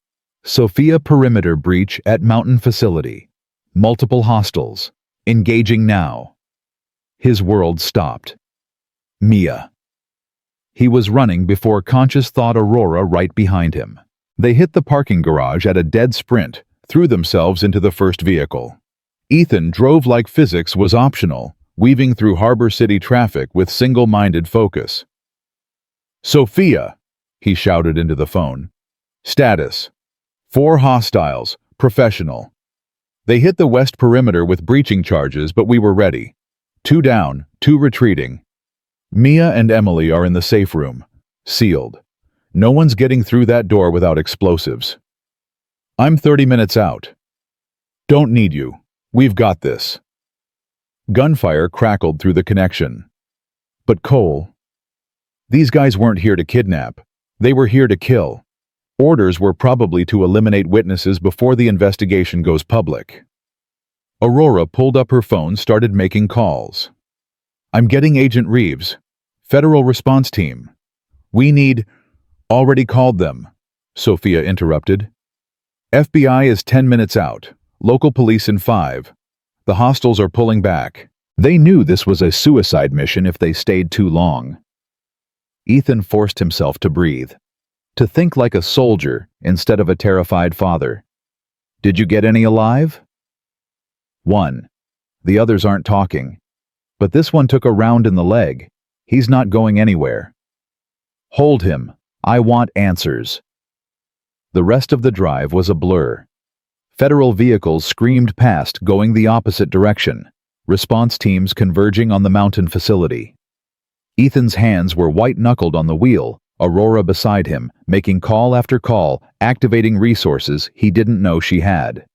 Sophia perimeter breach at Mountain Facility. Multiple hostiles. Engaging now. His world stopped. Mia. He was running before conscious thought Aurora right behind him. They hit the parking garage at a dead sprint, threw themselves into the first vehicle. Ethan drove like physics was optional, weaving through Harbor City traffic with single-minded focus. Sophia, he shouted into the phone. Status. 4 hostiles, professional. They hit the west perimeter with breaching charges, but we were ready. 2 down, 2 retreating. Mia and Emily are in the safe room, sealed. No one's getting through that door without explosives. I'm 30 minutes out. Don't need you. We've got this. Gunfire crackled through the connection. But Cole, these guys weren't here to kidnap. They were here to kill. Orders were probably to eliminate witnesses before the investigation goes public. Aurora pulled up her phone, started making calls. I'm getting Agent Reeves. Federal Response Team. We need... Already called them, Sophia interrupted. FBI is 10 minutes out. Local police in 5. The hostiles are pulling back. They knew this was a suicide mission if they stayed too long. Ethan forced himself to breathe, to think like a soldier instead of a terrified father. Did you get any alive? 1. The others aren't talking. But this one took a round in the leg. He's not going anywhere. Hold him. I want answers. The rest of the drive was a blur. Federal vehicles screamed past, going the opposite direction. Response teams converging on the mountain facility. Ethan's hands were white-knuckled on the wheel, Aurora beside him, making call after call, activating resources he didn't know she had.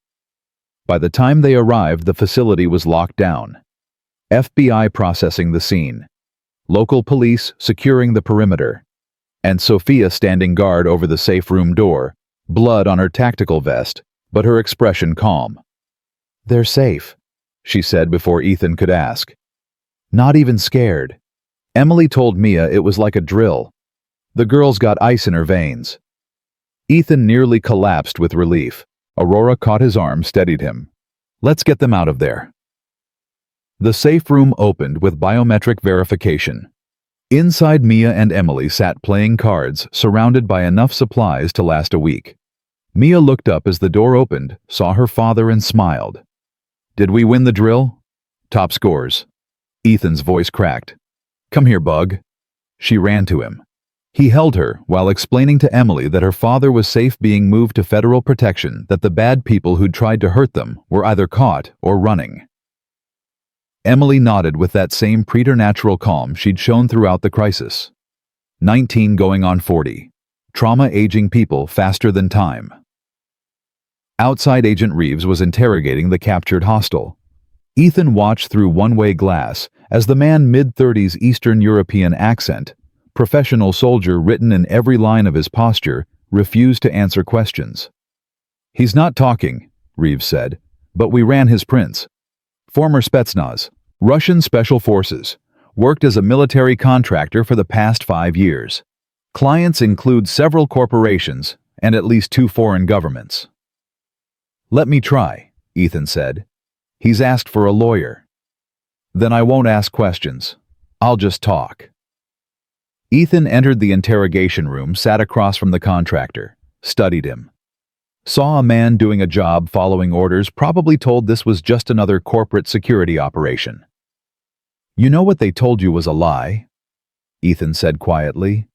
By the time they arrived, the facility was locked down. FBI processing the scene. Local police securing the perimeter. And Sophia standing guard over the safe room door, blood on her tactical vest, but her expression calm. They're safe, she said before Ethan could ask. Not even scared. Emily told Mia it was like a drill. The girl's got ice in her veins. Ethan nearly collapsed with relief. Aurora caught his arm, steadied him. Let's get them out of there. The safe room opened with biometric verification. Inside, Mia and Emily sat playing cards, surrounded by enough supplies to last a week. Mia looked up as the door opened, saw her father and smiled. Did we win the drill? Top scores. Ethan's voice cracked. Come here, Bug. She ran to him. He held her while explaining to Emily that her father was safe, being moved to federal protection, that the bad people who'd tried to hurt them were either caught or running. Emily nodded with that same preternatural calm she'd shown throughout the crisis. 19 going on 40. Trauma aging people faster than time. Outside, Agent Reeves was interrogating the captured hostile. Ethan watched through one-way glass as the man, mid-30s, Eastern European accent, professional soldier written in every line of his posture, refused to answer questions. He's not talking, Reeves said, but we ran his prints. Former Spetsnaz, Russian Special Forces, worked as a military contractor for the past 5 years. Clients include several corporations and at least 2 foreign governments. Let me try, Ethan said. He's asked for a lawyer. Then I won't ask questions. I'll just talk. Ethan entered the interrogation room, sat across from the contractor, studied him. Saw a man doing a job, following orders, probably told this was just another corporate security operation. You know what they told you was a lie? Ethan said quietly.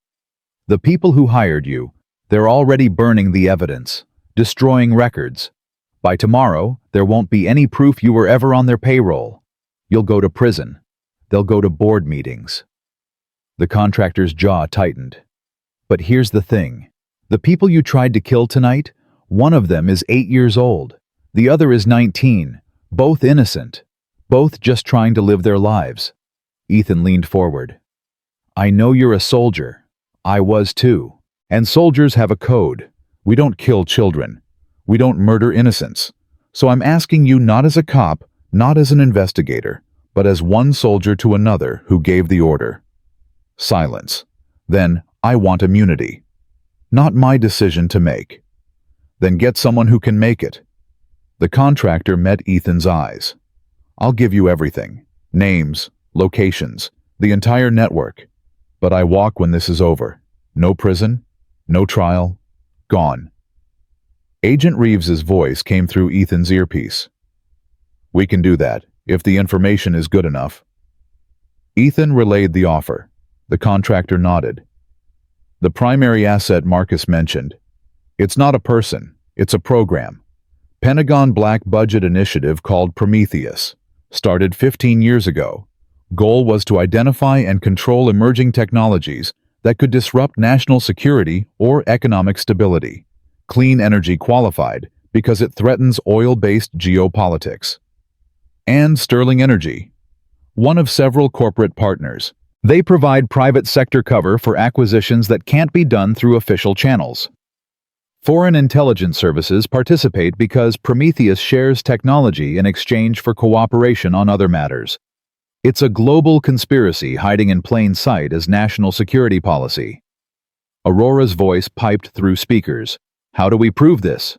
The people who hired you, they're already burning the evidence, destroying records. By tomorrow, there won't be any proof you were ever on their payroll. You'll go to prison. They'll go to board meetings. The contractor's jaw tightened. But here's the thing. The people you tried to kill tonight, one of them is 8 years old. The other is 19. Both innocent. Both just trying to live their lives. Ethan leaned forward. I know you're a soldier. I was too. And soldiers have a code. We don't kill children. We don't murder innocents. So I'm asking you, not as a cop, not as an investigator, but as one soldier to another who gave the order. Silence. Then, I want immunity. Not my decision to make. Then get someone who can make it. The contractor met Ethan's eyes. I'll give you everything. Names, locations, the entire network. But I walk when this is over. No prison, no trial, gone. Agent Reeves's voice came through Ethan's earpiece. We can do that, if the information is good enough. Ethan relayed the offer. The contractor nodded. The primary asset Marcus mentioned. It's not a person, it's a program. Pentagon Black Budget Initiative called Prometheus. Started 15 years ago. Goal was to identify and control emerging technologies that could disrupt national security or economic stability. Clean energy qualified, because it threatens oil-based geopolitics. And Sterling Energy, one of several corporate partners. They provide private sector cover for acquisitions that can't be done through official channels. Foreign intelligence services participate because Prometheus shares technology in exchange for cooperation on other matters. It's a global conspiracy hiding in plain sight as national security policy. Aurora's voice piped through speakers. How do we prove this?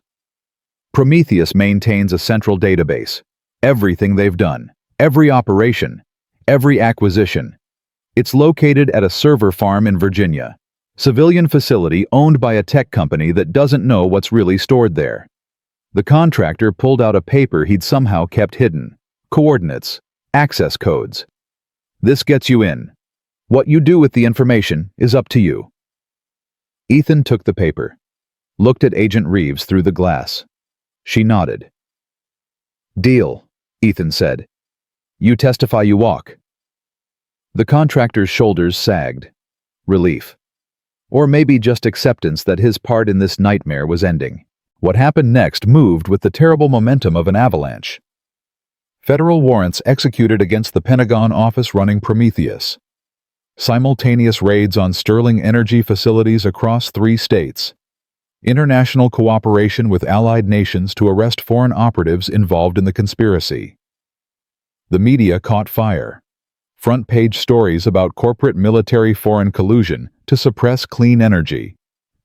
Prometheus maintains a central database. Everything they've done, every operation, every acquisition. It's located at a server farm in Virginia, civilian facility owned by a tech company that doesn't know what's really stored there. The contractor pulled out a paper he'd somehow kept hidden. Coordinates, access codes. This gets you in. What you do with the information is up to you. Ethan took the paper, looked at Agent Reeves through the glass. She nodded. Deal, Ethan said. You testify you walk. The contractor's shoulders sagged. Relief. Or maybe just acceptance that his part in this nightmare was ending. What happened next moved with the terrible momentum of an avalanche. Federal warrants executed against the Pentagon office running Prometheus. Simultaneous raids on Sterling Energy facilities across 3 states. International cooperation with allied nations to arrest foreign operatives involved in the conspiracy. The media caught fire. Front-page stories about corporate military foreign collusion to suppress clean energy.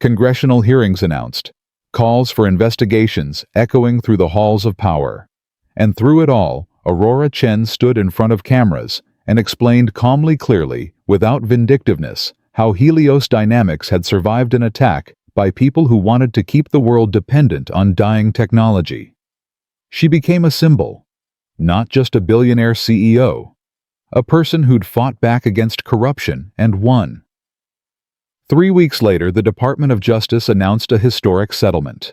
Congressional hearings announced. Calls for investigations echoing through the halls of power. And through it all, Aurora Chen stood in front of cameras and explained calmly clearly, without vindictiveness, how Helios Dynamics had survived an attack by people who wanted to keep the world dependent on dying technology. She became a symbol, not just a billionaire CEO, a person who'd fought back against corruption and won. 3 weeks later, the Department of Justice announced a historic settlement.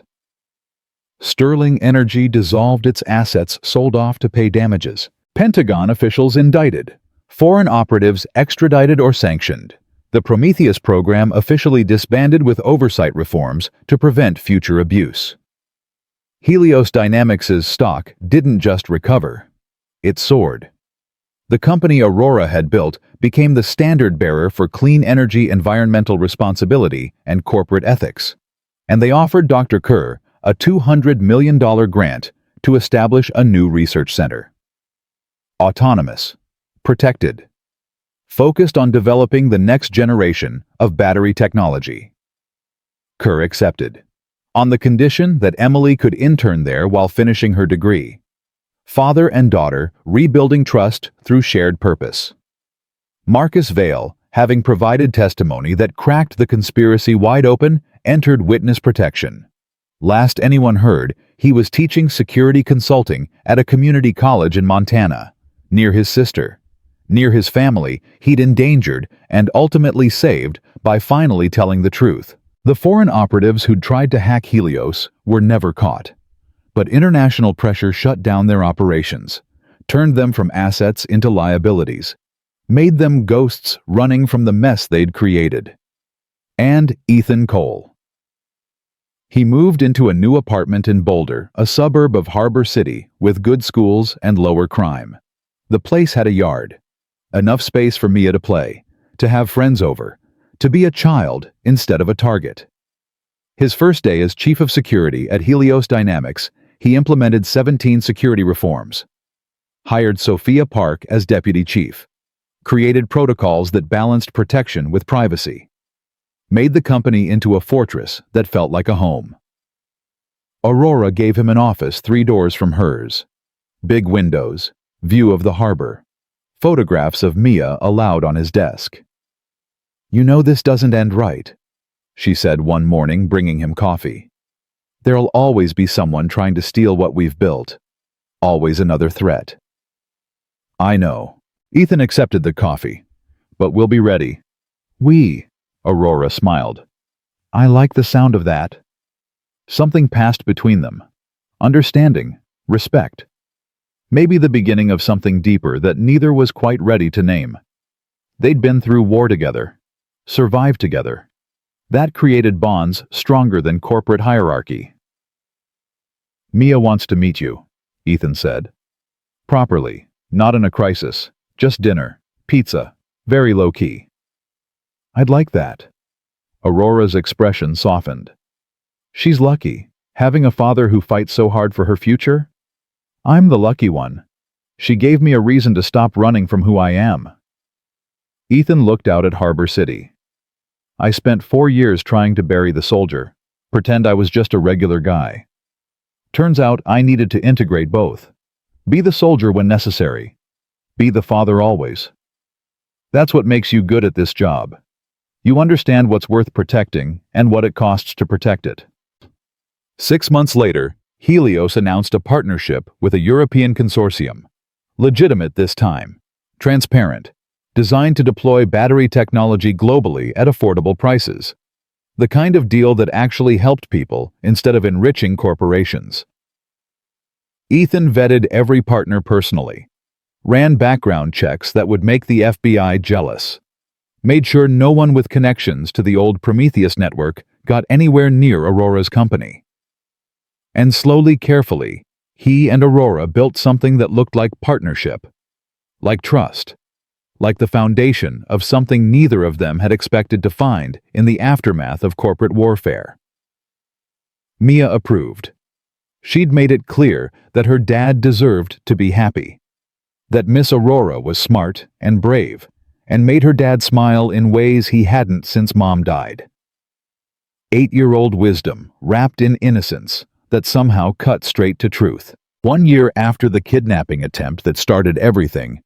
Sterling Energy dissolved its assets sold off to pay damages. Pentagon officials indicted. Foreign operatives extradited or sanctioned. The Prometheus program officially disbanded with oversight reforms to prevent future abuse. Helios Dynamics' stock didn't just recover. It soared. The company Aurora had built became the standard-bearer for clean energy environmental responsibility and corporate ethics. And they offered Dr. Kerr a $200 million grant to establish a new research center. Autonomous, protected, focused on developing the next generation of battery technology. Kerr accepted, on the condition that Emily could intern there while finishing her degree. Father and daughter rebuilding trust through shared purpose. Marcus Vale, having provided testimony that cracked the conspiracy wide open, entered witness protection. Last anyone heard, he was teaching security consulting at a community college in Montana, near his sister. Near his family, he'd endangered and ultimately saved by finally telling the truth. The foreign operatives who'd tried to hack Helios were never caught. But international pressure shut down their operations, turned them from assets into liabilities, made them ghosts running from the mess they'd created. And Ethan Cole. He moved into a new apartment in Boulder, a suburb of Harbor City, with good schools and lower crime. The place had a yard. Enough space for Mia to play, to have friends over, to be a child instead of a target. His first day as chief of security at Helios Dynamics, he implemented 17 security reforms. Hired Sophia Park as deputy chief. Created protocols that balanced protection with privacy. Made the company into a fortress that felt like a home. Aurora gave him an office 3 doors from hers. Big windows, view of the harbor. Photographs of Mia allowed on his desk. "You know this doesn't end right," she said one morning, bringing him coffee. "There'll always be someone trying to steal what we've built. Always another threat." "I know." Ethan accepted the coffee. "But we'll be ready." "We," Aurora smiled. "I like the sound of that." Something passed between them. Understanding, respect. Maybe the beginning of something deeper that neither was quite ready to name. They'd been through war together, survived together. That created bonds stronger than corporate hierarchy. Mia wants to meet you, Ethan said. Properly, not in a crisis, just dinner, pizza, very low-key. I'd like that. Aurora's expression softened. She's lucky, having a father who fights so hard for her future. I'm the lucky one. She gave me a reason to stop running from who I am. Ethan looked out at Harbor City. I spent 4 years trying to bury the soldier, pretend I was just a regular guy. Turns out I needed to integrate both. Be the soldier when necessary. Be the father always. That's what makes you good at this job. You understand what's worth protecting and what it costs to protect it. 6 months later, Helios announced a partnership with a European consortium. Legitimate this time. Transparent. Designed to deploy battery technology globally at affordable prices. The kind of deal that actually helped people instead of enriching corporations. Ethan vetted every partner personally. Ran background checks that would make the FBI jealous. Made sure no one with connections to the old Prometheus network got anywhere near Aurora's company. And slowly, carefully, he and Aurora built something that looked like partnership. Like trust. Like the foundation of something neither of them had expected to find in the aftermath of corporate warfare. Mia approved. She'd made it clear that her dad deserved to be happy. That Miss Aurora was smart and brave, and made her dad smile in ways he hadn't since Mom died. 8-year-old wisdom wrapped in innocence that somehow cut straight to truth. 1 year after the kidnapping attempt that started everything,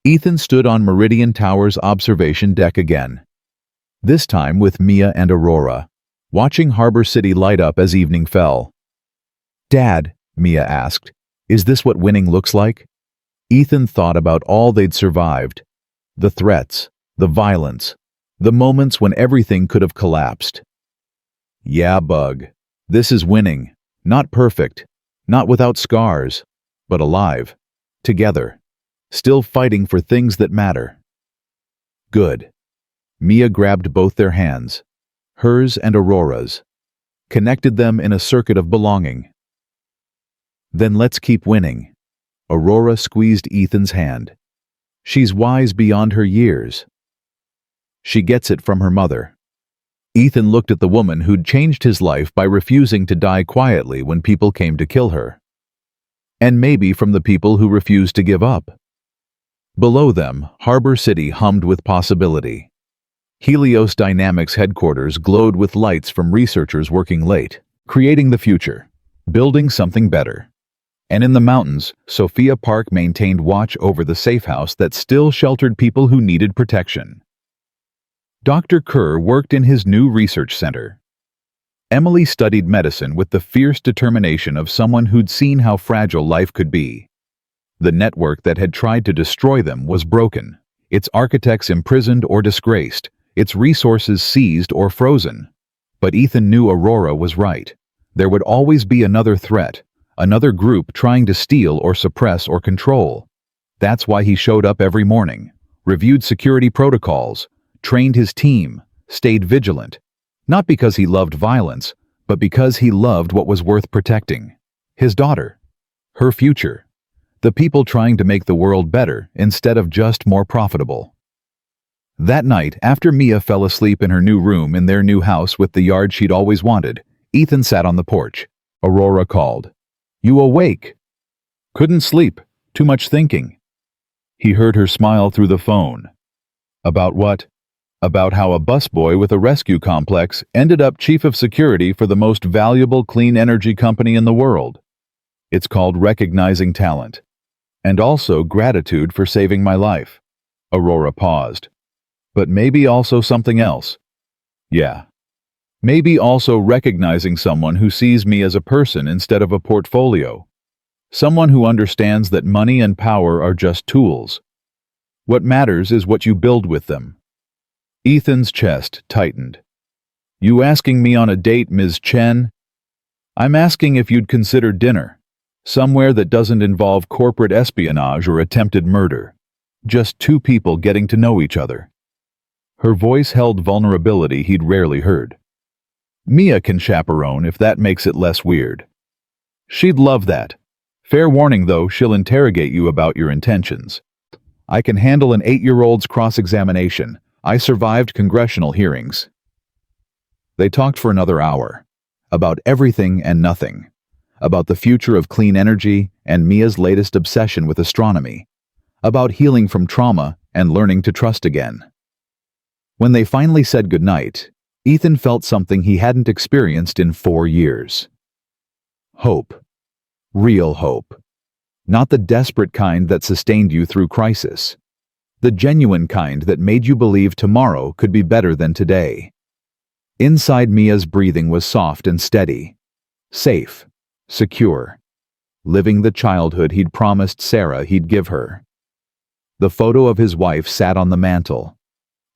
Ethan stood on Meridian Tower's observation deck again. This time with Mia and Aurora, watching Harbor City light up as evening fell. "Dad," Mia asked, "is this what winning looks like?" Ethan thought about all they'd survived. The threats, the violence, the moments when everything could have collapsed. "Yeah, Bug. This is winning. Not perfect, not without scars, but alive. Together. Still fighting for things that matter." "Good." Mia grabbed both their hands, hers and Aurora's, connected them in a circuit of belonging. "Then let's keep winning." Aurora squeezed Ethan's hand. "She's wise beyond her years. She gets it from her mother." Ethan looked at the woman who'd changed his life by refusing to die quietly when people came to kill her. And maybe from the people who refused to give up. Below them, Harbor City hummed with possibility. Helios Dynamics headquarters glowed with lights from researchers working late, creating the future, building something better. And in the mountains, Sophia Park maintained watch over the safe house that still sheltered people who needed protection. Dr. Kerr worked in his new research center. Emily studied medicine with the fierce determination of someone who'd seen how fragile life could be. The network that had tried to destroy them was broken, its architects imprisoned or disgraced, its resources seized or frozen. But Ethan knew Aurora was right. There would always be another threat, another group trying to steal or suppress or control. That's why he showed up every morning, reviewed security protocols, trained his team, stayed vigilant. Not because he loved violence, but because he loved what was worth protecting. His daughter. Her future. The people trying to make the world better instead of just more profitable. That night, after Mia fell asleep in her new room in their new house with the yard she'd always wanted, Ethan sat on the porch. Aurora called. "You awake?" "Couldn't sleep. Too much thinking." He heard her smile through the phone. About what? About how a busboy with a rescue complex ended up chief of security for the most valuable clean energy company in the world. It's called recognizing talent. And also gratitude for saving my life. Aurora paused. But maybe also something else. Yeah. Maybe also recognizing someone who sees me as a person instead of a portfolio. Someone who understands that money and power are just tools. What matters is what you build with them. Ethan's chest tightened. "You asking me on a date, Ms. Chen?" "I'm asking if you'd consider dinner. Somewhere that doesn't involve corporate espionage or attempted murder. Just two people getting to know each other." Her voice held vulnerability he'd rarely heard. "Mia can chaperone if that makes it less weird." She'd love that. Fair warning, though, she'll interrogate you about your intentions. I can handle an 8-year-old's cross-examination. I survived congressional hearings. They talked for another hour. About everything and nothing. About the future of clean energy and Mia's latest obsession with astronomy. About healing from trauma and learning to trust again. When they finally said goodnight, Ethan felt something he hadn't experienced in 4 years. Hope. Real hope. Not the desperate kind that sustained you through crisis. The genuine kind that made you believe tomorrow could be better than today. Inside, Mia's breathing was soft and steady. Safe. Secure. Living the childhood he'd promised Sarah he'd give her. The photo of his wife sat on the mantel.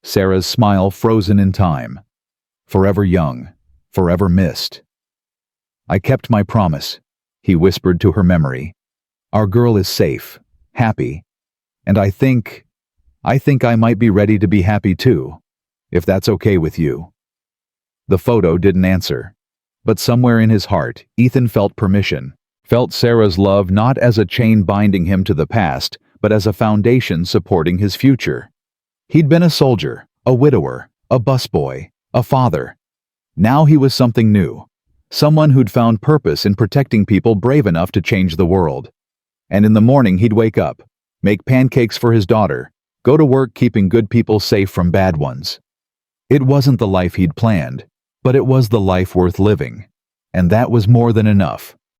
Sarah's smile frozen in time. Forever young. Forever missed. I kept my promise, he whispered to her memory. Our girl is safe, happy, and I think I might be ready to be happy too, if that's okay with you. The photo didn't answer, but somewhere in his heart, Ethan felt permission, felt Sarah's love not as a chain binding him to the past, but as a foundation supporting his future. He'd been a soldier, a widower, a busboy, a father. Now he was something new. Someone who'd found purpose in protecting people brave enough to change the world. And in the morning he'd wake up, make pancakes for his daughter, go to work keeping good people safe from bad ones. It wasn't the life he'd planned, but it was the life worth living. And that was more than enough.